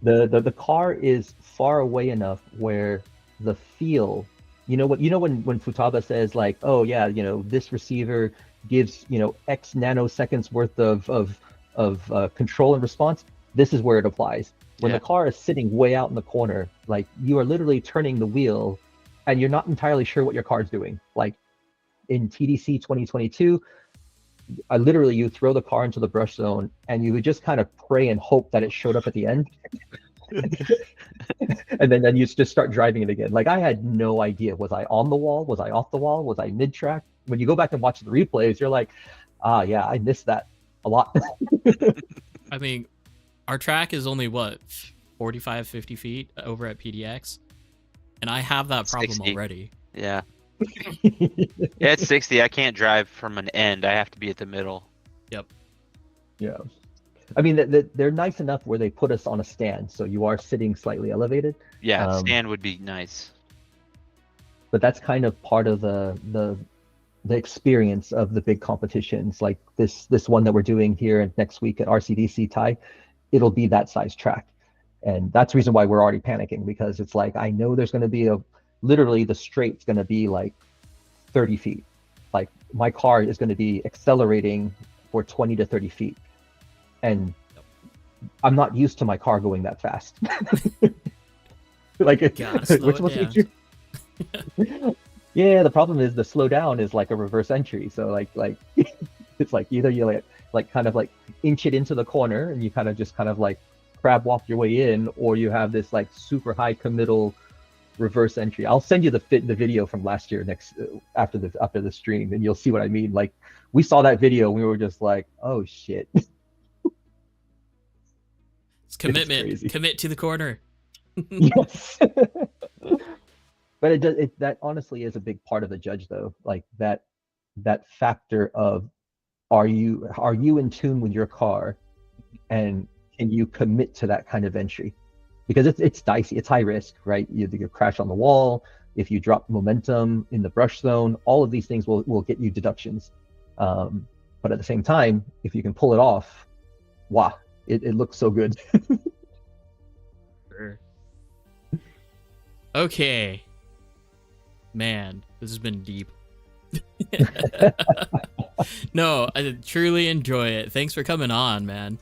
The car is far away enough where the feel, when Futaba says like, oh yeah, this receiver gives X nanoseconds worth of control and response. This is where it applies. When Yeah. the car is sitting way out in the corner, like you are literally turning the wheel, and you're not entirely sure what your car's doing. Like in TDC 2022, you throw the car into the brush zone, and you would just kind of pray and hope that it showed up at the end. And then you just start driving it again. Like I had no idea. Was I on the wall? Was I off the wall? Was I mid-track? When you go back and watch the replays, you're like, yeah, I missed that a lot. I mean, our track is only what, 45, 50 feet over at PDX, and I have that problem 60. already. Yeah. Yeah, it's 60. I can't drive from an end. I have to be at the middle. Yep. Yeah. I mean, they're nice enough where they put us on a stand, so you are sitting slightly elevated. Yeah, stand would be nice. But that's kind of part of the experience of the big competitions, like this one that we're doing here next week at RCDC Thai. It'll be that size track, and that's the reason why we're already panicking, because it's like I know there's going to be literally the straight's going to be like 30 feet. Like my car is going to be accelerating for 20 to 30 feet. And I'm not used to my car going that fast. Like, Gotta slow which it was down. Yeah, the problem is the slow down is like a reverse entry. So like it's like either you like kind of like inch it into the corner and you kind of like crab walk your way in, or you have this like super high committal reverse entry. I'll send you the video from last year after the stream, and you'll see what I mean. Like we saw that video, and we were just like, oh shit. It's commitment. crazy. Commit to the corner. Yes. But that honestly is a big part of the judge, though. Like that factor of are you in tune with your car, and can you commit to that kind of entry? Because it's dicey, it's high risk, right? You crash on the wall, if you drop momentum in the brush zone, all of these things will get you deductions. But at the same time, if you can pull it off, wow, it looks so good. Sure. Okay. Man, this has been deep. No, I truly enjoy it. Thanks for coming on, man.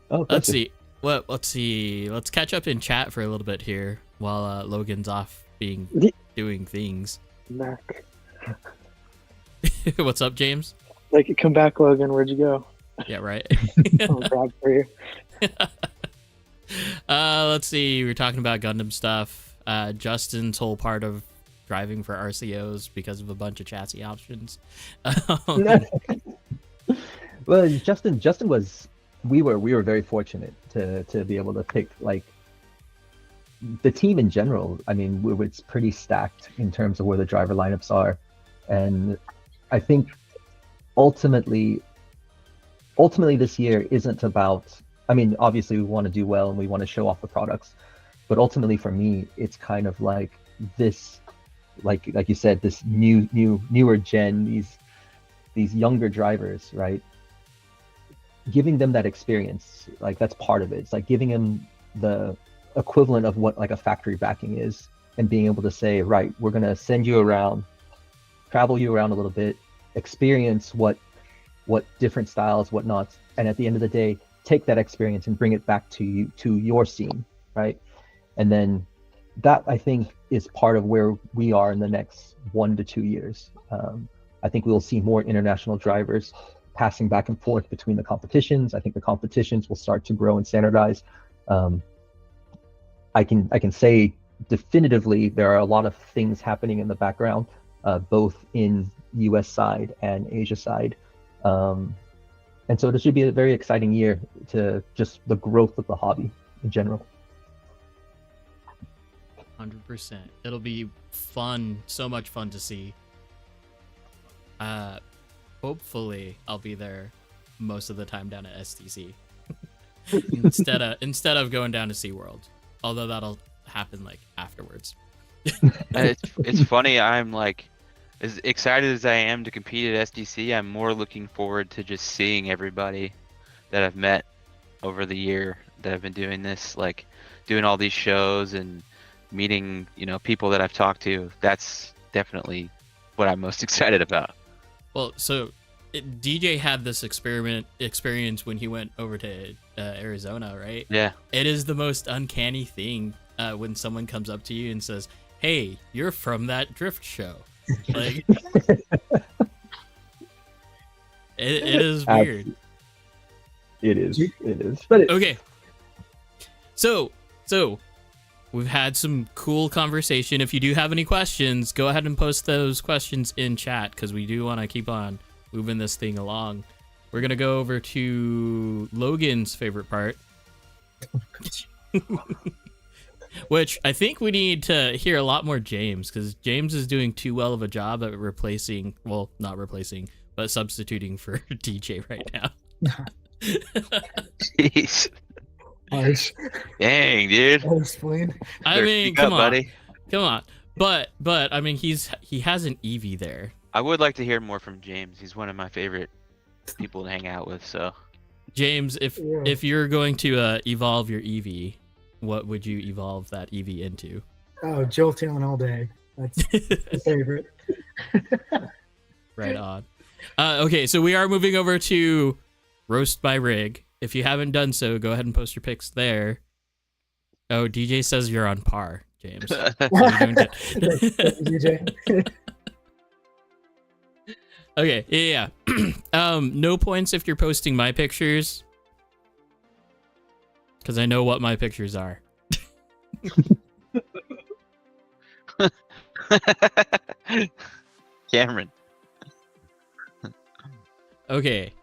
Oh, Let's see. Let's see. Let's catch up in chat for a little bit here while Logan's off doing things. Back. What's up, James? Like, come back, Logan. Where'd you go? Yeah, right. I'll grab for you. Let's see. We were talking about Gundam stuff. Justin's whole part of driving for RCOs because of a bunch of chassis options. Well, Justin was. We were very fortunate to be able to pick, like, the team in general. I mean, it's pretty stacked in terms of where the driver lineups are, and I think ultimately this year isn't about. I mean, obviously we want to do well and we want to show off the products, but ultimately for me, it's kind of like this, like you said, this newer gen, these younger drivers, right? Giving them that experience, like that's part of it. It's like giving them the equivalent of what like a factory backing is, and being able to say, right, we're gonna send you around, travel you around a little bit, experience what different styles, whatnot, and at the end of the day, take that experience and bring it back to your scene, right? And then that, I think, is part of where we are in the next 1 to 2 years. I think we'll see more international drivers passing back and forth between the competitions. I think the competitions will start to grow and standardize. I can say definitively there are a lot of things happening in the background, both in US side and Asia side. And so this should be a very exciting year to just the growth of the hobby in general. 100%. It'll be fun, so much fun to see. Hopefully I'll be there most of the time down at STC. instead of going down to SeaWorld. Although that'll happen like afterwards. It's funny. I'm like, as excited as I am to compete at SDC, I'm more looking forward to just seeing everybody that I've met over the year that I've been doing this, like doing all these shows and meeting, people that I've talked to. That's definitely what I'm most excited about. Well, so DJ had this experience when he went over to Arizona, right? Yeah. It is the most uncanny thing when someone comes up to you and says, "Hey, you're from that drift show." Like, it is weird. It is. But Okay. So we've had some cool conversation. If you do have any questions, go ahead and post those questions in chat because we do want to keep on moving this thing along. We're gonna go over to Logan's favorite part, which I think we need to hear a lot more James, because James is doing too well of a job at not replacing, but substituting for DJ right now. Jeez. Harsh. Dang, dude. I'll explain. I mean, Speak up, come on, buddy. But I mean, he has an Eevee there. I would like to hear more from James. He's one of my favorite people to hang out with. So, James, if you're going to evolve your Eevee, what would you evolve that Eevee into? Oh, Jolteon all day. That's my favorite. Right on. Okay, so we are moving over to Roast by Rig. If you haven't done so, go ahead and post your picks there. Oh, DJ says you're on par, James. So you're doing good. DJ. Okay, yeah. No points if you're posting my pictures, because I know what my pictures are. Cameron. Okay.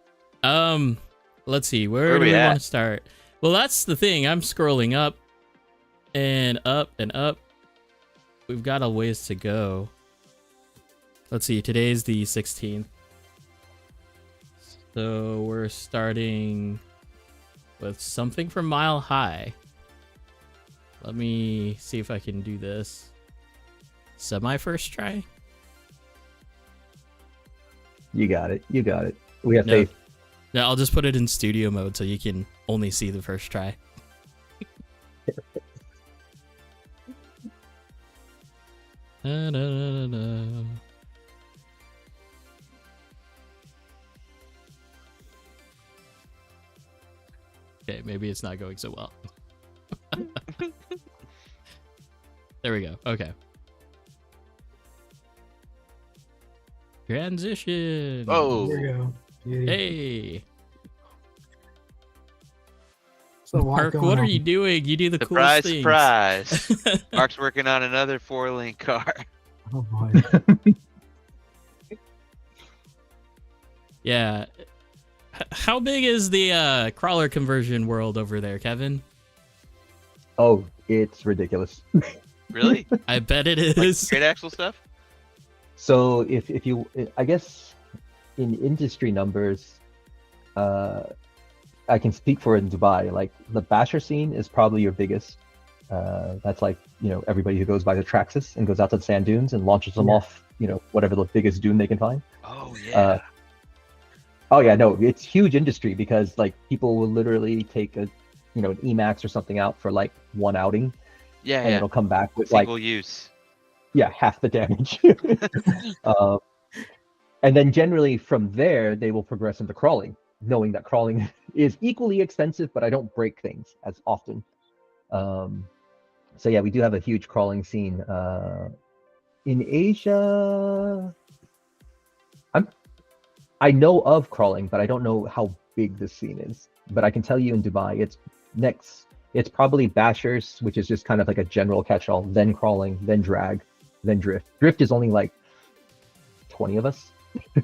Let's see. Where do we we at? want to start? Well, that's the thing. I'm scrolling up and up and up. We've got a ways to go. Let's see. Today's the 16th. So we're starting with something from Mile High. Let me see if I can do this. Semi first try? you got it. We have No. faith. No, I'll just put it in studio mode so you can only see the first try. Na, na, na, na, na. Okay, maybe it's not going so well. There we go. Okay. Transition. Oh. There we go. Beauty. Hey, So a lot Mark, going what are on. you doing? You do the Surprise, coolest surprise. things. Mark's working on another 4-lane car. Oh boy. Yeah. How big is the crawler conversion world over there, Kevin? Oh, it's ridiculous. Really? I bet it Like is. straight axle stuff? So if you, I guess in industry numbers, I can speak for in Dubai. Like the basher scene is probably your biggest. That's like, everybody who goes by the Traxxas and goes out to the sand dunes and launches them off, whatever the biggest dune they can find. Oh, yeah. Oh yeah, no, it's huge industry because like people will literally take an Emax or something out for like one outing, yeah, and yeah. it'll come back with Single like use. half the damage. And then generally from there they will progress into crawling, knowing that crawling is equally expensive, but I don't break things as often. So yeah, we do have a huge crawling scene. In Asia, I know of crawling, but I don't know how big the scene is. But I can tell you in Dubai, it's probably bashers, which is just kind of like a general catch-all, then crawling, then drag, then drift. Drift is only like 20 of us.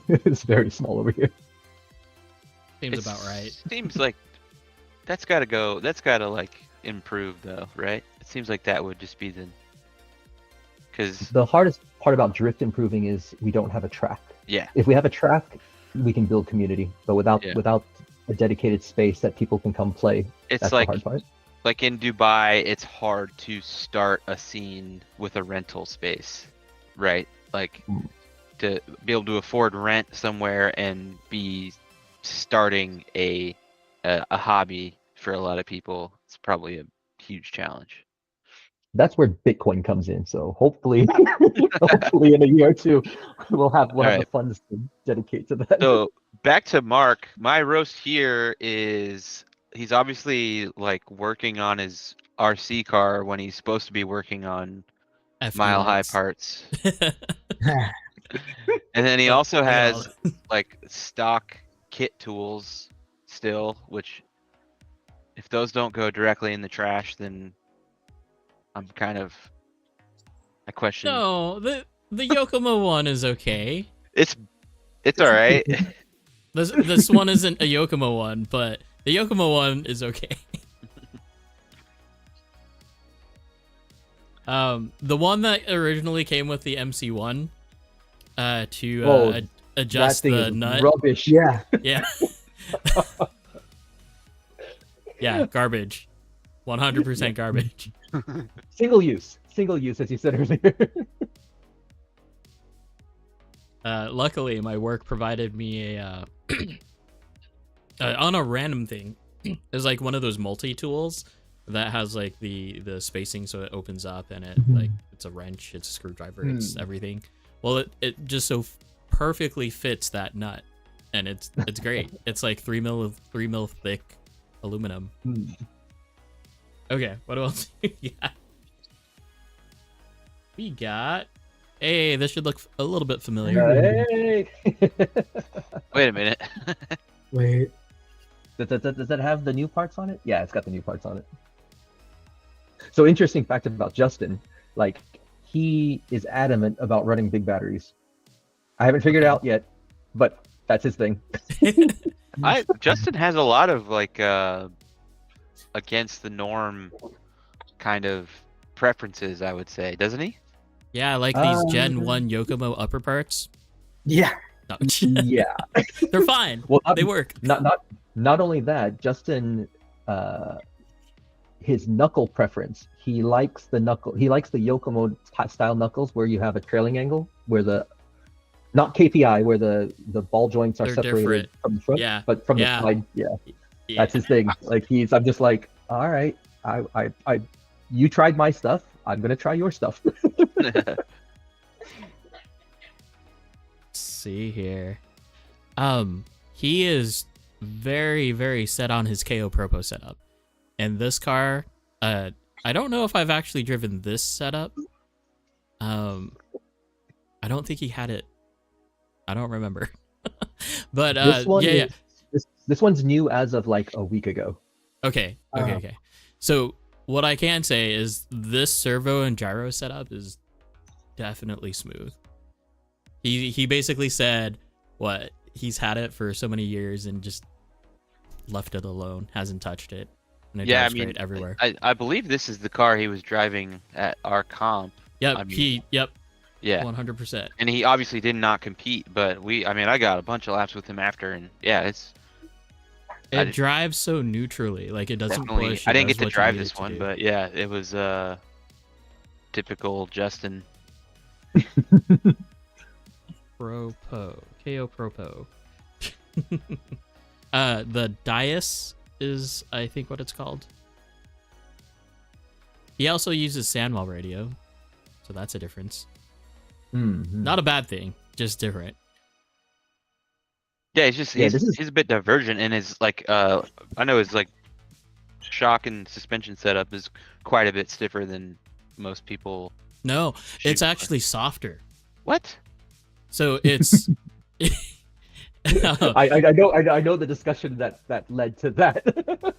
It's very small over here. Seems about right. Seems like that's gotta like improve though, right? It seems like that would just be because The hardest part about drift improving is we don't have a track. yeah, If we have a track, we can build community, but without a dedicated space that people can come play. It's That's like the hard part. like in Dubai, it's hard to start a scene with a rental space, right? Like to be able to afford rent somewhere and be starting a hobby for a lot of people. It's probably a huge challenge. That's where Bitcoin comes in. So hopefully, hopefully in a year or two, we'll have All right. the funds to dedicate to that. So back to Mark. My roast here is he's obviously like working on his RC car when he's supposed to be working on Mile High FDX. parts. And then he Look- also look at all has like stock kit tools still, which if those don't go directly in the trash, then I'm kind of I question. No, the Yokomo one is okay. It's all right. This one isn't a Yokomo one, but the Yokomo one is okay. The one that originally came with the MC1 to adjust that thing the is nut. rubbish. Yeah. Yeah. Yeah, garbage. 100% garbage. Single use, as you said earlier. Luckily, my work provided me a on a random thing. It's like one of those multi-tools that has like the spacing so it opens up and it like it's a wrench, it's a screwdriver, it's everything. Well, it just so perfectly fits that nut, and it's great. It's like 3 mil thick aluminum. Okay, what else do we got? We got. Hey, this should look a little bit familiar. Hey! Wait a minute. Wait. Does that have the new parts on it? Yeah, it's got the new parts on it. So interesting fact about Justin, like he is adamant about running big batteries. I haven't figured it out yet, but that's his thing. Justin has a lot of like against the norm kind of preferences, I would say, doesn't he? Yeah, I like these Gen 1 Yokomo upper parts. Yeah. No. Yeah. They're fine. Well, They work. Not only that, Justin, his knuckle preference. He likes the Yokomo style knuckles where you have a trailing angle, where not KPI, where the ball joints are They're separated different. from the front, Yeah. but from Yeah. the side. Yeah, Yeah. that's his thing. Like I'm just like, all right, I you tried my stuff, I'm gonna try your stuff. Let's see here. He is very, very set on his KO Propo setup. And this car, I don't know if I've actually driven this setup. I don't think he had it. I don't remember. But this one's new as of like a week ago. Okay. So what I can say is this servo and gyro setup is definitely smooth. He basically said what he's had it for so many years and just left it alone, hasn't touched it, and it drives great everywhere. I believe this is the car he was driving at our comp. Yep, Yeah, 100%. and he obviously did not compete, but I got a bunch of laps with him after, and yeah, It drives so neutrally, like it doesn't definitely. push. I it didn't does get to what you drive need it this to one, do. but yeah, it was typical Justin. Propo. KO Propo. The Dias is, I think, what it's called. He also uses Sandwell radio, so that's a difference. Not a bad thing, just different. Yeah, he's a bit divergent, and his like I know his like shock and suspension setup is quite a bit stiffer than most people. No, it's actually softer. What? So it's. I know the discussion that led to that.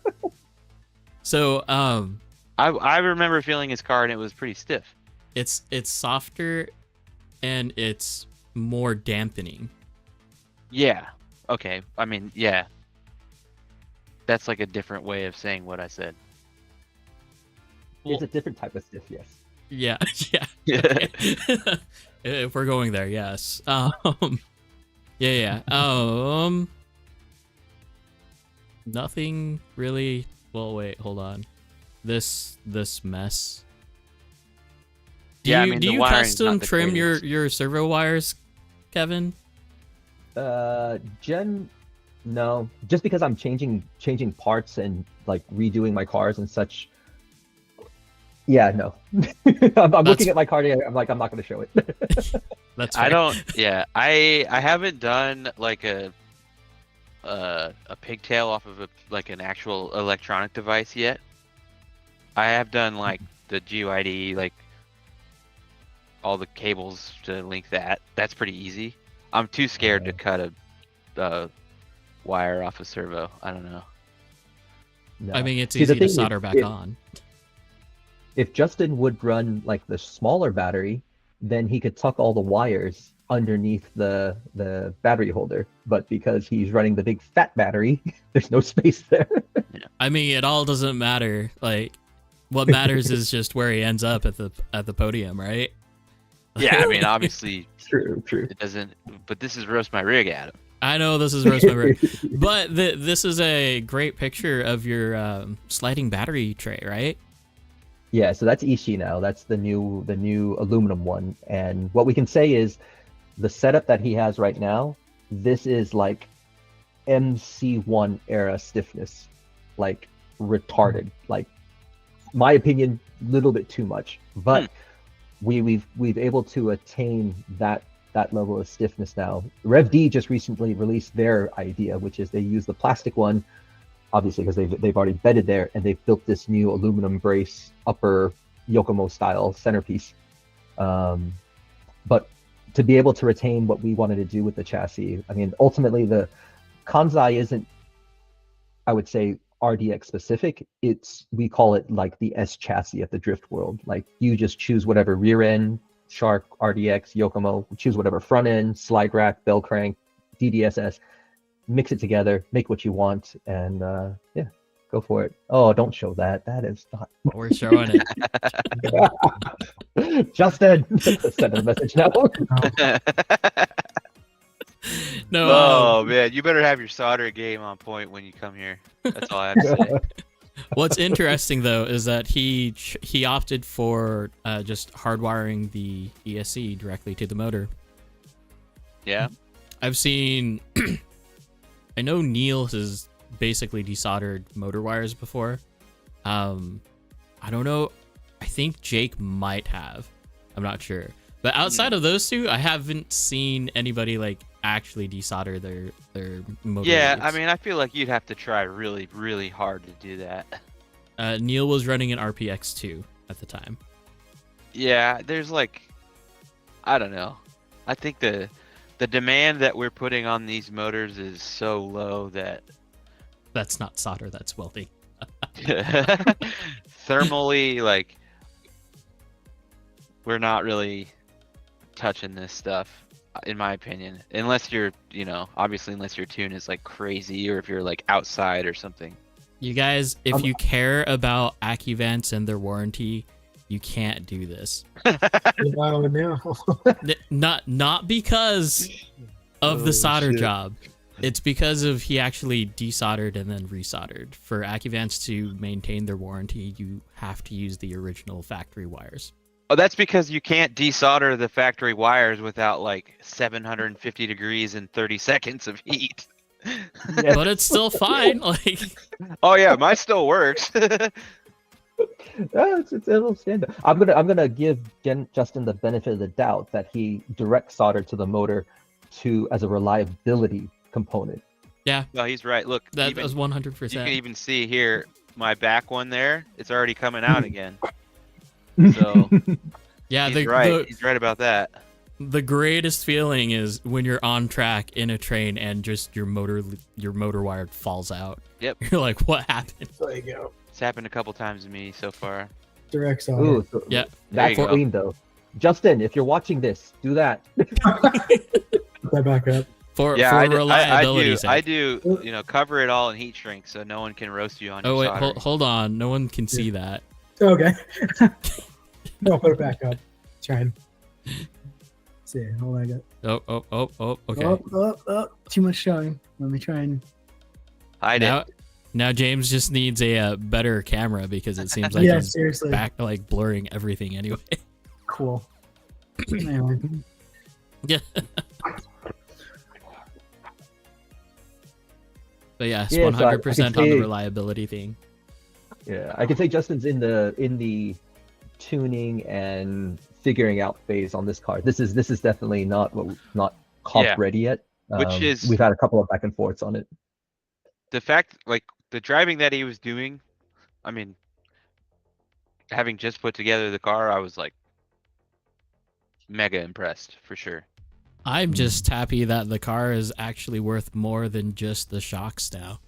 So I remember feeling his car and it was pretty stiff. it's softer, and it's more dampening. Yeah. Okay. I mean, yeah. That's like a different way of saying what I said. It's a different type of stiff, yes. Yeah, yeah. If we're going there, yes. Yeah. nothing really. Well, wait, hold on. This mess. Do Yeah, I you, mean, do the you wiring's custom not the trim greatest. your servo wires, Kevin? No, just because I'm changing parts and like redoing my cars and such. Yeah, no. I'm looking at my car today. I'm like, I'm not going to show it. That's fair. I don't. Yeah, I haven't done like a pigtail off of like an actual electronic device yet. I have done like the GUID, like all the cables to link that. That's pretty easy. I'm too scared to cut a wire off a servo. I don't know. No. I mean, it's See, the easy to thing solder is, back on. If Justin would run like the smaller battery, then he could tuck all the wires underneath the battery holder. But because he's running the big fat battery, there's no space there. I mean, it all doesn't matter. Like, what matters is just where he ends up at the podium, right? Yeah, I mean, obviously True. it doesn't. But this is roast my rig, Adam. I know this is roast my rig, but this is a great picture of your sliding battery tray, right? Yeah, so that's Ishii now. That's the new aluminum one. And what we can say is the setup that he has right now, this is like MC1 era stiffness. Like retarded. Like my opinion, little bit too much. But we've able to attain that level of stiffness now. RevD just recently released their idea, which is they use the plastic one, obviously because they've already bedded there, and they've built this new aluminum brace upper Yokomo style centerpiece. But to be able to retain what we wanted to do with the chassis, I mean, ultimately the Kansai isn't, I would say, RDX specific. We call it like the S chassis of the drift world. Like you just choose whatever rear end, Shark, RDX, Yokomo, choose whatever front end, slide rack, bell crank, DDSS, mix it together, make what you want, and yeah, go for it. Oh, don't show that. That is not. We're showing it. Justin, send a message now. No. Oh man, you better have your solder game on point when you come here. That's all I have to say. What's interesting though is that he opted for just hardwiring the ESC directly to the motor. Yeah. I've seen. I know Neil has basically desoldered motor wires before. I don't know. I think Jake might have. I'm not sure. But outside of those two, I haven't seen anybody like actually desolder their motor. Yeah, leads. I mean, I feel like you'd have to try really, really hard to do that. Neil was running an RPX2 at the time. Yeah, there's like, I don't know. I think the demand that we're putting on these motors is so low that That's not solder, that's welding. thermally, like, we're not really touching this stuff, in my opinion, unless you're, obviously unless your tune is like crazy or if you're like outside or something. You guys, if you care about AccuVents and their warranty, you can't do this. Oh, no. Not because of the solder job. It's because of he actually desoldered and then resoldered. For AccuVents to maintain their warranty, you have to use the original factory wires. Oh, that's because you can't desolder the factory wires without like 750 degrees and 30 seconds of heat. Yeah. But it's still fine. Like, Oh yeah, mine still works. It'll stand up. I'm gonna give Justin the benefit of the doubt that he direct soldered to the motor as a reliability component. yeah, No, he's right. Look, that even, was you 100%. can even see here my back one there. It's already coming out again. So Yeah, he's right. He's right about that. The greatest feeling is when you're on track in a train and just your motor wire falls out. Yep. You're like, what happened? There you go. It's happened a couple times to me so far. Direct solder. Ooh, so Yeah. There that's you go. clean though. Justin, if you're watching this, do that. Put that back up. For Yeah, reliability I sake. do, cover it all in heat shrink so no one can roast you on Oh your wait, soldering. hold on. No one can see that. Okay. No, put it back up. Trying. See, hold on. I got. Oh. Okay. Oh. Too much showing. Let me try and. Hide it. Now James just needs a better camera because it seems like Yeah, he's seriously. back like blurring everything anyway. Cool. Anyway. Yeah. But yes, Yeah, so I 100% on can the say- reliability thing. Yeah, I can say Justin's in the tuning and figuring out phase on this car. This is definitely not comp Yeah. ready yet. Which is- we've had a couple of back and forths on it. The fact, like, the driving that he was doing, I mean, having just put together the car, I was like mega impressed for sure. I'm just happy that the car is actually worth more than just the shocks now.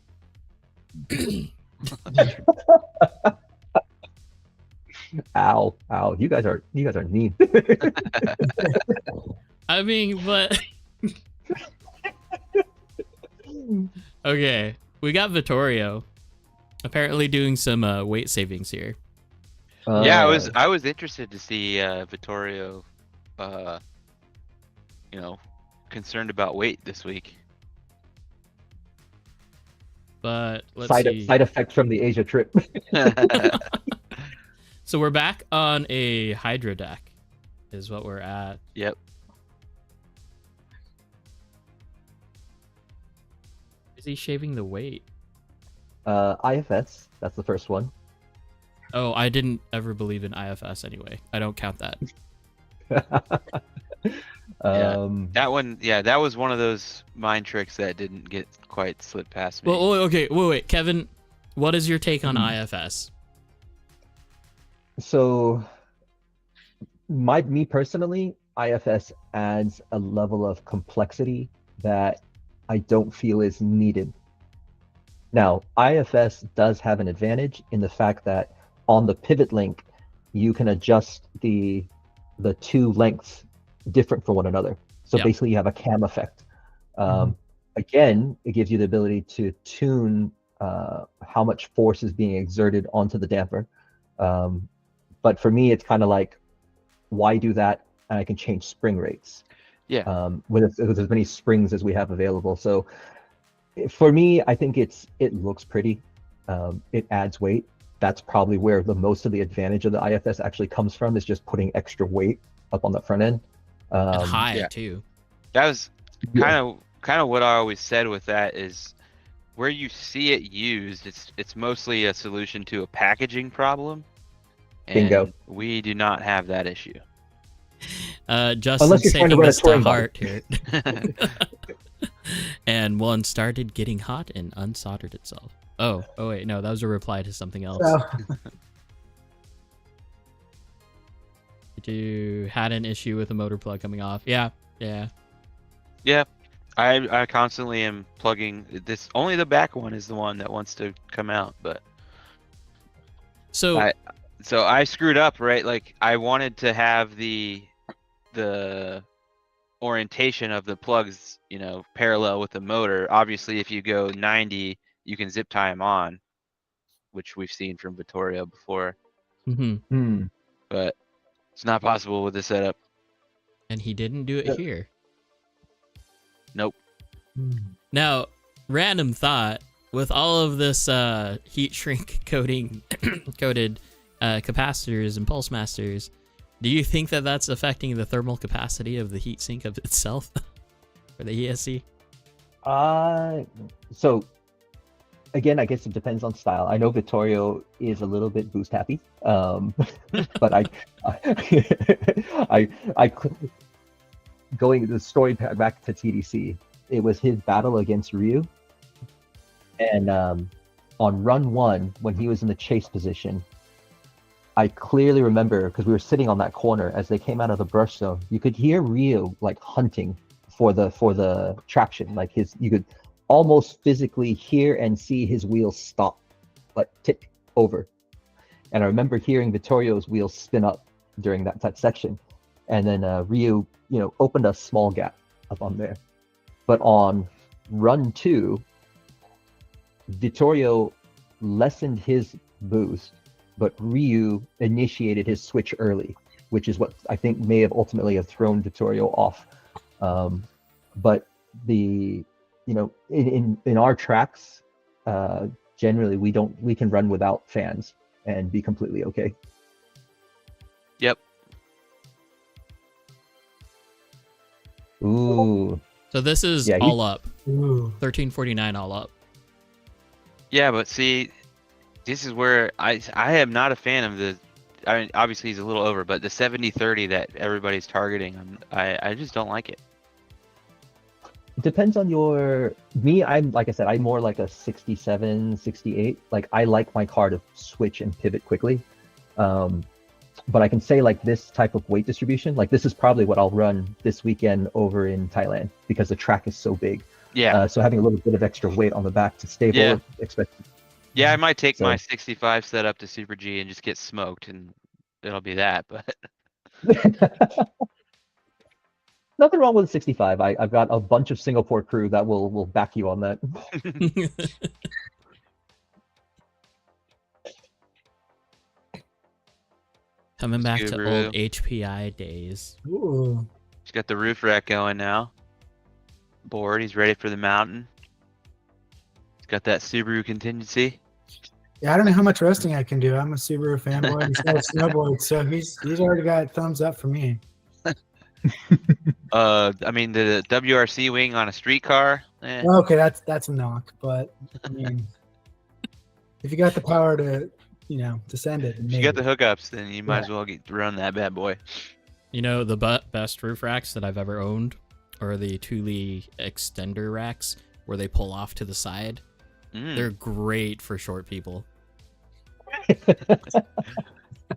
Ow, you guys are mean. I mean, but okay, we got Vittorio apparently doing some weight savings here. Yeah, I was interested to see Vittorio, you know, concerned about weight this week. But let's side see. effect from the Asia trip. So we're back on a Hydra deck, is what we're at. Yep. Is he shaving the weight? IFS, that's the first one. Oh, I didn't ever believe in IFS anyway. I don't count that. That one, yeah, that was one of those mind tricks that didn't get quite slipped past me. Well, okay, wait, Kevin, what is your take on IFS? So, me personally, IFS adds a level of complexity that I don't feel is needed. Now, IFS does have an advantage in the fact that on the pivot link, you can adjust the two lengths different from one another. So Yeah. basically, you have a cam effect. Again, it gives you the ability to tune how much force is being exerted onto the damper. But for me, it's kind of like, why do that? And I can change spring rates. Yeah. With as many springs as we have available. So for me, I think it looks pretty. It adds weight. That's probably where the most of the advantage of the IFS actually comes from, is just putting extra weight up on the front end. And high, yeah. too. That was kind of what I always said with that is, where you see it used, it's mostly a solution to a packaging problem. And Bingo. we do not have that issue. Justin's Unless you're trying to taking run a this to touring heart here. And one started getting hot and unsoldered itself. Oh wait, no, that was a reply to something else. So, You had an issue with the motor plug coming off. Yeah. Yeah, I constantly am plugging this. Only the back one is the one that wants to come out, but So I screwed up, right? Like, I wanted to have the orientation of the plugs, you know, parallel with the motor. Obviously, if you go 90, you can zip tie them on, which we've seen from Vittorio before, mhm. but it's not possible with this setup. And he didn't do it here. Nope. Now, random thought, with all of this heat shrink coated capacitors and pulse masters, do you think that that's affecting the thermal capacity of the heatsink of itself for the ESC? So again, I guess it depends on style. I know Vittorio is a little bit boost happy, but I going the story back to TDC, it was his battle against Ryu, and on run 1, when he was in the chase position, I clearly remember, because we were sitting on that corner as they came out of the brush zone, you could hear Ryu like hunting for the traction. Like you could almost physically hear and see his wheels stop, like tick over. And I remember hearing Vittorio's wheels spin up during that section. And then Ryu, opened a small gap up on there. But on run 2, Vittorio lessened his boost, but Ryu initiated his switch early, which is what I think may have ultimately have thrown Vittorio off. But in our tracks, generally we can run without fans and be completely okay. Yep. Ooh. So this is Yeah, all up. Ooh. 1349 all up. Yeah, but see, this is where I am not a fan of the. I mean, obviously he's a little over, but the 70-30 that everybody's targeting, I just don't like it. It depends on I'm like I said, I'm more like a 67, 68. Like I like my car to switch and pivot quickly. But I can say like this type of weight distribution, like this is probably what I'll run this weekend over in Thailand because the track is so big. Yeah. So having a little bit of extra weight on the back to stable, Yeah. especially. Yeah, I might take So- my 65 setup to Super G and just get smoked, and it'll be that. But Nothing wrong with a 65. I've got a bunch of Singapore crew that will back you on that. Coming back to Subaru. old HPI days. Ooh. he's got the roof rack going now. Bored. He's ready for the mountain. He's got that Subaru contingency. Yeah, I don't know how much roasting I can do. I'm a Subaru fanboy. He's got a snowboard, so he's already got thumbs up for me. I mean the WRC wing on a streetcar. Okay, that's a knock, but I mean, if you got the power to, to send it, If you got the hookups, then you might Yeah. as well run that bad boy. You know, the best roof racks that I've ever owned are the Thule extender racks where they pull off to the side. Mm. They're great for short people.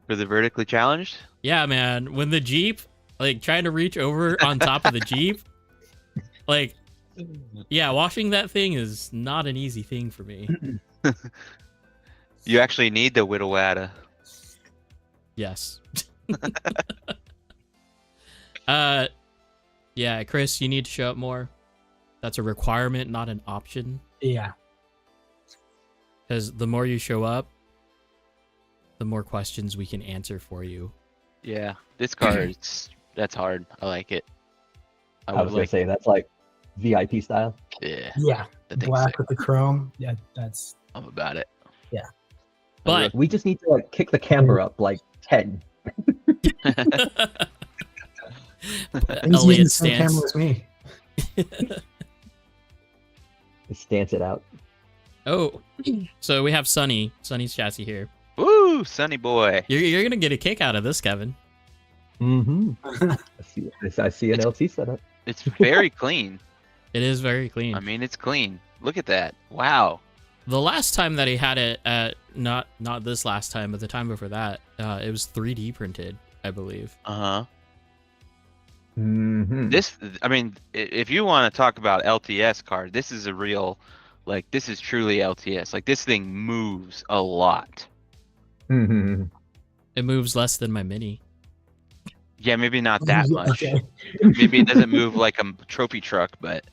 For the vertically challenged. Yeah, man. When the Jeep, like, trying to reach over on top of the Jeep, like, yeah, washing that thing is not an easy thing for me. You actually need the Whittlewada. Yes. Yeah, Chris, you need to show up more. That's a requirement, not an option. Yeah. Because the more you show up, the more questions we can answer for you. Yeah, this car is that's hard. I like it. I was gonna say that's like VIP style. Yeah, Yeah. that thing's Black sick. with the chrome. Yeah, that's I'm about it. Yeah. But We just need to like kick the camber up like 10. he's using the Elliot same stance. camera as me. Just stance it out. Oh, so we have Sonny's chassis here. Woo, sunny boy. You're gonna get a kick out of this, Kevin. Mm-hmm. I see an LT setup. It's very clean. It is very clean. I mean, it's clean. Look at that. Wow. The last time that he had it at not this last time, but the time before that, it was 3D printed, I believe. Uh-huh. Mm-hmm. This, I mean, if you want to talk about LTS car, this is a real, like, this is truly LTS. Like, this thing moves a lot. Mm-hmm. It moves less than my Mini. Yeah, maybe not that much. Okay. Maybe it doesn't move like a trophy truck, but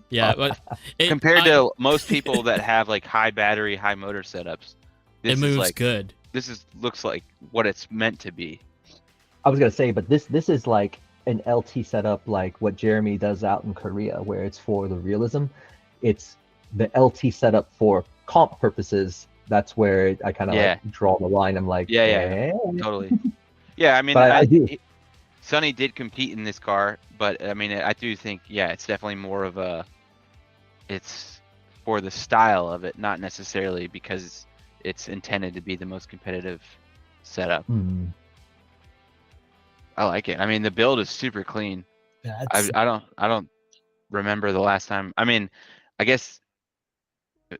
Yeah, but compared to most people that have like high battery, high motor setups, this it moves is like good. this is looks like what it's meant to be. I was gonna say, but this is like an LT setup, like what Jeremy does out in Korea, where it's for the realism. It's the LT setup for comp purposes. That's where I kind of Yeah. like draw the line. I'm like, Yeah, eh. Totally. Yeah, I mean, But I do. Sonny did compete in this car, but I mean, I do think, yeah, it's definitely more of a, it's for the style of it, not necessarily because it's intended to be the most competitive setup. Hmm. I like it. I mean, the build is super clean. Yeah, I don't remember the last time. I mean, I guess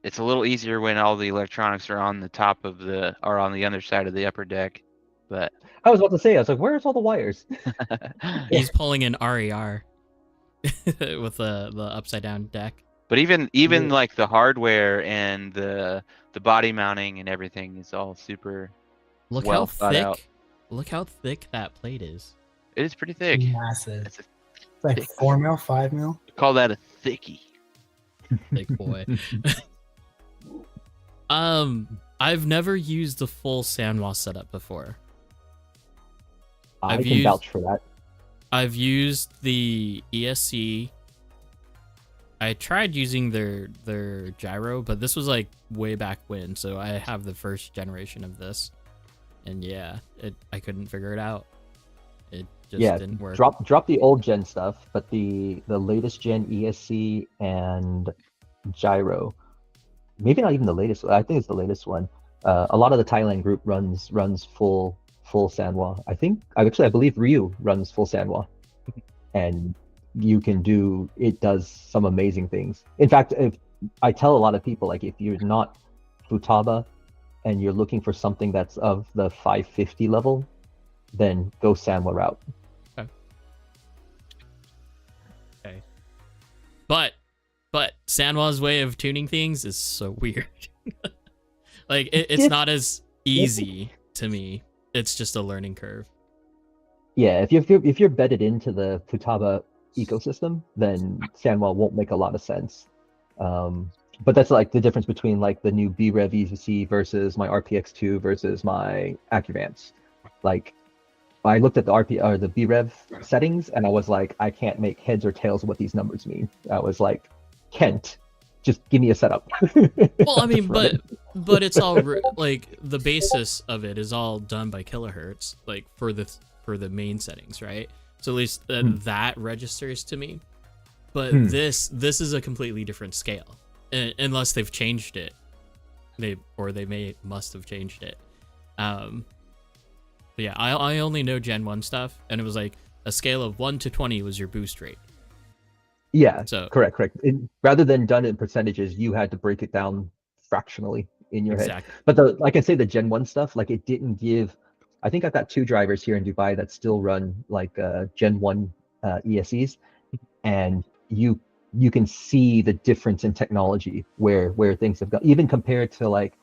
it's a little easier when all the electronics are on the top of the or on the underside of the upper deck, but I was about to say, I was like, where's all the wires? He's pulling an RER with the upside down deck. but even Yeah. like the hardware and the body mounting and everything is all super. Look Well how thought thick. out. Look how thick that plate is. It is pretty thick. massive. It's It's like thick. 4 mil, 5 mil. call that a thickie. Big boy. I've never used the full Sandwall setup before. I I've can used- vouch for that. I've used the ESC, I tried using their gyro, but this was like way back when, so I have the first generation of this, and yeah, I couldn't figure it out. It just didn't work. Drop the old gen stuff, but the latest gen ESC and gyro, maybe not even the latest. I think it's the latest one. A lot of the Thailand group runs full Sanwa. I believe Ryu runs full Sanwa, and it does some amazing things. In fact, if I tell a lot of people, like, if you're not Futaba and you're looking for something that's of the 550 level, then go Sanwa route. Okay. But Sanwa's way of tuning things is so weird. Like, it's not as easy to me. It's just a learning curve. Yeah, if you're bedded into the Futaba ecosystem, then Sanwa won't make a lot of sense. But that's like the difference between like the new B-Rev EZC versus my RPX2 versus my AccuVance. Like, I looked at the B-Rev settings and I was like, I can't make heads or tails of what these numbers mean. I was like, Kent, just give me a setup. Well, I mean, but it's all like the basis of it is all done by kilohertz, like for the main settings, right? So at least that registers to me. But this is a completely different scale, unless they've changed it. They must have changed it. But yeah, I only know Gen 1 stuff, and it was like a scale of 1 to 20 was your boost rate. Yeah, so correct. Rather than done in percentages, you had to break it down fractionally in your head. But like I say, the Gen 1 stuff, like, it didn't give. I think I've got 2 drivers here in Dubai that still run like Gen 1 ESCs, and you can see the difference in technology where things have gone, even compared to like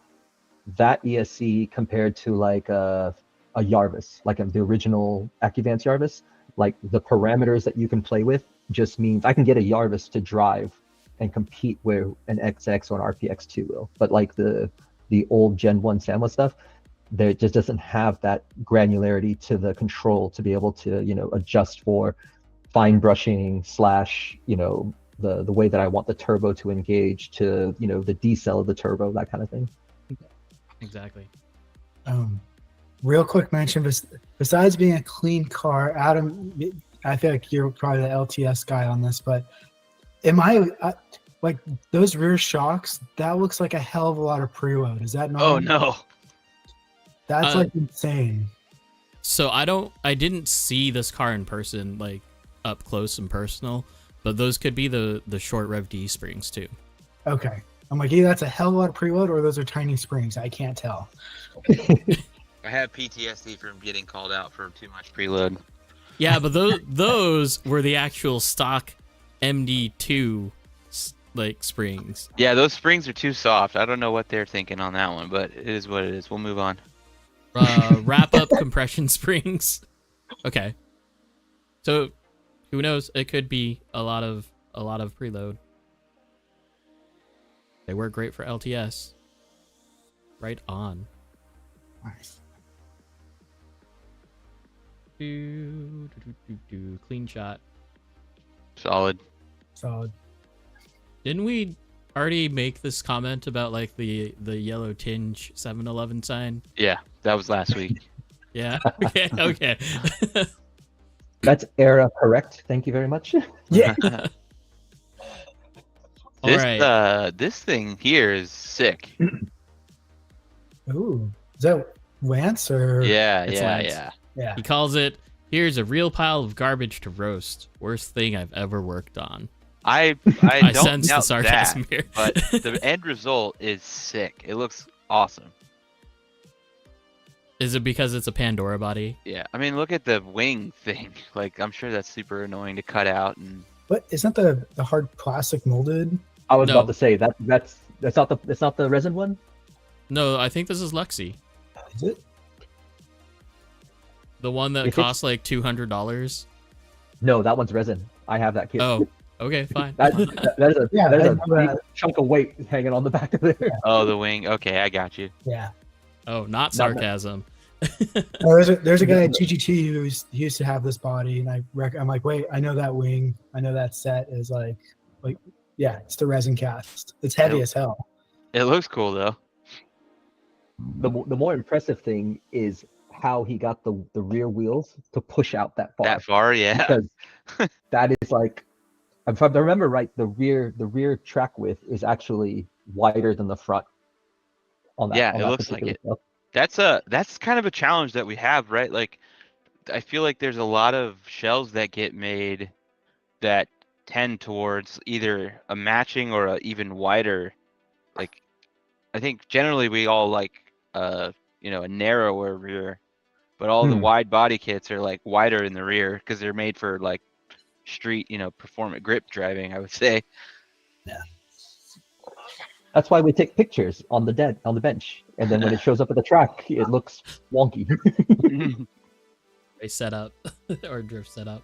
that ESC compared to like a Yarvis, like the original AccuVance Yarvis. Like, the parameters that you can play with just means I can get a Yarvis to drive and compete where an XX or an RPX2 will. But like the old Gen 1 Sanwa stuff, there just doesn't have that granularity to the control to be able to, adjust for fine brushing / the way that I want the turbo to engage to, the decel of the turbo, that kind of thing. Exactly. Real quick mention, besides being a clean car, Adam, I feel like you're probably the LTS guy on this, but am I like those rear shocks? That looks like a hell of a lot of preload. Is that not? Oh no. That's like insane. So I didn't see this car in person, like up close and personal, but those could be the short rev D springs too. Okay. I'm like, either that's a hell of a lot of preload or those are tiny springs. I can't tell. I have PTSD from getting called out for too much preload. Yeah, but those were the actual stock MD2 like springs. Yeah, those springs are too soft. I don't know what they're thinking on that one, but it is what it is. We'll move on. Wrap up compression springs. Okay. So who knows? It could be a lot of preload. They work great for LTS. Right on. Nice. Clean shot. Solid. Didn't we already make this comment about like the yellow tinge 7-Eleven sign? Yeah, that was last week. Yeah. Okay. That's era correct. Thank you very much. Yeah. All right. This thing here is sick. Ooh, is that Lance or? It's Yeah. Lance. Yeah. He calls it, "Here's a real pile of garbage to roast. Worst thing I've ever worked on." I I don't sense the doubt sarcasm that, here. but the end result is sick. It looks awesome. Is it because it's a Pandora body? Yeah, I mean, look at the wing thing. Like, I'm sure that's super annoying to cut out. And But isn't the hard plastic molded? I was No. about to say that's not the resin one. No, I think this is Lexi. Is it? The one that If costs like $200. No, that one's resin. I have that kit. Oh, okay, fine. That is a Yeah, that is I a know big that. chunk of weight hanging on the back of there. oh, the wing. Okay, I got you. Yeah. Oh, not sarcasm. Oh, there's a guy at GGT he used to have this body, and I'm like, wait, I know that wing, I know that set is like Yeah, it's the resin cast. It's heavy Nope. as hell. It looks cool though. The more impressive thing is how he got the rear wheels to push out that far. That far, yeah. Because that is like, if I remember right, the rear track width is actually wider than the front. On that, Yeah, on it that looks like particular it. stuff. That's kind of a challenge that we have, right? Like, I feel like there's a lot of shells that get made that tend towards either a matching or a even wider. Like, I think generally we all like a narrower rear, but all the wide body kits are like wider in the rear because they're made for like street, performant grip driving, I would say. Yeah. That's why we take pictures on the bench, and then when it shows up at the track, it looks wonky. Race setup or drift setup.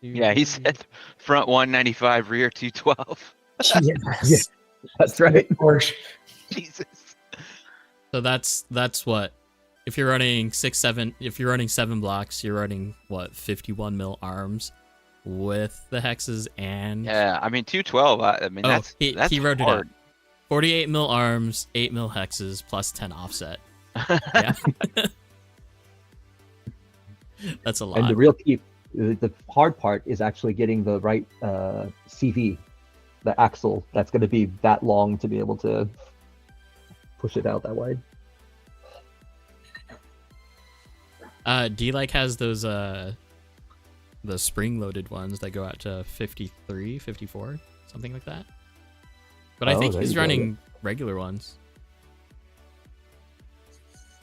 Yeah, he said front 195, rear 212. Yes. That's right. Porsche. Jesus. So that's what, if you're running 7 blocks, you're running what, 51 mil arms with the hexes and Yeah, I mean 212. I mean that's he wrote hard. it out. 48 mil arms, 8 mil hexes plus 10 offset. Yeah. That's a lot. And the real key, the hard part is actually getting the right CV, the axle that's going to be that long to be able to push it out that wide. D-Like has those the spring-loaded ones that go out to 53, 54, something like that. But I think there he's you go. running regular ones.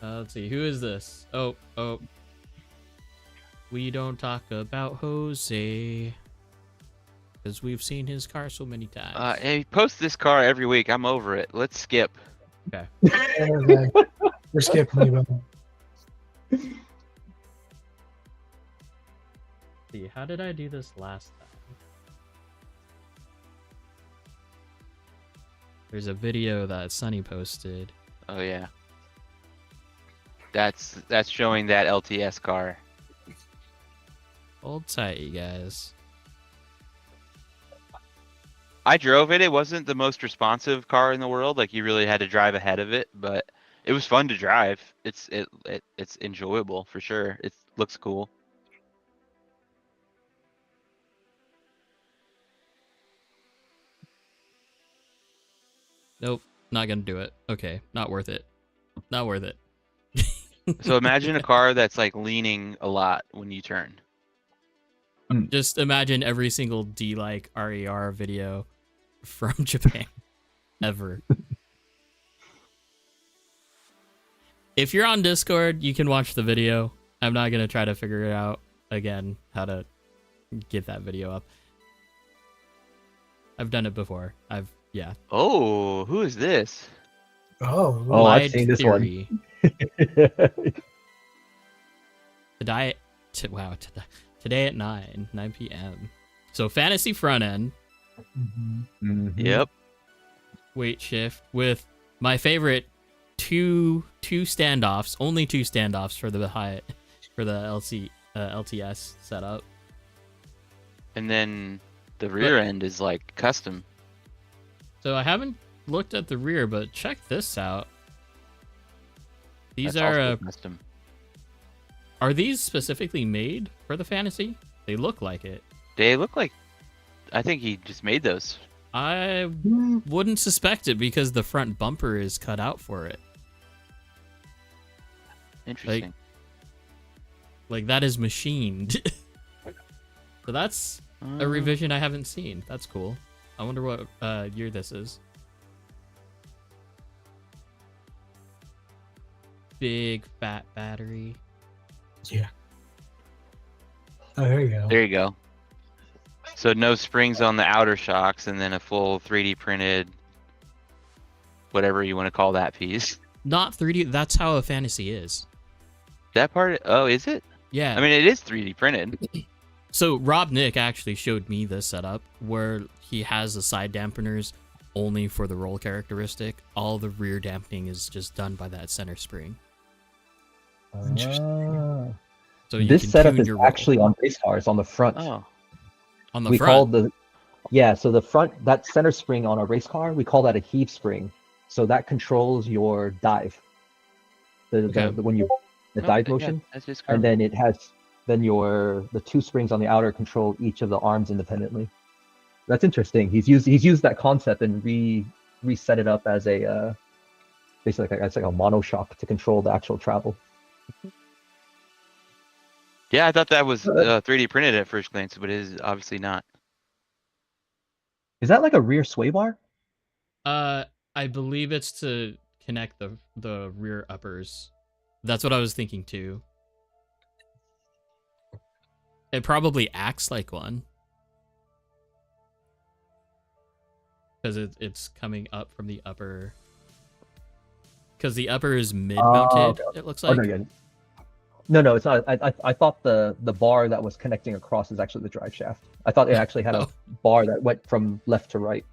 Let's see, who is this? Oh. We don't talk about Jose, because we've seen his car so many times. He posts this car every week. I'm over it. Let's skip. Okay. Okay. We're skipping you. See, how did I do this last time? There's a video that Sunny posted. Oh yeah. That's showing that LTS car. Hold tight, you guys. I drove it. It wasn't the most responsive car in the world. Like you really had to drive ahead of it, but it was fun to drive. It's enjoyable for sure. It looks cool. Nope, not gonna do it. Okay, not worth it. Not worth it. So imagine a car that's like leaning a lot when you turn. Just imagine every single D-Like RER video from Japan ever. If you're on Discord, you can watch the video. I'm not gonna try to figure it out again how to get that video up. I've done it before. Yeah. Oh, who is this? Oh, Oh, I've Lied seen this Theory. one. Today at 9 p.m. So fantasy front end, Yep. weight shift with my favorite two standoffs, only 2 standoffs for the LTS setup. And then the rear end is like custom. So I haven't looked at the rear, but check this out. These That's also custom. are these specifically made for the fantasy? They look like it. They look like, I think he just made those. I wouldn't suspect it because the front bumper is cut out for it. Interesting. Like that is machined. So that's a revision I haven't seen. That's cool. I wonder what year this is. Big fat battery. yeah. Oh, there you go. There you go. So no springs on the outer shocks, and then a full 3D printed, whatever you want to call that piece. Not 3D. That's how a fantasy is. That part? Oh, is it? Yeah. I mean, it is 3D printed. So Rob Nick actually showed me this setup where he has the side dampeners only for the roll characteristic. All the rear dampening is just done by that center spring. Ah. So you This can setup tune is your roll. actually on race cars on the front. Oh. On the we front. call so the front, that center spring on a race car, we call that a heave spring. So that controls your dive. Okay. When you the Oh, dive yeah, motion, that's just and carbon. then the two springs on the outer control each of the arms independently. That's interesting. He's used that concept and reset it up as a basically like, it's like a monoshock to control the actual travel. Yeah, I thought that was Uh, 3D printed at first glance, but it is obviously not. Is that like a rear sway bar? I believe it's to connect the rear uppers. That's what I was thinking too. It probably acts like one. Because it's coming up from the upper. Because the upper is mid-mounted, Okay. it looks Oh like. no, yeah. No, it's not. I thought the bar that was connecting across is actually the drive shaft. I thought it actually had a Oh. bar that went from left to right.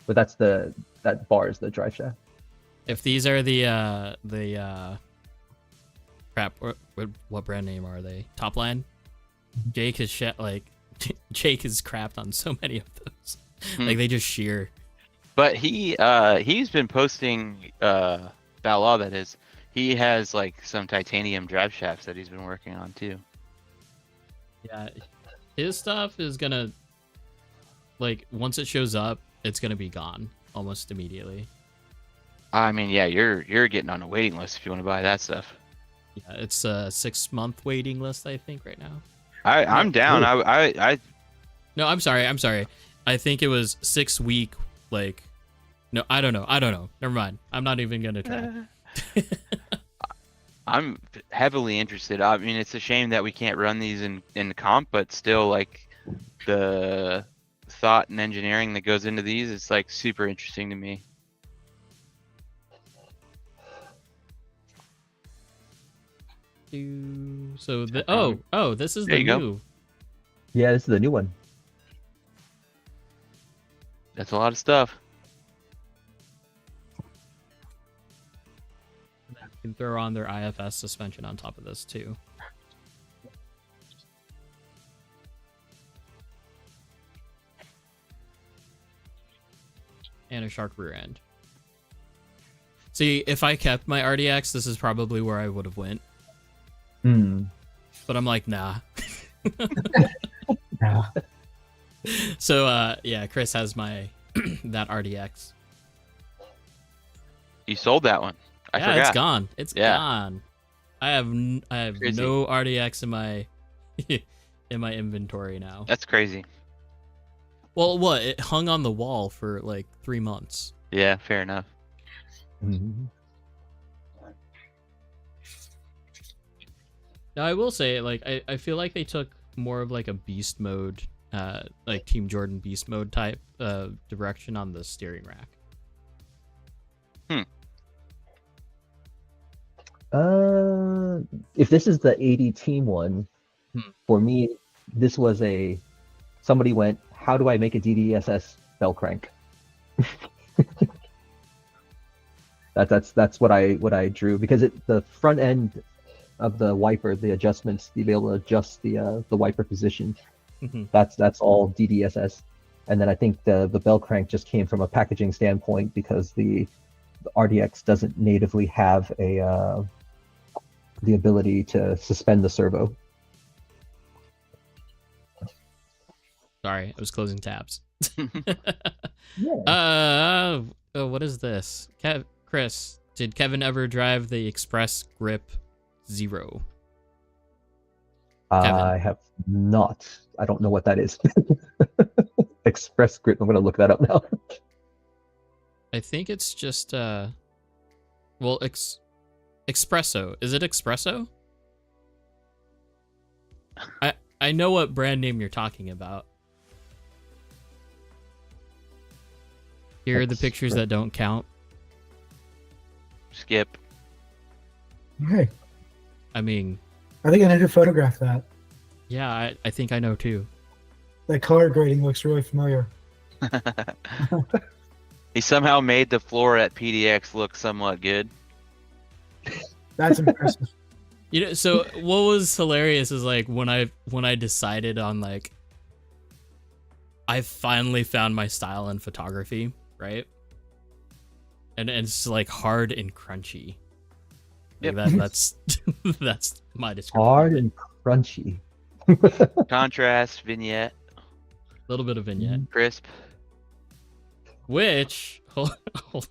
But that bar is the drive shaft. If these are the crap, what brand name are they? Topline? Jake is Jake is crapped on so many of those. Like they just shear. But he's been posting Balaw, that is. He has like some titanium drive shafts that he's been working on too. Yeah, his stuff is gonna, like, once it shows up, it's gonna be gone almost immediately. I mean, yeah, you're getting on a waiting list if you want to buy that stuff. Yeah, it's a 6-month waiting list, I think, right now. I'm down. I No, I'm sorry. I think it was 6-week. Like, no, I don't know. Never mind. I'm not even gonna try. I'm heavily interested. I mean, it's a shame that we can't run these in comp, but still, like, the thought and engineering that goes into these is like super interesting to me. So this is There the you go. new. Yeah, this is the new one. That's a lot of stuff. You can throw on their IFS suspension on top of this too. And a shark rear end. See, if I kept my RDX, this is probably where I would have went. But I'm like, nah. Yeah. So yeah, Chris has my that RDX. You sold that one. I Yeah, forgot. it's gone. It's Yeah. gone. I have Crazy. no RDX in my in my inventory now. That's crazy. Well, what? It hung on the wall for like 3 months. Yeah, fair enough. Now I will say, like, I feel like they took more of like a beast mode, like Team Jordan beast mode type direction on the steering rack. If this is the 80 team one, for me, this was somebody went, how do I make a DDSS bell crank? That's what I drew, because the front end of the wiper, the adjustments, to be able to adjust the wiper position, that's all DDSS. And then I think the bell crank just came from a packaging standpoint, because the RDX doesn't natively have the ability to suspend the servo. Sorry, I was closing tabs. Yeah. What is this? Chris, did Kevin ever drive the Express Grip 0? Kevin. I have not. I don't know what that is. Express Grip. I'm gonna look that up now. I think it's just well, Espresso. Is it Espresso? I know what brand name you're talking about. Here are the pictures that don't count. Skip. Hey, I mean, I think I need to photograph that. yeah, I think I know too. That color grading looks really familiar. He somehow made the floor at PDX look somewhat good. That's impressive. You know, so what was hilarious is like when I decided on like I finally found my style in photography, right? And it's like hard and crunchy. Like that's that's my description. Hard and crunchy. Contrast, vignette, A little bit of vignette. crisp. Which hold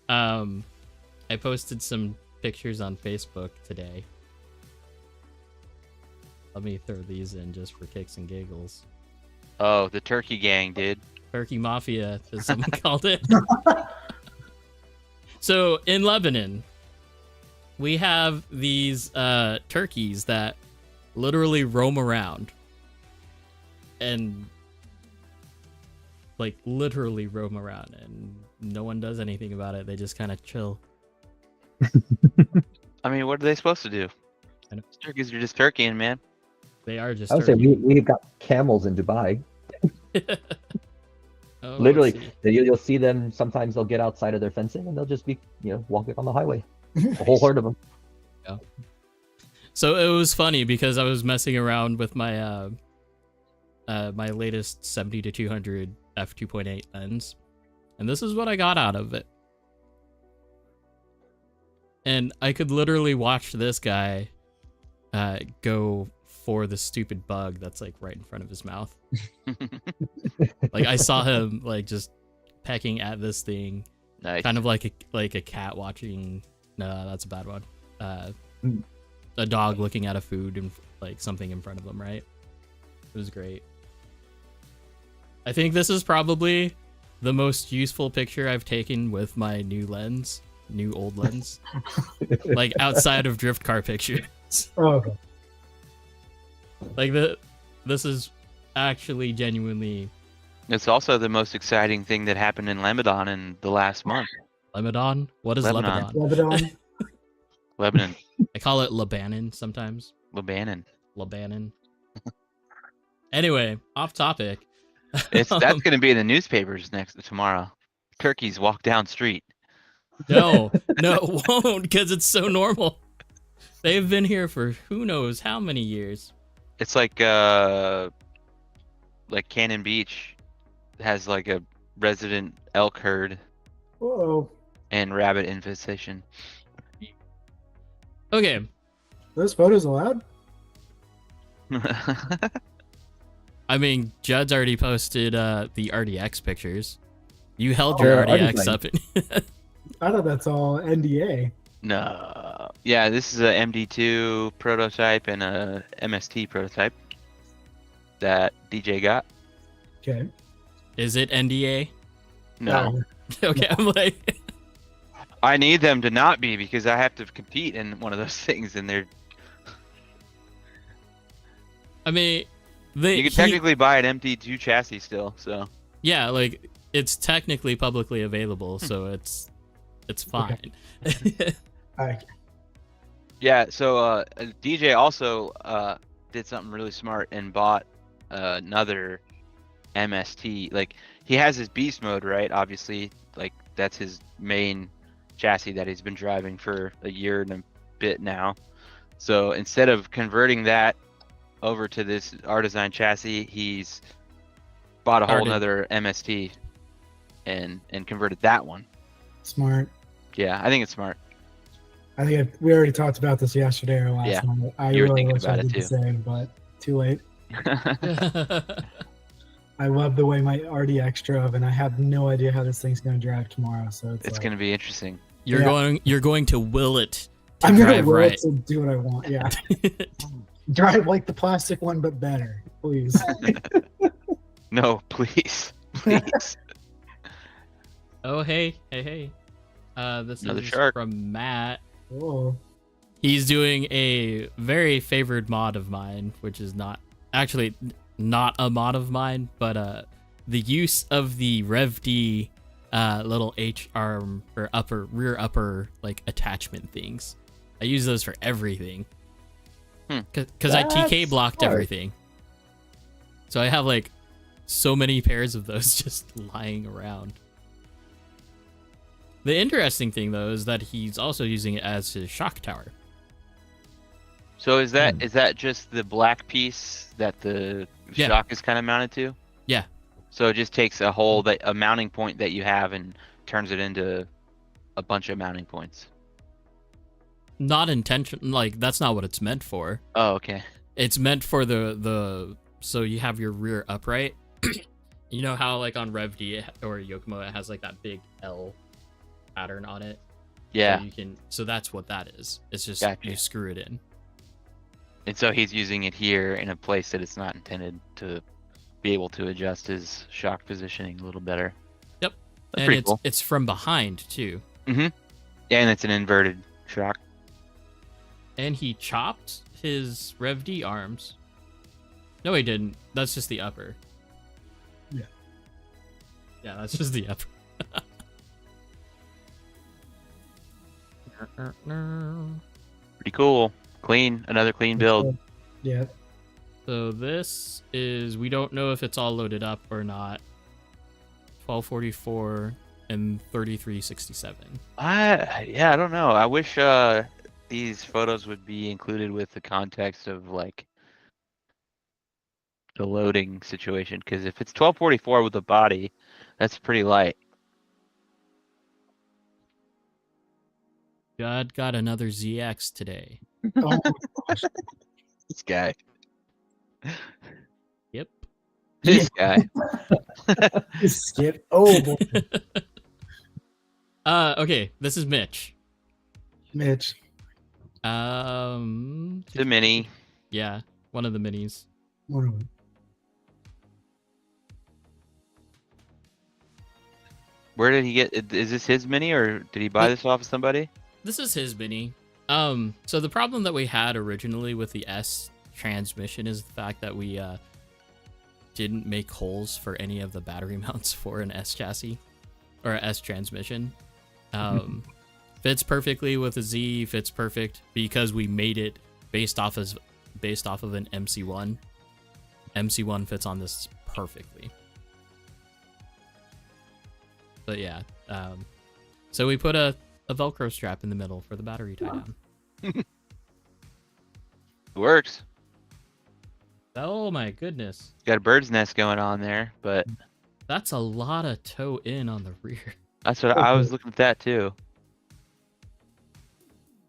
on. I posted some pictures on Facebook today. Let me throw these in just for kicks and giggles. Oh, the turkey gang, dude. Turkey Mafia, as someone called it. So in Lebanon, we have these turkeys that literally roam around. And like literally roam around and no one does anything about it. They just kind of chill. I mean, what are they supposed to do? I know. Turkeys are just turkeying, man. They are just I would say turkey. we've got camels in Dubai. Oh, Literally, let's see. you'll see them. Sometimes they'll get outside of their fencing and they'll just be, walking on the highway. A whole herd of them. So it was funny because I was messing around with my my latest 70-200 f2.8 lens, and this is what I got out of it. And I could literally watch this guy go for the stupid bug that's like right in front of his mouth. Like I saw him like just pecking at this thing, Nice. kind of like a cat watching. No, that's a bad one. A dog looking at a food and like something in front of them, right? It was great. I think this is probably the most useful picture I've taken with my new old lens, like outside of drift car pictures. Oh, okay. Like this is actually genuinely It's also the most exciting thing that happened in Lebanon in the last month. Lebanon. What is Lebanon. Lebanon? Lebanon. Lebanon, I call it Lebanon sometimes. Lebanon. Lebanon. Anyway, off topic. That's going to be in the newspapers tomorrow. Turkeys walk down street. No, it won't, because it's so normal. They've been here for who knows how many years. It's like Cannon Beach has like a resident elk herd Whoa. and rabbit infestation. Okay, Those photos allowed? I mean, Judd's already posted the RDX pictures. You held your Yeah, RDX RDX. up. I thought that's all NDA. No. Yeah, this is a MD2 prototype and a MST prototype that DJ got. Okay. Is it NDA? No. Okay, I'm like, I need them to not be because I have to compete in one of those things and they're I mean, you can technically buy an MD2 chassis still, so yeah, like it's technically publicly available, so it's fine. Alright. yeah, so DJ also did something really smart and bought another MST. Like he has his beast mode, right? Obviously, like that's his main chassis that he's been driving for a year and a bit now. So instead of converting that over to this R-Design chassis, he's bought a whole nother MST and converted that one. Smart. Yeah, I think it's smart. I think we already talked about this yesterday or last Yeah, night. I you were really thinking wish I about it did the too. same, but too late. I love the way my RDX drove, and I have no idea how this thing's going to drive tomorrow. So it's It's like, going to be interesting. You're Yeah. going to will it to I'm going to drive will right. it to do what I want. Yeah. Drive like the plastic one, but better, please. No, please. Please. Oh, hey. This Another is shark. from Matt. Oh, He's doing a very favored mod of mine, which is not actually not a mod of mine, but the use of the Rev D little H arm or rear upper like attachment things. I use those for everything. Because I TK That's blocked smart. everything. So I have like so many pairs of those just lying around. The interesting thing though is that he's also using it as his shock tower. So is that just the black piece that the Yeah. shock is kind of mounted to? Yeah. So it just takes a mounting point that you have and turns it into a bunch of mounting points. Not intention, like that's not what it's meant for. Oh, okay. It's meant for the so you have your rear upright. You know how like on Rev D or Yokomo it has like that big L pattern on it. Yeah. So that's what that is. It's just Gotcha. you screw it in. And so he's using it here in a place that it's not intended to be able to adjust his shock positioning a little better. Yep. That's And pretty cool. it's from behind too. Yeah, and it's an inverted shock. And he chopped his Rev D arms. No, he didn't. That's just the upper. Yeah. Yeah, that's just the upper. Pretty cool. Clean. Another clean build. Yeah. So this is, we don't know if it's all loaded up or not. 1244 and 3367. I don't know. I wish these photos would be included with the context of like the loading situation, because if it's 1244 with the body, that's pretty light. God got another ZX today. Oh, This guy. Yep. This guy. skip. Oh, boy. Okay, this is Mitch. Mitch. The mini. Yeah, one of the minis. What are we- Where did he get? Is this his mini, or did he buy this off of somebody? This is his mini. So the problem that we had originally with the S transmission is the fact that we didn't make holes for any of the battery mounts for an S chassis or a S transmission. Fits perfectly with a Z, fits perfect because we made it based off of an MC1. MC1 fits on this perfectly. But yeah, so we put a Velcro strap in the middle for the battery tie down. It works. Oh my goodness. Got a bird's nest going on there, but That's a lot of toe in on the rear. that's what I was looking at that too.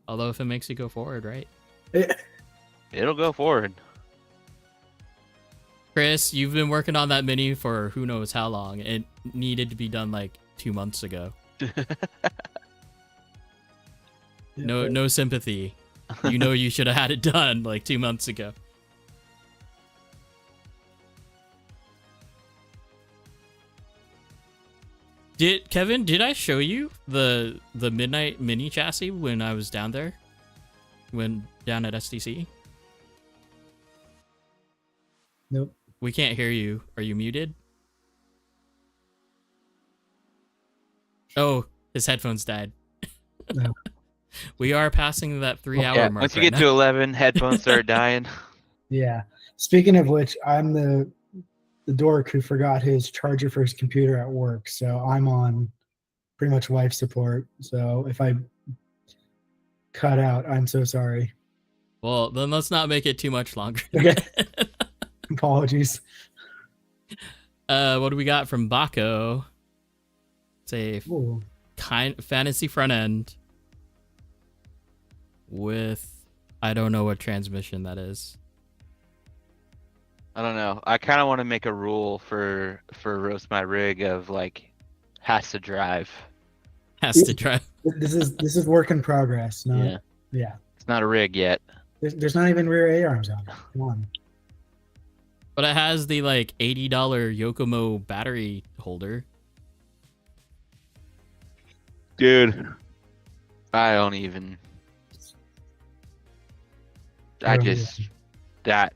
Although if it makes you go forward, right? It'll go forward. Chris, you've been working on that mini for who knows how long. It needed to be done like 2 months ago. No sympathy. You know you should have had it done like 2 months ago. Kevin, did I show you the Midnight Mini chassis when I was down there? When down at SDC? Nope. We can't hear you. Are you muted? Oh, his headphones died. No. We are passing that 3-hour mark. Once you right get to now. 11, headphones start dying. Yeah. Speaking of which, I'm the dork who forgot his charger for his computer at work, so I'm on pretty much life support. So if I cut out, I'm so sorry. Well, then let's not make it too much longer. Okay. Apologies. What do we got from Baco? It's a Ooh. fantasy front end with, I don't know what transmission that is. I don't know. I kind of want to make a rule for Roast My Rig of like has to drive. Has to drive. This is work in progress. No, yeah. It's not a rig yet. There's not even rear A arms on it. Come on. But it has the like $80 Yokomo battery holder. Dude, I don't even. I just that.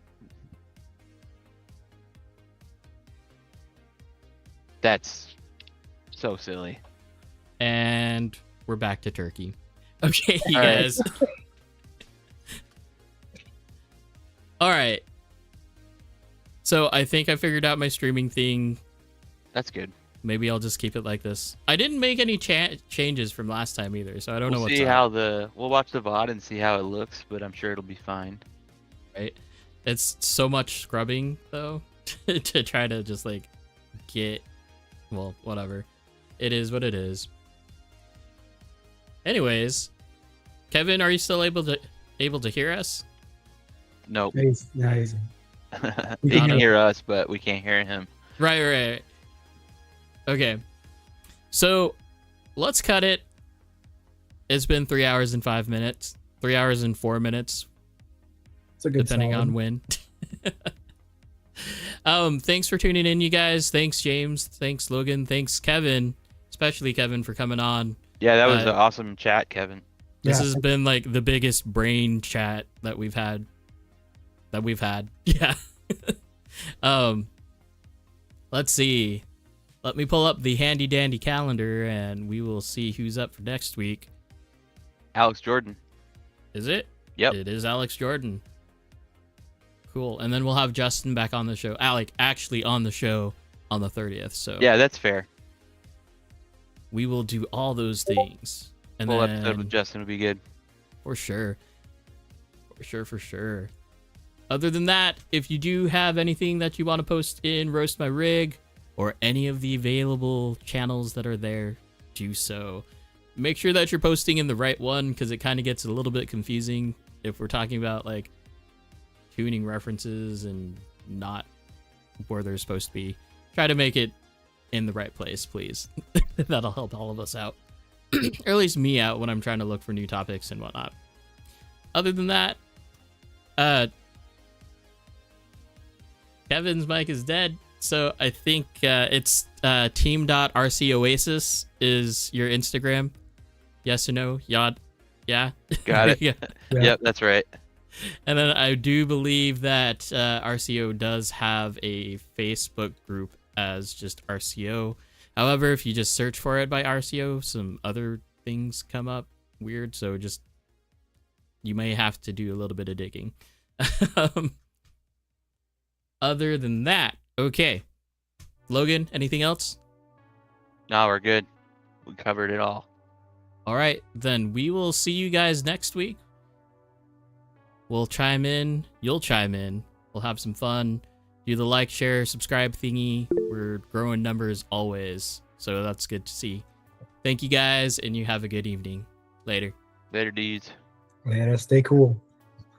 That's so silly. And we're back to turkey. Okay, you All right. guys. All right. So I think I figured out my streaming thing. That's good. maybe I'll just keep it like this. I didn't make any changes from last time either, so I don't know We'll what's see up. how we'll watch the VOD and see how it looks, but I'm sure it'll be fine. Right? It's so much scrubbing though to try to just like get, well, whatever. It is what it is. Anyways, Kevin, are you still able to hear us? Nope. He's He can hear us, but we can't hear him. Right. Okay. So let's cut it. It's been 3 hours and 5 minutes. 3 hours and 4 minutes. It's a good depending solid. on when. Thanks for tuning in, you guys. Thanks, James. Thanks, Logan. Thanks, Kevin. Especially Kevin for coming on. Yeah, that was an awesome chat, Kevin. This Yeah. has been like the biggest brain chat that we've had. Yeah. Let's see. Let me pull up the handy dandy calendar and we will see who's up for next week. Alex Jordan. Is it? Yep. It is Alex Jordan. Cool. And then we'll have Justin back on the show. Alec actually on the show on the 30th. So Yeah, that's fair. we will do all those things. And Full then episode with Justin would be good. for sure. For sure. Other than that, if you do have anything that you want to post in Roast My Rig or any of the available channels that are there, do so. Make sure that you're posting in the right one because it kind of gets a little bit confusing if we're talking about like tuning references and not where they're supposed to be. Try to make it in the right place, please. That'll help all of us out. Or at least me out when I'm trying to look for new topics and whatnot. Other than that, Kevin's mic is dead, so I think it's team.rcoasis is your Instagram. Yes or no? Yod? Yeah? Got it. Yeah. Yep, that's right. And then I do believe that RCO does have a Facebook group as just RCO. However, if you just search for it by RCO, some other things come up weird, so just you may have to do a little bit of digging. Other than that, okay. Logan, anything else? No, we're good. We covered it all. All right, then we will see you guys next week. We'll chime in. You'll chime in. We'll have some fun. Do the like, share, subscribe thingy. We're growing numbers always, so that's good to see. Thank you guys, and you have a good evening. Later. Later, dudes. Later. Stay cool.